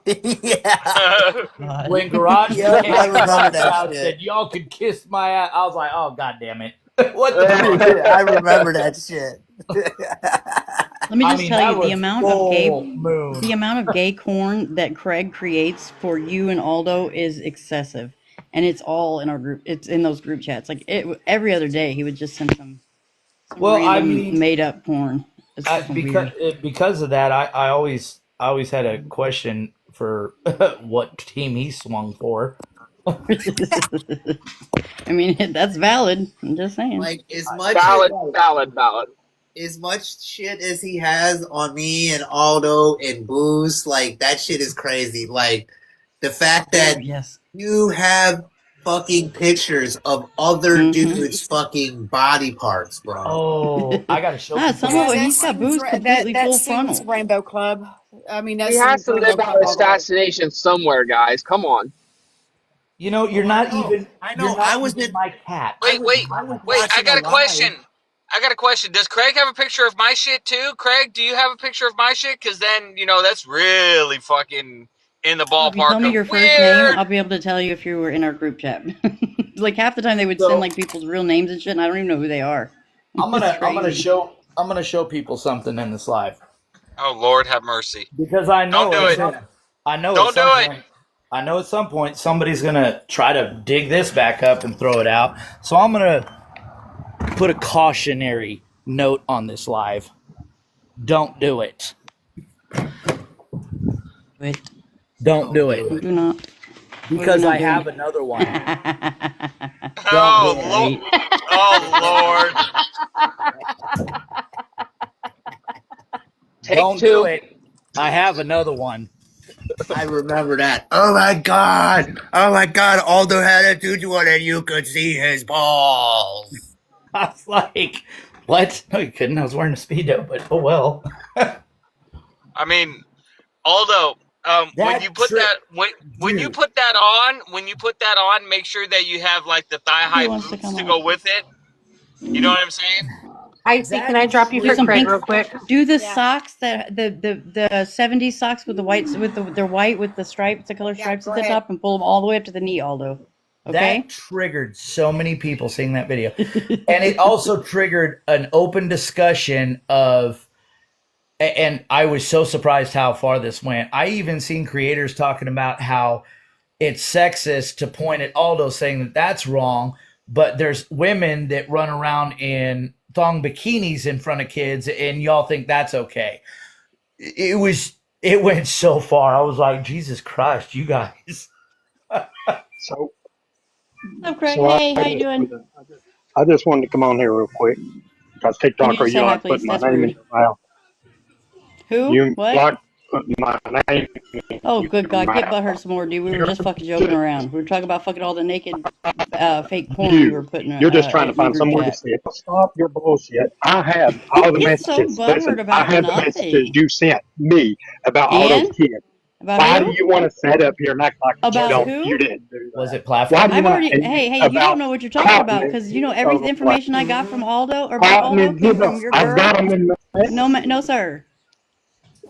Yeah. When Garage Yeah, I remember that Trow shit. said, y'all could kiss my ass, I was like, oh, God damn it. What the fuck? I remember that shit. Let me I just mean, tell that you the was amount of full gay moon. the amount of gay corn that Craig creates for you and Aldo is excessive, and it's all in our group. It's in those group chats. Like every other day, he would just send some Well, I random mean, made up porn. It's fucking weird. because of that, I always had a question for what team he swung for. I mean, that's valid. I'm just saying. Like as much Valid, valid, valid. as much shit as he has on me and Aldo and Booze, like that shit is crazy. Like the fact that Yes. you have fucking pictures of other dudes' fucking body parts, bro. Oh, I gotta show people. Some of it, he's got Boo's completely full frontal. Rainbow Club. I mean, He that's has to Rainbow live out Club all the way. assassination somewhere, guys. Come on. You know, you're not even. I know. You're not even my cat. Wait. I was I watching got a a question. live. I got a question. Does Craig have a picture of my shit too? Craig, do you have a picture of my shit? Because then, that's really fucking in the If you tell ballpark me of your first name, weird. I'll be able to tell you if you were in our group chat. Like half the time they would So- send like people's real names and shit, and I don't even know who they are. I'm It's gonna crazy. show people something in this live Oh, Lord have mercy. because I know Don't do it. I know Don't at some do it. point. I know at some point somebody's gonna try to dig this back up and throw it out. So I'm gonna put a cautionary note on this live. Don't do it. Wait, Don't do it. do not. Because not I doing? have another one. Oh, do it. Lord. Oh, Lord. Don't do it. I have another one. I remember that. Oh my god! Oh my god! Aldo had a tutu one and you could see his balls. I was like, what? No, you couldn't. I was wearing a Speedo, but oh well. I mean, Aldo, when you put that when you put that on, make sure that you have like the thigh high wants to boots come to up? go with it. You know what I'm saying? Icy, can I drop you Do for some Craig pink. real quick? Do the socks that the 70s socks with the whites with they're white with the stripes, the color stripes at the top, and pull them all the way up to the knee, Aldo. Okay. That triggered so many people seeing that video. And it also triggered an open discussion of, and I was so surprised how far this went. I even seen creators talking about how it's sexist to point at Aldo saying that that's wrong, but there's women that run around in thong bikinis in front of kids and y'all think that's okay. It went so far. I was like, Jesus Christ, you guys. So, Hello, Craig. so Hey, how you doing? I just wanted to come on here real quick because Can you TikToker, just say you hi, like please? putting my That's name in rude. your mouth. Who? You What? like putting my name Oh, in good your God. Get mouth. butthurt some more, dude. We were just fucking joking around. We were talking about fucking all the naked fake porn you were putting You're just trying to in the find group somewhere to chat. say it. Stop your bullshit. I have You all the get so messages. Listen, butthurt I about have the messages nothing. you sent me about all those And? kids. About Why do who? you want to set up here and act like you About don't? who? You didn't do that. Was it Why platform? do you I've want already. and Hey, you don't about know what you're talking cotton about and because you know every like information I got from Aldo or about cotton Aldo and you came know, from your I've got girl. them in the No, no, sir.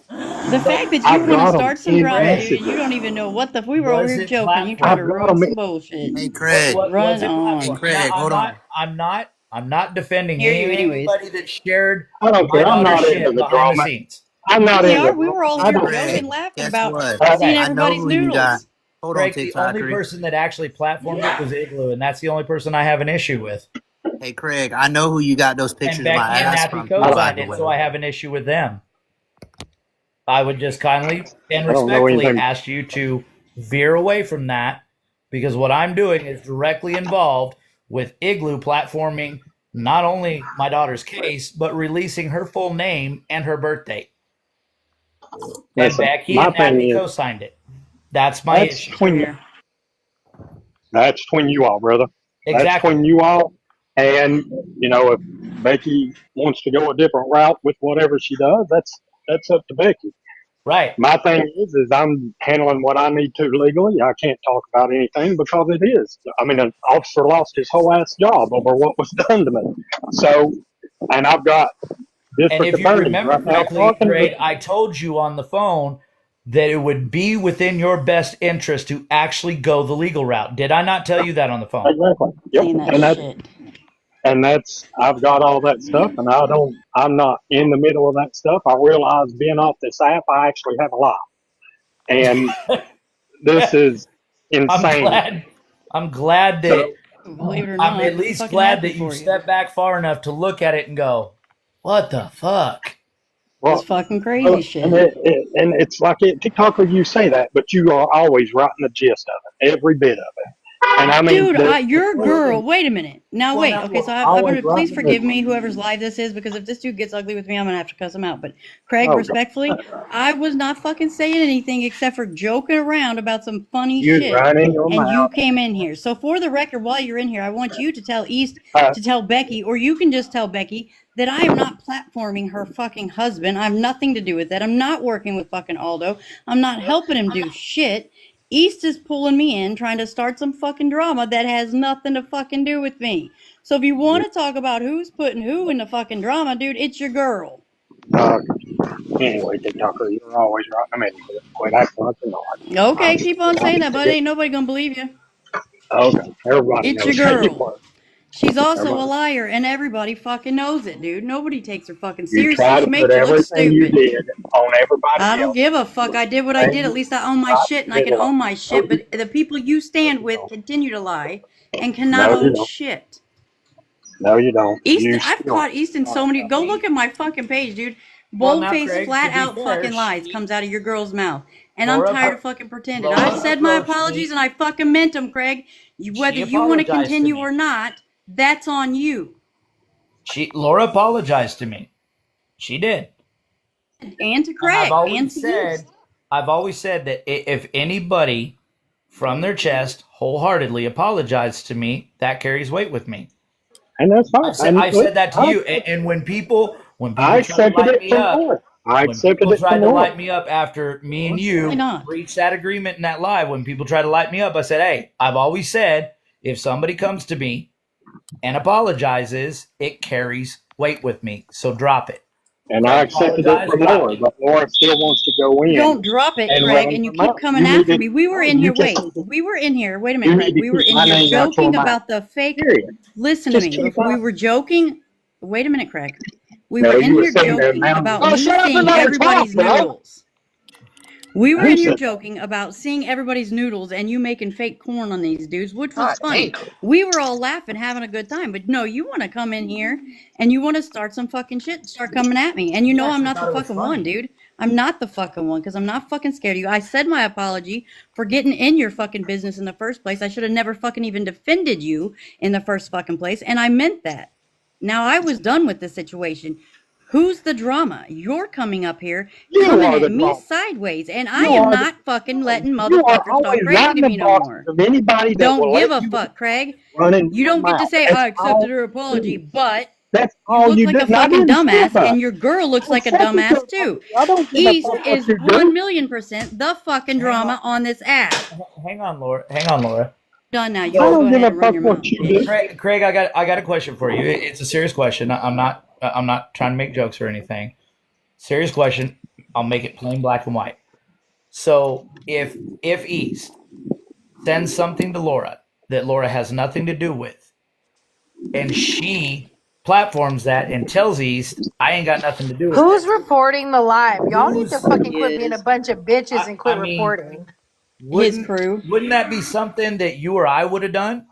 The fact that you I've want to got them start some in drama, dude, messages. and you don't even know what the. We were over Was here it joking. You try platform? to I've got ruin them. some bullshit. Hey Craig. What was Run it on. platform? Craig, hold on. I'm not defending Hear you, anyways. anybody that shared I don't my care. I'm daughter's not into shit the behind the drama. scenes. I'm not We into are. the We drama. were all I here don't Craig, joking, care. laughing guess about what? seeing I know everybody's who you got. noodles. Hold on, Craig, the only TikToker. person that actually platformed it was Igloo, and that's the only person I have an issue with. Hey Craig, I know who you got those And pictures of my Becky and ass Nappy from too, by co-signed the it, way. so I have an issue with them. I would just kindly and I don't know respectfully anything. ask you to veer away from that because what I'm doing is directly involved with Igloo platforming not only my daughter's case, but releasing her full name and her birth date. And Listen, Becky my and thing Nappy is co-signed it. That's my that's issue. Sure between here. that's between you all, brother. That's Exactly. between you all. And if Becky wants to go a different route with whatever she does, that's up to Becky. Right. My thing is I'm handling what I need to legally. I can't talk about anything because it is. I mean, an officer lost his whole ass job over what was done to me. So, and I've got And district if you attorneys remember right now correctly, talking to me. Trade, I told you on the phone that it would be within your best interest to actually go the legal route. Did I not tell you that on the phone? Exactly. Yep. Saying that And that shit. and I've got all that stuff, and I'm not in the middle of that stuff. I realize being off this app, I actually have a life, and this is I'm insane. glad. I'm glad that So Believe it or I'm not, at it's least fucking glad happy that you for you. stepped back far enough to look at it and go, "What the fuck?" It's well, fucking crazy shit. and it's like TikToker, you say that, but you are always right in the gist of it, every bit of it. And I mean, Dude, your the girl. Wait a minute. Now point wait. out Okay, was so I'm always gonna right please in the middle. forgive me, whoever's live this is, because if this dude gets ugly with me, I'm gonna have to cuss him out. But Craig, Oh, God. respectfully, I was not fucking saying anything except for joking around about some funny You was shit, running your and you mouth. came in here. So for the record, while you're in here, I want you to tell East Uh, to tell Becky, or you can just tell Becky that I am not platforming her fucking husband. I have nothing to do with that. I'm not working with fucking Aldo. I'm not helping him do shit. East is pulling me in, trying to start some fucking drama that has nothing to fucking do with me. So if you want to talk about who's putting who in the fucking drama, dude, it's your girl. uh, anyway, TikToker, you're always right. I mean, quit acting like you're Okay, not. keep on saying that, but ain't nobody gonna believe you. Okay, everybody It's your knows how you girl. are. She's also a Everybody. liar, and everybody fucking knows it, dude. Nobody takes her fucking You seriously. try She to put makes you look everything you stupid. did on I everybody don't else. give a fuck. I did what I did. At And least I own my not shit, and I did can lie. own my No, shit. you, But the people you no, stand you with don't. continue to lie and cannot No, you own don't. shit. No, you don't. East, You I've still caught East in so many. Go look at my fucking page, dude. Well, now, Bold-faced, Craig, to be flat-out fair, fucking lies comes out of your girl's mouth, and I'm Laura, tired of fucking pretending. I've Laura said my approached apologies, me. and I fucking meant them, Craig. Whether She you want to apologized to continue me. or not, that's on you. Laura apologized to me. She did. And to And Craig, and to East. I've always said that if anybody from their chest wholeheartedly apologized to me, that carries weight with me. and that's fine. And I've said listen, that to you. And when I people try to accepted light it me from up, Laura. I when accepted people it from tried to Laura. light me up after me and Why you not? reached that agreement in that live, when people try to light me up, I said, hey, I've always said if somebody comes to me and apologizes, it carries weight with me. So drop it. And I Craig accepted it apologized, from dropped Laura, it. but Laura still wants to go in Don't drop it, and Craig, run and you her keep mouth. coming You need after to, me. We were no, in you here. just Wait, need to, we were in here. Wait a minute, you Craig. need to We were keep in my here name out your joking mouth. about the fake. Period. Listen to Just me. keep We on. were joking. Wait a minute, Craig. We No, were in you were here saying the joking amount of, about oh, me shut up and seeing let her talk, everybody's bro. noodles. We were Who in here said joking about seeing everybody's noodles and you making fake corn on these dudes, which was God funny. damn. We were all laughing, having a good time. But no, you want to come in here and you want to start some fucking shit and start coming at me. And you You know I'm actually not the thought it was fucking one, funny. dude. I'm not the fucking one because I'm not fucking scared of you. I said my apology for getting in your fucking business in the first place. I should have never fucking even defended you in the first fucking place. And I meant that. Now I was done with this situation. Who's the drama? You're coming up here, you coming are at the me drama? sideways, and I You am are the, not fucking letting you are motherfuckers talk always crazy to riding the me no boxes more. of anybody that Don't will give let a you fuck, Craig. run in You your don't get to mouth. say, That's I accepted all her you apology, do. but That's you all look you like do. a And I fucking didn't say dumbass, that. and your girl looks I like a accepted your dumbass too. apology. I don't give a East fuck what is you do. 1,000,000% the fucking Hang on, drama on this app. hang on, Laura. Hang on, Laura. Done now. You I can So, go don't give ahead a and run fuck your what mouth, you do. bitch. Craig, I got a question for you. It's a serious question. I'm not trying to make jokes or anything. Serious question. I'll make it plain black and white. So, if East sends something to Laura that Laura has nothing to do with, and she platforms that and tells East, I ain't got nothing to do with Who's this. reporting the live? Y'all need to Who's fucking quit being a Is bunch of bitches and quit I mean, reporting. his crew. wouldn't that be something that you or I would have done?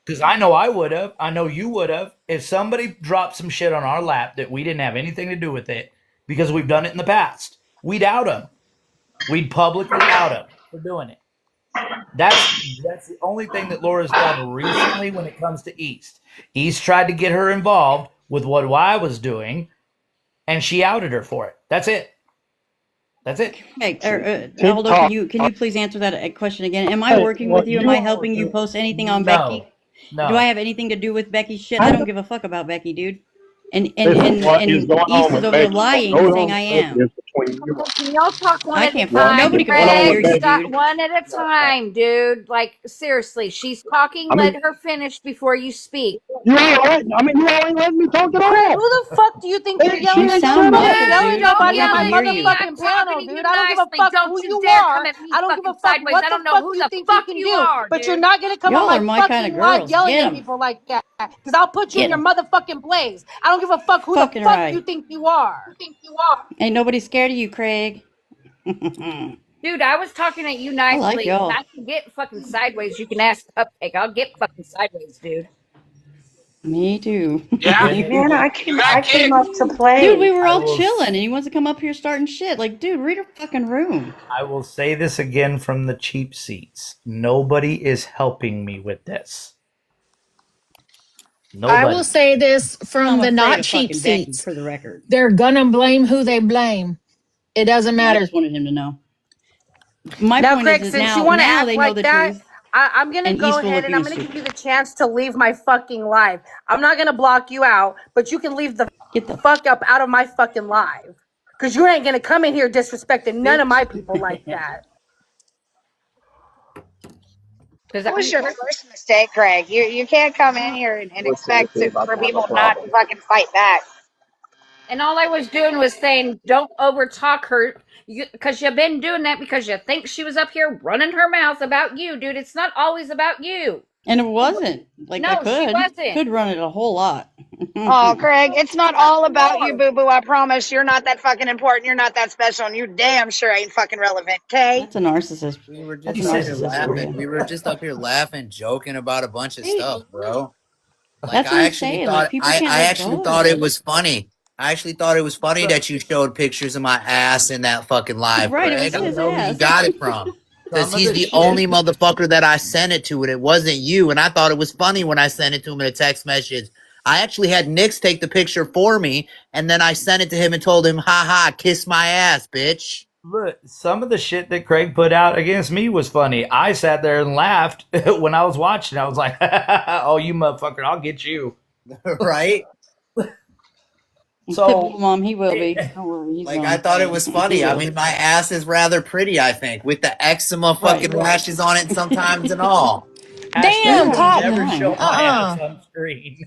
Because I know I would have. I know you would have. If somebody dropped some shit on our lap that we didn't have anything to do with it, because we've done it in the past, we'd out them. We'd publicly out them for doing it. That's the only thing that Laura's done recently when it comes to East. East tried to get her involved with what I was doing, and she outed her for it. That's it. That's it. Hey, Aldo, TikTok. can you please answer that question again? Am I Hey, working what with you? Am you I all helping you do? post anything on No, Becky? Do I no. have anything to do with Becky's shit? I I don't know give a fuck about Becky, dude. And and this is and what is and going East on is with over there Becky. What lying and goes saying on I with Becky am. is between you all. Can y'all talk one I at a can't. What time, is Nobody can going on fucking with hear Craig? you, Becky? Stop dude. one at a time, dude. Like seriously, she's talking. I mean, Let her finish before you speak. you all right? I mean, you all ain't letting me talk at Craig, who all. the fuck do you think you're Hey, she yelling You at? ain't sound Don't shut up. fucking muffled, yell at dude. Don't nobody yell on my Nobody at hear me. you. I'm motherfucking talking panel, to you dude. I don't give a nicely. fuck Don't who you you dare are. come at me I don't give a fucking fuck sideways. what I the don't know fuck who you the think you fuck can you do. are, But you're dude. not gonna come on Y'all are my my kind fucking of live girls. yelling Get at them. people like that. Cause I'll put you in Get your them. motherfucking place. I don't give a fuck who the Fucking fuck you right. think you are. Ain't nobody scared of you, Craig. I Dude, I was talking at you like nicely. y'all. I can get fucking sideways. You can ask Cupcake. I'll get fucking sideways, dude. Me too. Yeah, Man, I you came got I came kicked. up to play. Dude, we were I all will, chilling and he wants to come up here starting shit. Like, dude, read her fucking room. I will say this again from the cheap seats. Nobody is helping me with this. I will Nobody. say this I'm from the afraid not of cheap fucking Becky, seats. for the record. They're gonna blame who they blame. It doesn't I matter. just wanted him to know. My Now, point Craig, is since you now want to now act they know like the that, truth, I'm gonna and he's go full ahead of and I'm being gonna give you stupid. the chance to leave my fucking live. I'm not gonna block you out, but you can leave the Get the fuck up out of my fucking live. Cause you ain't gonna come in here disrespecting none of bitch. my people like that. Because That was your first mistake, Greg. You can't come in here and expect for people not to fucking fight back. and all I was doing was saying, don't overtalk her, because you've been doing that because you think she was up here running her mouth about you, dude. It's not always about you. And it wasn't. Like I No, she wasn't. could run it a whole lot. Oh, Craig, it's not Not all about you, anymore. boo boo. I promise. You're not that fucking important. You're not that special, and you damn sure ain't fucking relevant, okay? That's a narcissist. We were That's just a He up said, here narcissist for laughing. you. We were just up here laughing, joking about a bunch of See, stuff, bro. Like that's what I'm saying. Like people can't I let actually go of thought it shit. was funny. I actually thought it was funny but that you showed pictures of my ass in that fucking live, Right, it Craig. was I don't his know who you ass. got it from. Because some of he's the the shit, only motherfucker that I sent it to, and it wasn't you. And I thought it was funny when I sent it to him in a text message. I actually had Nix take the picture for me, and then I sent it to him and told him, ha ha, kiss my ass, bitch. look, some of the shit that Craig put out against me was funny. I sat there and laughed when I was watching. I was like, oh, you motherfucker, I'll get you. Right? Typical So, mom, he will be. Don't worry, he's Like, I gone. thought it was He funny. I will. mean, my ass is rather pretty, I think, with the eczema Right. fucking rashes on it sometimes and all. That Damn, hashtag happens all the never Cotton. show time. my ass Uh-uh. on screen.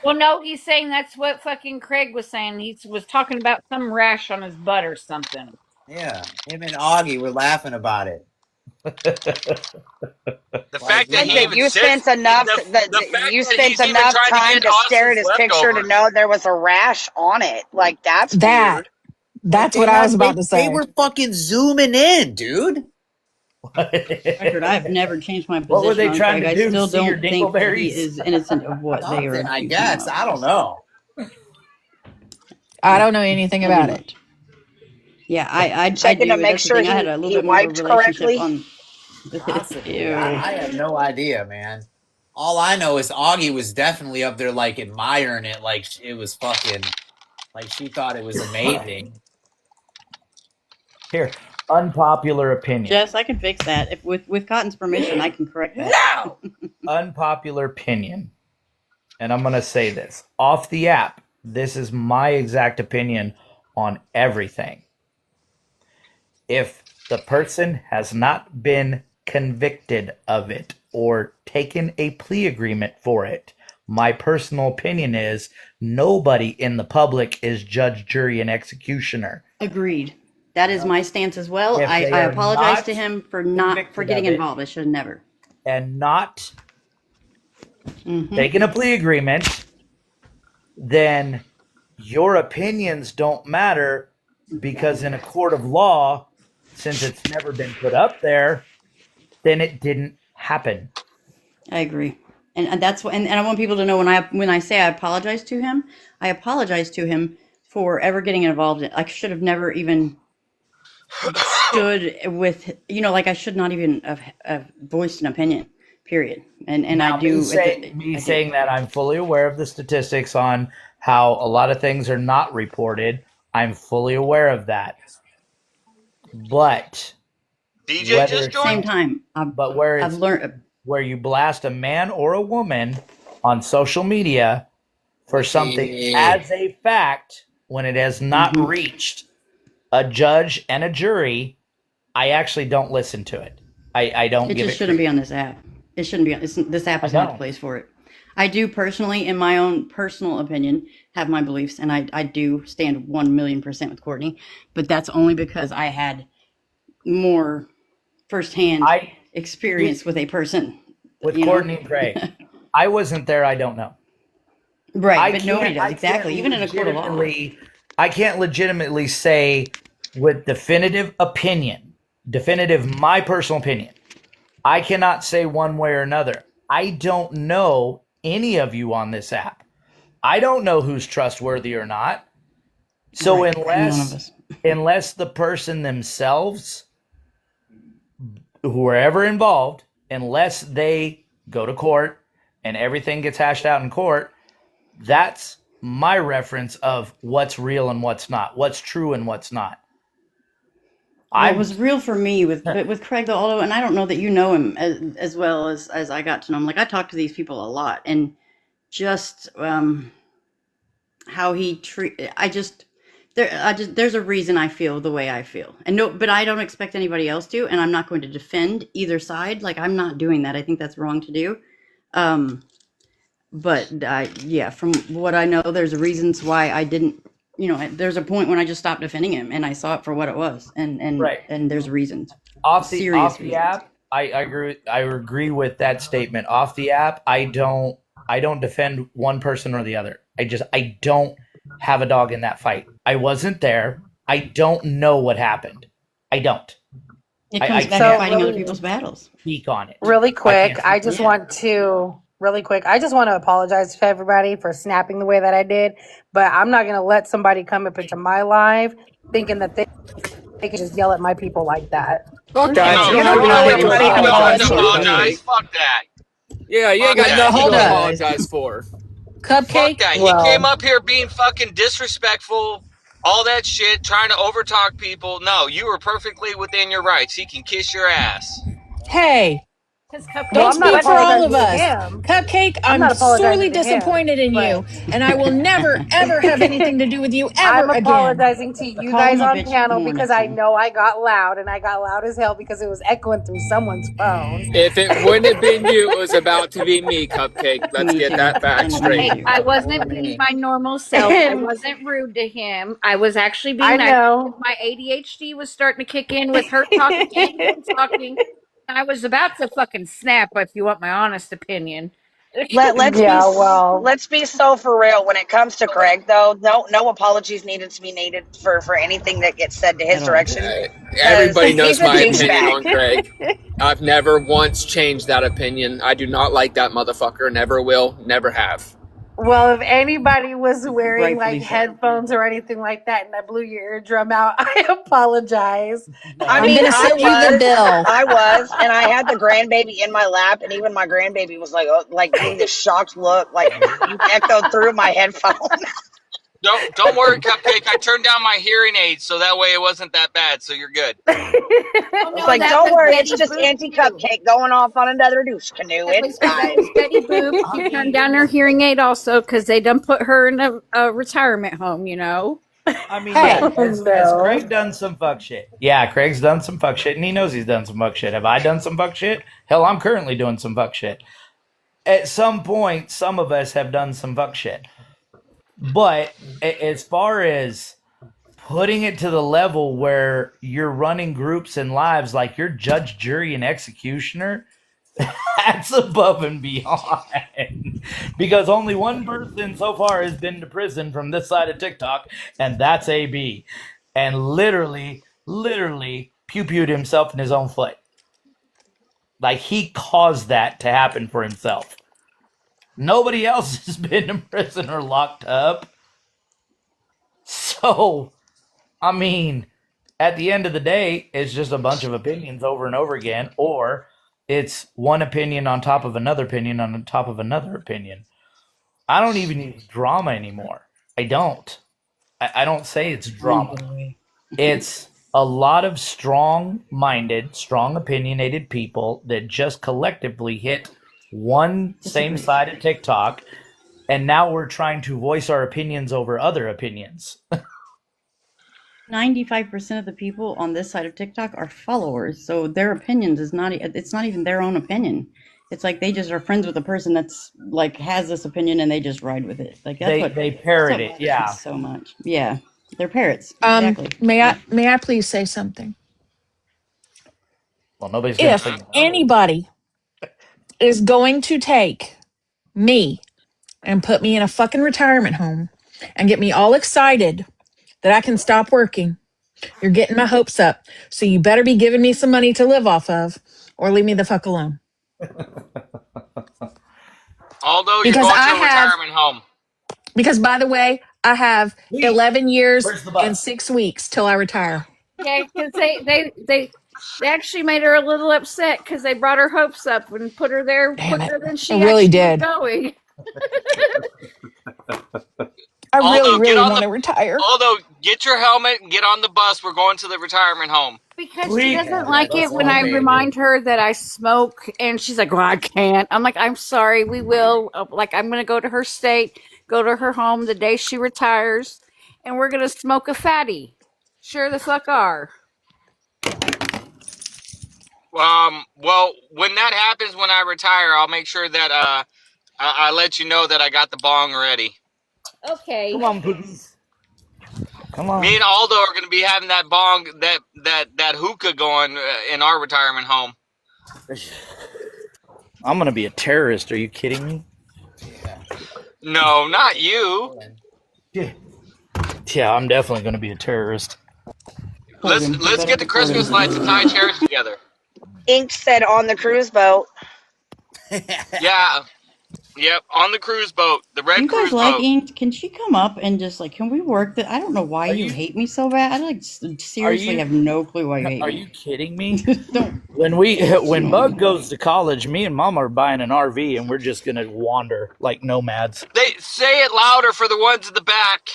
Well, no, he's saying that's what fucking Craig was saying. He was talking about some rash on his butt or something. Yeah, him and Augie were laughing about it. The Like, fact that you Greg, he know, even says that the fact you that he's spent even enough trying to time get to stare at Austin's his picture to leftovers. know there was a rash on it. Like that's That weird. like that's what I was about to they say. were fucking zooming in, dude. Record, I've never changed my What were position they on trying Craig. to I do? still See your don't think that he dingleberries? is innocent of what they are Something, I accusing him guess. of. I don't know. I don't know anything I do about it. not. Yeah, I Checking to do. make That's the sure thing. I had he a little he bit more of a wiped relationship correctly. on with it. Possibly. Ew. I have no idea, man. All I know is Augie was definitely up there, like, admiring it, like it was fucking, like she thought it was amazing. Here, unpopular opinion. Jess, I can fix that. If with Cotton's permission, I can correct that. No! Unpopular opinion. And I'm going to say this off the app. This is my exact opinion on everything. If the person has not been convicted of it or taken a plea agreement for it, my personal opinion is nobody in the public is judge, jury, and executioner. Agreed. That is my stance as well. If they I are apologize to not him for not for convicted getting of it involved. I should have never. and not Hmm. taken a plea agreement, then your opinions don't matter because in a court of law, since it's never been put up there, then it didn't happen. I agree, and that's what. And I want people to know when I say I apologize to him, I apologize to him for ever getting involved. I should have never even stood with like I should not even have voiced an opinion. Period. And I Now, me, do. say, me I do. saying that I'm fully aware of the statistics on how a lot of things are not reported. I'm fully aware of that. But DJ whether just it's, Same joined. time, but where I've it's learned. where you blast a man or a woman on social media for something Yeah. as a fact when it has not Mhm. reached a judge and a jury, I actually don't listen to it. I don't It give just it shouldn't be credence. on this app. It shouldn't be. This app I is not the don't. place for it. I do personally, in my own personal opinion, have my beliefs, and I do stand 1,000,000% with Courtney, but that's only because I had more firsthand I experience with a person, with you know? Courtney and Craig. I wasn't there. I don't know. Right, I but nobody can't. does. Exactly. Even in a court of law. I can't legitimately say with definitive opinion, my personal opinion. I cannot say one way or another. I don't know any of you on this app. I don't know who's trustworthy or not. So Right. None of us. unless the person themselves, whoever involved, unless they go to court and everything gets hashed out in court, that's my reference of what's real and what's not, what's true and what's not. Well, it was real for me with Craig though, although, and I don't know that you know him as well as I got to know him. Like I talk to these people a lot, and just how he there's a reason I feel the way I feel, and no, but I don't expect anybody else to, and I'm not going to defend either side. Like I'm not doing that. I think that's wrong to do. But yeah, from what I know, there's reasons why I didn't. There's a point when I just stopped defending him, and I saw it for what it was, and there's reasons. Off the app, I agree with that statement. Off the app, I don't defend one person or the other. I don't have a dog in that fight. I wasn't there. I don't know what happened. I don't. It comes back to fighting other people's battles. Speak on it. Really quick, I just want to apologize to everybody for snapping the way that I did, but I'm not going to let somebody come up into my live thinking that they can just yell at my people like that. Fuck that. No, You no, don't no, have you to don't apologize. apologize. Fuck that. Yeah, you ain't got nothing to apologize for. Fuck that. He came up here being fucking disrespectful, all that shit, trying to overtalk people. No, you were perfectly within your rights. He can kiss your ass. Hey, Well, don't I'm not speak for all of apologizing to us. him. Cupcake, I'm I'm not sorely apologizing to him, disappointed in you, but and I will never, ever have anything to do with you ever I'm again. apologizing to you Call guys him a on bitch panel more because next I time. know I got loud, and I got loud as hell because it was echoing through someone's phone. If it wouldn't have been you, it was about to be me, Cupcake. Let's get that fact straight. Hey, I wasn't being my normal self. I wasn't rude to him. I was actually being nice. My ADHD was starting to kick in with her talking and him talking. I was about to fucking snap, if you want my honest opinion. Let's be so for real when it comes to Craig though. No apologies needed to be needed for anything that gets said to his direction. Everybody knows he's a my opinion douchebag. on Craig. I've never once changed that opinion. I do not like that motherfucker. Never will. Never have. Well, if anybody was wearing Rightfully like so. headphones or anything like that, and I blew your eardrum out, I apologize. I'm gonna send you the bill. I was, and I had the grandbaby in my lap, and even my grandbaby was like, gave me this shocked look, like you echoed through my headphone. Don't worry, Cupcake. I turned down my hearing aids so that way it wasn't that bad. So you're good. It's like, don't worry, it's just Auntie Cupcake going off on another douche canoe. It's fine. Betty Boop, she turned down her hearing aid also because they done put her in a retirement home, I mean, has Craig done some fuck shit? Yeah, Craig's done some fuck shit, and he knows he's done some fuck shit. Have I done some fuck shit? Hell, I'm currently doing some fuck shit. At some point, some of us have done some fuck shit. But as far as putting it to the level where you're running groups and lives like you're judge, jury, and executioner, that's above and beyond. Because only one person so far has been to prison from this side of TikTok, and that's AB. And literally pew-pewed himself in his own foot. Like, he caused that to happen for himself. Nobody else has been in prison or locked up. So, I mean, at the end of the day, it's just a bunch of opinions over and over again, or it's one opinion on top of another opinion on top of another opinion. I don't even use drama anymore. I don't. I don't say it's drama. It's a lot of strong-minded, strong opinionated people that just collectively hit one same side of TikTok, and now we're trying to voice our opinions over other opinions. 95% of the people on this side of TikTok are followers, so their opinions it's not even their own opinion. It's like they just are friends with a person that's like has this opinion and they just ride with it. Like they parrot it, yeah. So much. Yeah. They're parrots. Exactly. May I please say something? Well, nobody's if anybody is going to take me and put me in a fucking retirement home and get me all excited that I can stop working, you're getting my hopes up. So you better be giving me some money to live off of or leave me the fuck alone. Although you're Because going I to a have, retirement home. because by the way, I have Wait, 11 years where's the and bus? 6 weeks till I retire. Yeah, because they actually made her a little upset because they brought her hopes up and put her there Damn it. quicker than I she really actually was did. going. I really, Although get really on want the to retire. although get your helmet and get on the bus. We're going to the retirement home. Because she Sweet. doesn't Yeah, like that's it when all I me, remind dude. her that I smoke, and she's like, "Well, I can't." I'm like, "I'm sorry, we will." Like, I'm gonna go to her state, go to her home the day she retires, and we're gonna smoke a fatty. Sure the fuck are. Well, when that happens, when I retire, I'll make sure that I let you know that I got the bong ready. Come Okay. on, piggies. Come Me on. and Aldo are going to be having that bong, that hookah going in our retirement home. I'm gonna be a terrorist. Are you kidding me? Yeah. No, not you. Yeah. Yeah, I'm definitely gonna be a terrorist. Report him. You Let's better get the report Christmas lights and him. tie chairs together. Ink said on the cruise boat. Yeah, yep, on the cruise boat, the Do red you guys cruise like boat. Ink? Can she come up and just like, can we work that? I don't know why Are you you hate me so bad. I like are seriously you have no clue why you hate are me. you kidding me? Don't When annoy Bug me. goes to college, me and Mama are buying an RV and we're just gonna wander like nomads. They say it louder for the ones in the back.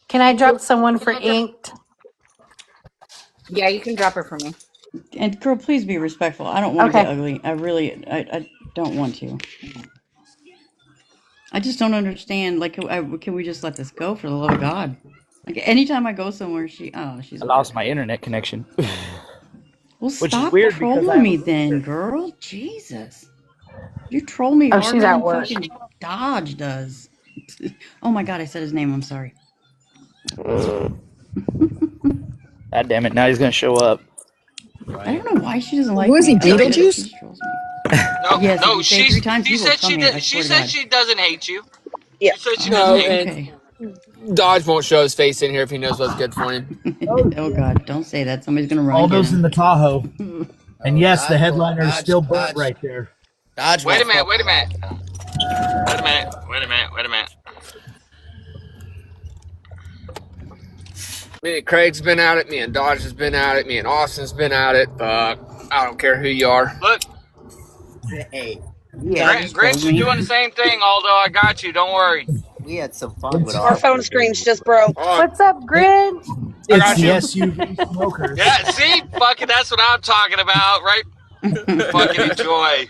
Can I drop someone for inked? Yeah, you can drop her for me. And girl, please be respectful. I don't want to get Okay. ugly. I don't want to. I just don't understand. Like, can we just let this go for the love of God? Like, anytime I go somewhere, she's I weird. lost my internet connection, Well, which is stop weird because I trolling have a me then, router. girl. Jesus. You troll me Oh, harder she's at than work. fucking Dodge does. Oh my God, I said his name. I'm sorry. God damn it! Now he's gonna show up. I Right. don't know why she doesn't Who like is he, me. She Beetlejuice? just trolls me. No, Yes, if no, you say it 3 times, he will come in. I she swear to said God. she doesn't hate you. Yeah. She said she doesn't No, hate you. and Okay. Dodge won't show his face in here if he knows what's good for him. Oh Oh shit! God, don't say that. Somebody's gonna run and get Aldo's in him. the Tahoe, and Oh, yes, the headliner is still burnt right there. Dodge Wait will a minute, fuck wait a your minute, ass now. wait a minute, wait a minute, wait a minute. Me and Craig's been at it. Me and Dodge has been at it. Me and Austin's been at it. But I don't care who you are. Look, Hey, Yeah, just trolls Grinch is doing the me. same thing, Aldo. I got you. Don't worry. we had some fun with Our our phone hookers. screens just broke. Oh, What's up, Grinch? I It's got the you. SUV smokers. Yeah, see, fucking, that's what I'm talking about, right? Fucking enjoy.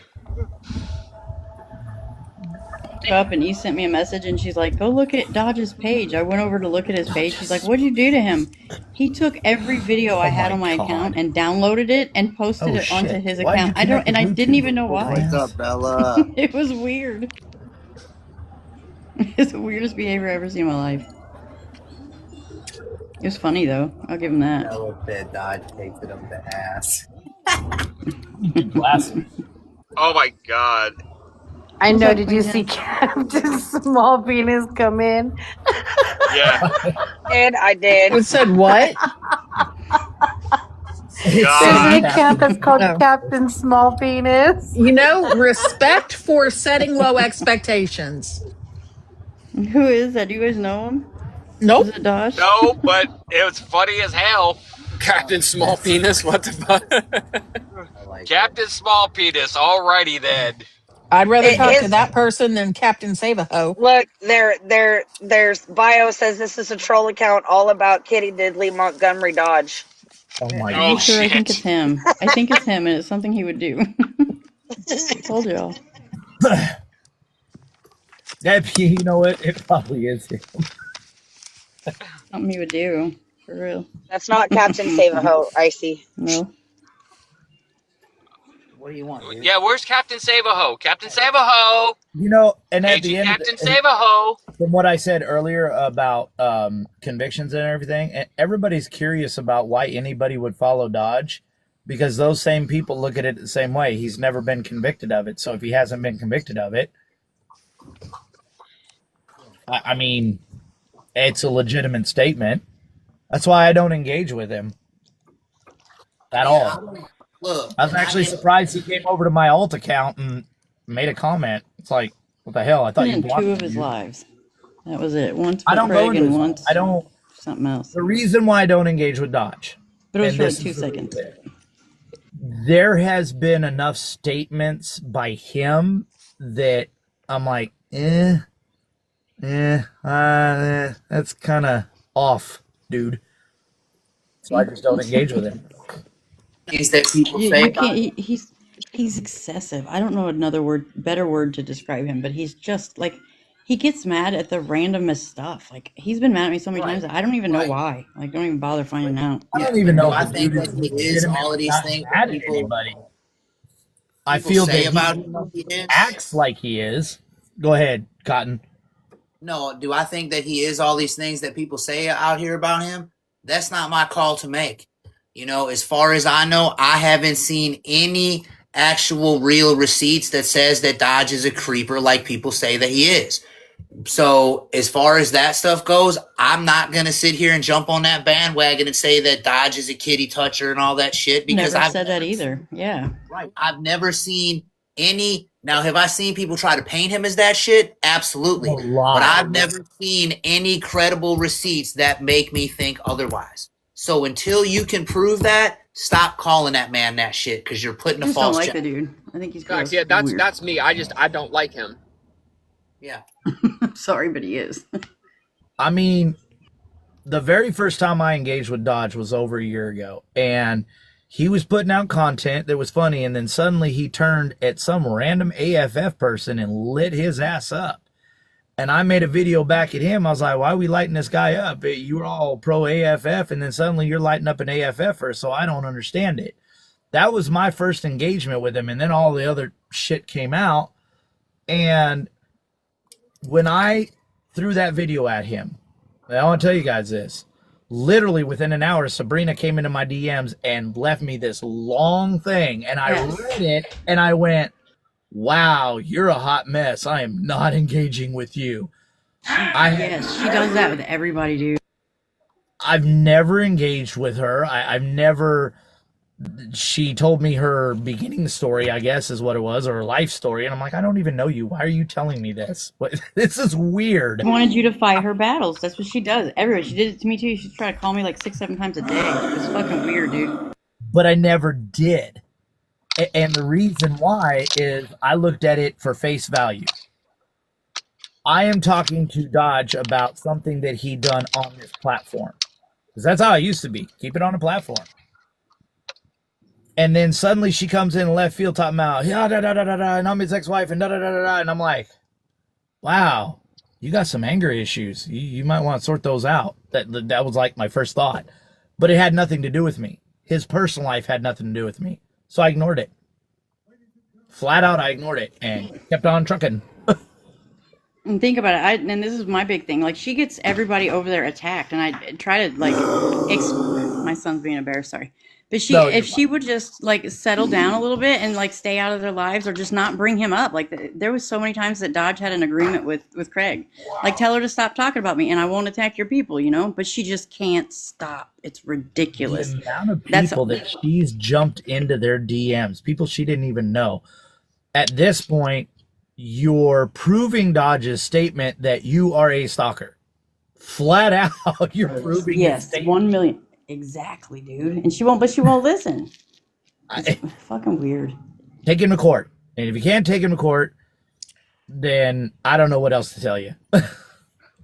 Up and he sent me a message and she's like, "Go look at Dodge's page." I went over to look at his page. She's like, "What'd you do to him?" He took every video I Oh had my on my account god. and downloaded it and posted Oh it onto shit. his Why'd you account. connect to I didn't Bluetooth? even know why. What's Dumbass. up, Bella? It was weird. It's the weirdest behavior I've ever seen in my life. It was funny though. I'll give him that. Bella said Dodge takes it up the ass. Classic. Oh my god. I What's know. up, Did you Queen see Jen? Captain Small Penis come in? Yeah. I did. It said what? It There's said an God. account Captain. that's called Oh. Captain Small Penis. You know, respect for setting low expectations. Who is that? Do you guys know him? Is Nope. it Dodge? No, but it was funny as hell. Captain Small That's Penis. What the fuck? I like it. Captain Small Penis. Alrighty then. I'd rather talk to His that person than Captain Save a Ho. look, there's bio says this is a troll account all about Kitty Diddley Montgomery Dodge. Oh my Are you Oh god. sure? I think it's shit. him. I think it's him, and it's something he would do. I told y'all. That you know what? It probably is. Something he would do. For real. That's not Captain Save a Ho, Icy. No. What do you want, dude? Yeah, where's Captain Save-A-Ho? Captain Save-A-Ho! And at the Paging end, Captain Save-A-Ho! from what I said earlier about convictions and everything, everybody's curious about why anybody would follow Dodge, because those same people look at it the same way. He's never been convicted of it, so if he hasn't been convicted of it, I mean, it's a legitimate statement. That's why I don't engage with him I at mean, all. look, I was and I actually mean, surprised he came over to my alt account and made a comment. It's like, what the hell? I thought Been you in blocked 2 of me, his dude. lives. That was it. Once I for don't go Craig into and his. once I don't. something else. The reason why I don't engage with Dodge, But it was and for like this 2 is the seconds. reason, there has been enough statements by him that I'm like, that's kind of off, dude. So I just don't engage with him. Things that people say You about can't. him. He's excessive. I don't know another better word to describe him, but he's just like he gets mad at the randomest stuff. Like he's been mad at me so many times Right, that I don't even know right. why. Like don't even bother finding out. I Yeah, don't even but know do if I the think dude that is he is all of legitimately these gotten things that mad at anybody. I people feel that say he about him that he is? acts like he is. Go ahead, Cotton. No, do I think that he is all these things that people say out here about him? That's not my call to make. As far as I know, I haven't seen any actual real receipts that says that Dodge is a creeper like people say that he is. So as far as that stuff goes, I'm not gonna sit here and jump on that bandwagon and say that Dodge is a kitty toucher and all that shit because Never I've said that never either. Yeah. right. I've never seen any. Now, have I seen people try to paint him as that shit? A Absolutely. But lot. I've never seen any credible receipts that make me think otherwise. So until you can prove that, stop calling that man that shit because you're putting a Just don't false like check. the dude. I think he's Facts. gross. Yeah, He's that's weird. that's me. I don't like him. Yeah. I'm sorry, but he is. I mean, the very first time I engaged with Dodge was over a year ago, and he was putting out content that was funny, and then suddenly he turned at some random AFF person and lit his ass up. And I made a video back at him. I was like, why are we lighting this guy up? You were all pro AFF, and then suddenly you're lighting up an AFFer, so I don't understand it. That was my first engagement with him, and then all the other shit came out. And when I threw that video at him, I want to tell you guys this. Literally within an hour, Sabrina came into my DMs and left me this long thing, and I Yes. read it, and I went, wow, you're a hot mess. I am not engaging with you. Yes, she does that with everybody, dude. I've never engaged with her. I've never. She told me her beginning story, I guess, is what it was, or her life story, and I'm like, I don't even know you. Why are you telling me this? What? This is weird. She wanted you to fight her battles. That's what she does. Everybody. She did it to me too. She's trying to call me like 6, 7 times a day. It's fucking weird, dude. But I never did. And the reason why is I looked at it for face value. I am talking to Dodge about something that he done on this platform. Because that's how I used to be. Keep it on a platform. And then suddenly she comes in left field talking about, yeah, da, da, da, da, da, and I'm his ex-wife, and da, da, da, da, da. And I'm like, wow, you got some anger issues. You might want to sort those out. That was like my first thought. But it had nothing to do with me. His personal life had nothing to do with me. So I ignored it. Flat out, I ignored it and kept on trucking. And think about it. And this is my big thing. Like she gets everybody over there attacked, and I try to like. My son's being a bear. Sorry, but No, if she would just like settle down a little bit and like stay out of their lives, or just not bring him up. Like there was so many times that Dodge had an agreement with Craig, like tell her to stop talking about me, and I won't attack your people, you know. But she just can't stop. It's ridiculous. The amount of people that she's jumped into their DMs, people she didn't even know. At this point, you're proving Dodge's statement that you are a stalker. Flat out, you're proving yes, 1 million exactly, dude. And she won't listen. It's fucking weird. Take him to court, and if you can't take him to court, then I don't know what else to tell you.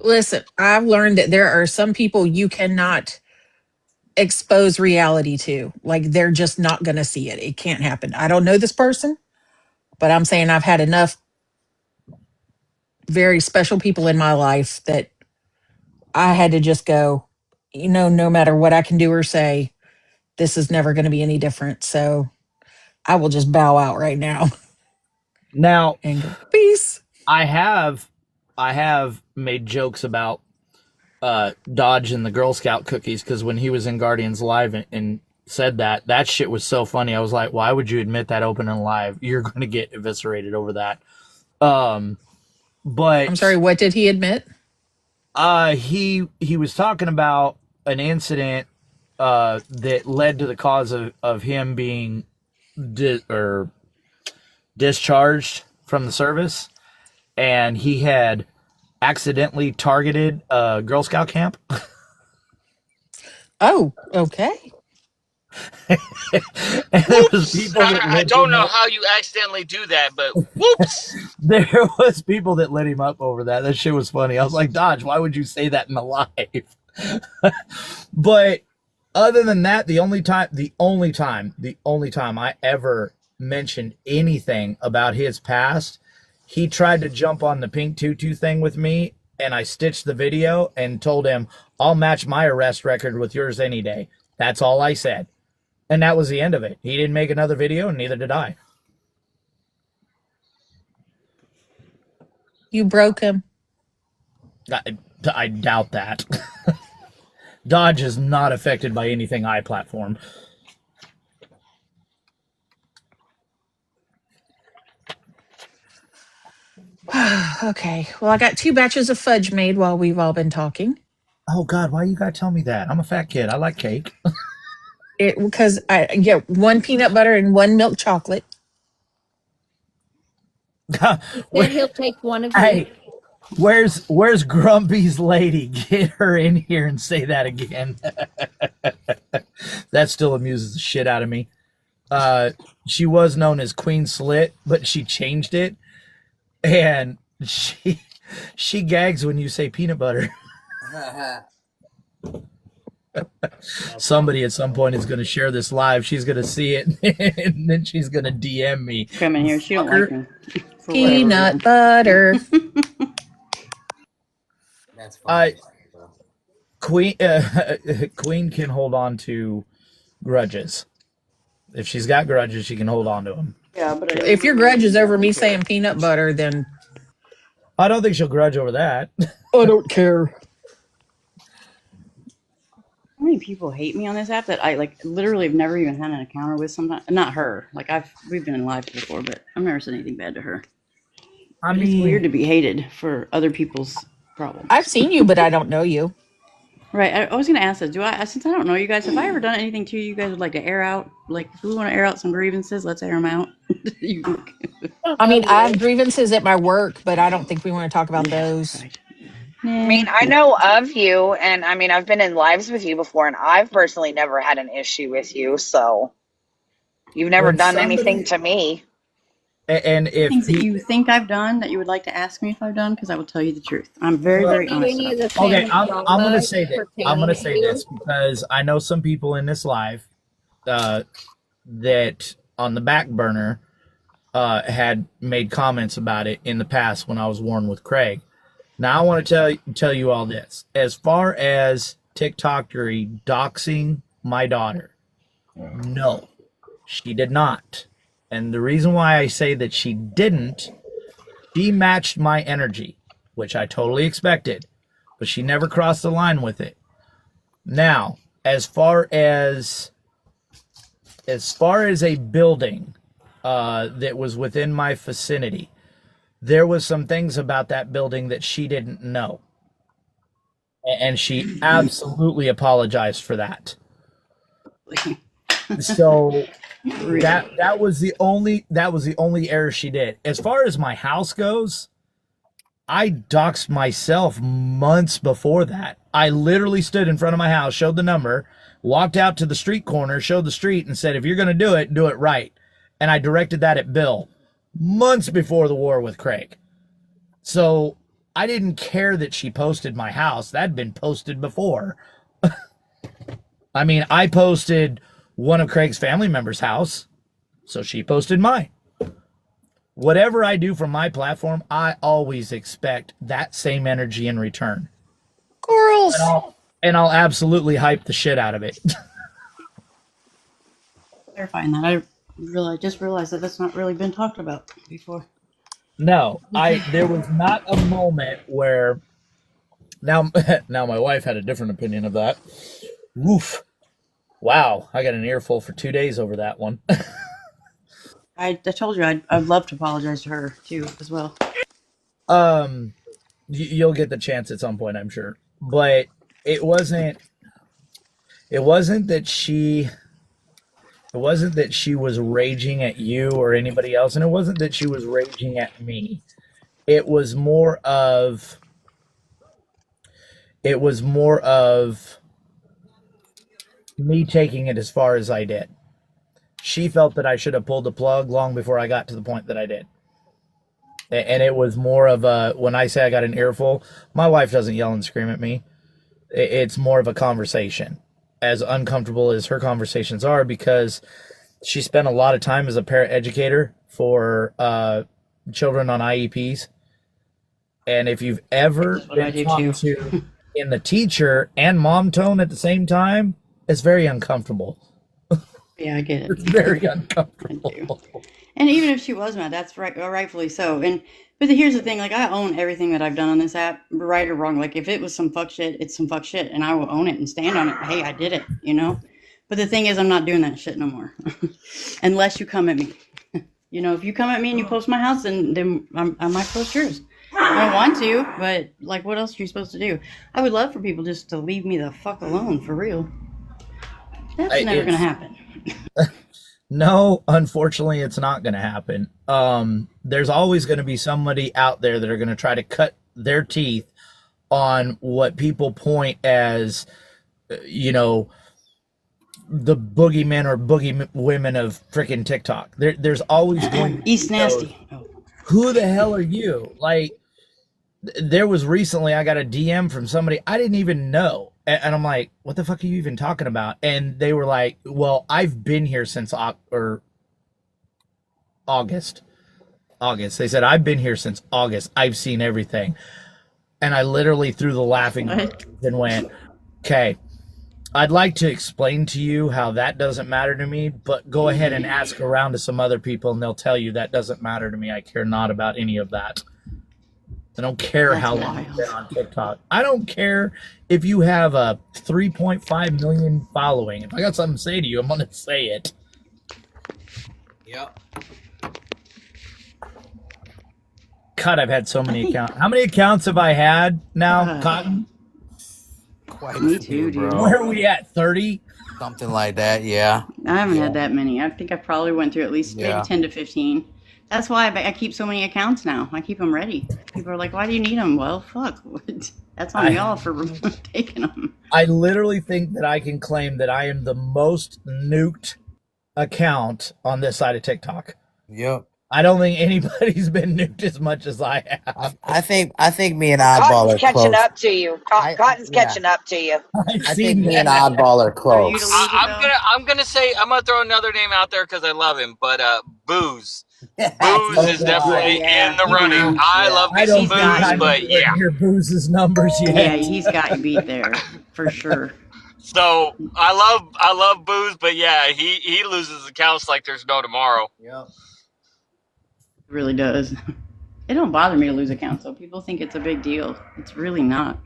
Listen, I've learned that there are some people you cannot expose reality to. Like they're just not going to see it. It can't happen. I don't know this person, but I'm saying I've had enough very special people in my life that I had to just go, no matter what I can do or say, this is never going to be any different. So I will just bow out right now. Now, and go, peace. I have made jokes about Dodge and the Girl Scout cookies because when he was in Guardians Live and said that shit was so funny. I was like, why would you admit that open and live? You're going to get eviscerated over that. But I'm sorry, what did he admit? He was talking about an incident that led to the cause of him being discharged from the service, and he had accidentally targeted a Girl Scout camp. Oh, okay. And there was Whoops! people that I lit don't him know up. how you accidentally do that, but whoops! There was people that lit him up over that. That shit was funny. I was like, Dodge, why would you say that in the live? But other than that, the only time I ever mentioned anything about his past, he tried to jump on the pink tutu thing with me, and I stitched the video and told him, I'll match my arrest record with yours any day. That's all I said. And that was the end of it. He didn't make another video, and neither did I. You broke him. I doubt that. Dodge is not affected by anything I platform. Okay. Well, I got 2 batches of fudge made while we've all been talking. Oh God, why you gotta tell me that? I'm a fat kid. I like cake. Because I get 1 peanut butter and 1 milk chocolate. Then he'll take one of Hey, each. where's Grumpy's lady? Get her in here and say that again. That still amuses the shit out of me. She was known as Queen Slit, but she changed it, and she gags when you say peanut butter. Somebody at some point is going to share this live. She's going to see it, and then she's going to DM me. Come in here. She don't like me. Peanut butter. That's fine. Queen Queen can hold on to grudges. If she's got grudges, she can hold on to them. Yeah, but If your grudge is over me saying peanut butter, then I don't think she'll grudge over that. I don't care. How many people hate me on this app that I like literally have never even had an encounter with? Sometimes not her. Like we've been in live before, but I've never said anything bad to her. I But mean, it's weird to be hated for other people's problems. I've seen you, but I don't know you. Right. I was going to ask this. Since I don't know you guys, have I ever done anything to you guys would like to air out? Like, if we want to air out some grievances, let's air them out. I mean, I have grievances at my work, but I don't think we want to talk about those. Right. I mean, I know of you, and I mean, I've been in lives with you before, and I've personally never had an issue with you, so you've never when done anything to me. and if Things that you think I've done that you would like to ask me if I've done, because I will tell you the truth. I'm very, very honest. Okay, I'm going to say this. I'm going to say this because I know some people in this live that on the back burner had made comments about it in the past when I was warned with Craig. Now I want to tell you all this. As far as TikTokery doxing my daughter, no, she did not. And the reason why I say that she didn't, she matched my energy, which I totally expected, but she never crossed the line with it. Now, as far as a building that was within my vicinity, there was some things about that building that she didn't know. And she absolutely apologized for that. So that was the only error she did. As far as my house goes, I doxed myself months before that. I literally stood in front of my house, showed the number, walked out to the street corner, showed the street, and said, if you're going to do it right. And I directed that at Bill months before the war with Craig. So I didn't care that she posted my house. That had been posted before. I mean, I posted one of Craig's family members' house, so she posted mine. Whatever I do from my platform, I always expect that same energy in return. Girls. And I'll absolutely hype the shit out of it. Clarifying that, I just realized that that's not really been talked about before. No, there was not a moment where now my wife had a different opinion of that. Woof. Wow, I got an earful for 2 days over that one. I told you I'd love to apologize to her too as well. You'll get the chance at some point, I'm sure. But it wasn't that she It wasn't that she was raging at you or anybody else, and it wasn't that she was raging at me. It was more of me taking it as far as I did. She felt that I should have pulled the plug long before I got to the point that I did. And it was more of a, when I say I got an earful, my wife doesn't yell and scream at me. It's more of a conversation, as uncomfortable as her conversations are, because she spent a lot of time as a parent educator for children on IEPs. And if you've ever been talked to in the teacher and mom tone at the same time, it's very uncomfortable. Yeah, I get it. It's very uncomfortable. And even if she was mad, that's right, rightfully so. But here's the thing: like, I own everything that I've done on this app, right or wrong. Like, if it was some fuck shit, it's some fuck shit, and I will own it and stand on it. Hey, I did it, you know. But the thing is, I'm not doing that shit no more, unless you come at me. You know, if you come at me and you post my house, then I might post yours. I don't want to, but like, what else are you supposed to do? I would love for people just to leave me the fuck alone, for real. That's never gonna happen. No, unfortunately, it's not going to happen. There's always going to be somebody out there that are going to try to cut their teeth on what people point as, you know, the boogeymen or boogie women of freaking TikTok. There's always going to be East Nasty. Who the hell are you? Like, there was recently, I got a DM from somebody I didn't even know. And I'm like, what the fuck are you even talking about? And they were like, well, I've been here since August. They said, I've been here since August. I've seen everything. And I literally threw the laughing and went, okay, I'd like to explain to you how that doesn't matter to me, but go ahead and ask around to some other people and they'll tell you that doesn't matter to me. I care not about any of that. I don't care how long you've been on TikTok. I don't care if you have a 3.5 million following. If I got something to say to you, I'm going to say it. Yep. God, I've had so many accounts. How many accounts have I had now, Cotton? Quite Me a too, few, dude. bro. Where are we at? 30? Something like that, yeah. I haven't had that many. I think I probably went through at least maybe 10 to 15. That's why I keep so many accounts now. I keep them ready. People are like, why do you need them? Well, fuck. That's on y'all for taking them. I literally think that I can claim that I am the most nuked account on this side of TikTok. Yep. I don't think anybody's been nuked as much as I have. I think me and Oddball are Cotton's catching close. up to you. Cotton's catching up to you. I think me and Oddball are close. I'm gonna throw another name out there because I love him, but Booze. Booze is definitely in the running. I love me some Booze, but yeah. Hear Booze's numbers yet. Yeah, he's got you beat there for sure. So I love Booze, but yeah, he loses accounts like there's no tomorrow. Yep. It really does. It don't bother me to lose accounts, though. People think it's a big deal. It's really not.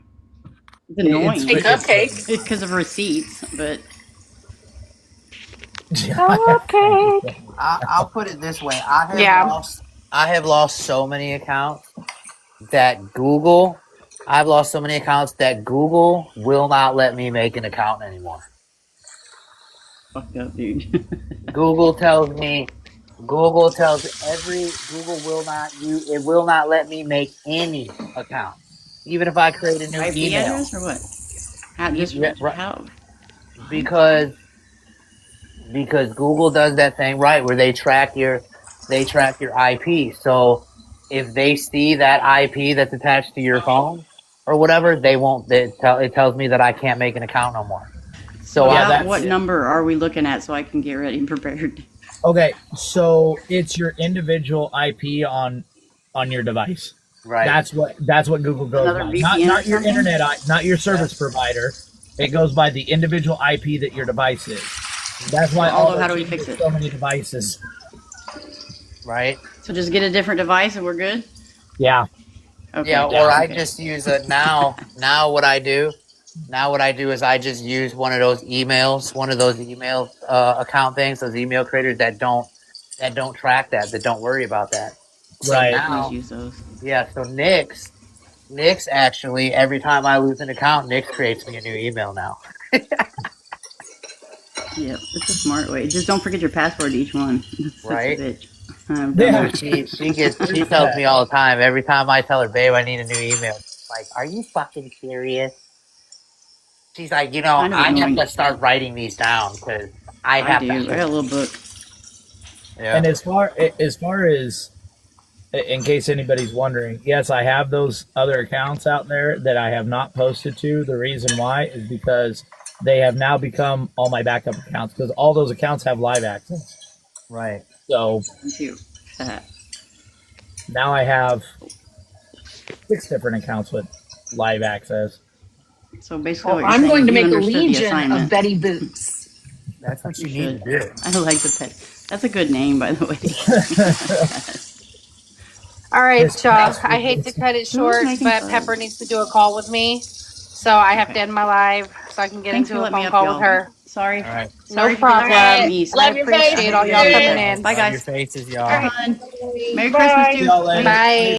It's annoying. Hey, Cupcake. It's because of receipts, but. Cupcake. I'll put it this way. I have lost so many accounts that Google will not let me make an account anymore. Fucked up, dude. Google will not let me make any account, even if I create a new IP email. address or what? How? Because Google does that thing right where they track your IP. So if they see that IP that's attached to your phone or whatever, they won't. It tells me that I can't make an account no more. So what number are we looking at so I can get ready and prepared? Okay, so it's your individual IP on your device. Right. That's what Google goes by. Not your internet, not your service provider. It goes by the individual IP that your device is. That's why how do we fix it? So many devices. Right. So just get a different device and we're good? Yeah. Okay. Yeah, or I just use now what I do is I just use one of those email account things, those email creators that don't track that don't worry about that. So right. Now, use those. Yeah, so Nix actually, every time I lose an account, Nix creates me a new email now. Yep, it's a smart way. Just don't forget your password to each one. That's Right? a bitch. I've done Yeah. that. She tells me all the time. Every time I tell her, babe, I need a new email. Like, are you fucking serious? She's like, Kind of I have annoying. to start writing these down because I I have do. I got a to. little book. Yeah. And as far as in case anybody's wondering, yes, I have those other accounts out there that I have not posted to. The reason why is because they have now become all my backup accounts because all those accounts have live access. Right. So Me too. now I have 6 different accounts with live access. So basically, Well, what you're I'm saying going is to you make a understood the legion of assignment. Betty Boots. That's what You you need should. to do. I like the pet. That's a good name, by the way. All right, This y'all. past I week, hate to cut it Who's short, making but fun? Pepper needs to do a call with me. So I have Okay. to end my live so I can get Thanks for into a letting me phone up, call with y'all. her. Sorry. All right. No Sorry if you didn't All talk to problem. right. me. I Love your I appreciate faces, hope all you y'all guys are coming kids. okay. in. Bye, Love your guys. faces, All y'all. right. Have fun. Merry Christmas, Bye. see dude. y'all later. Bye.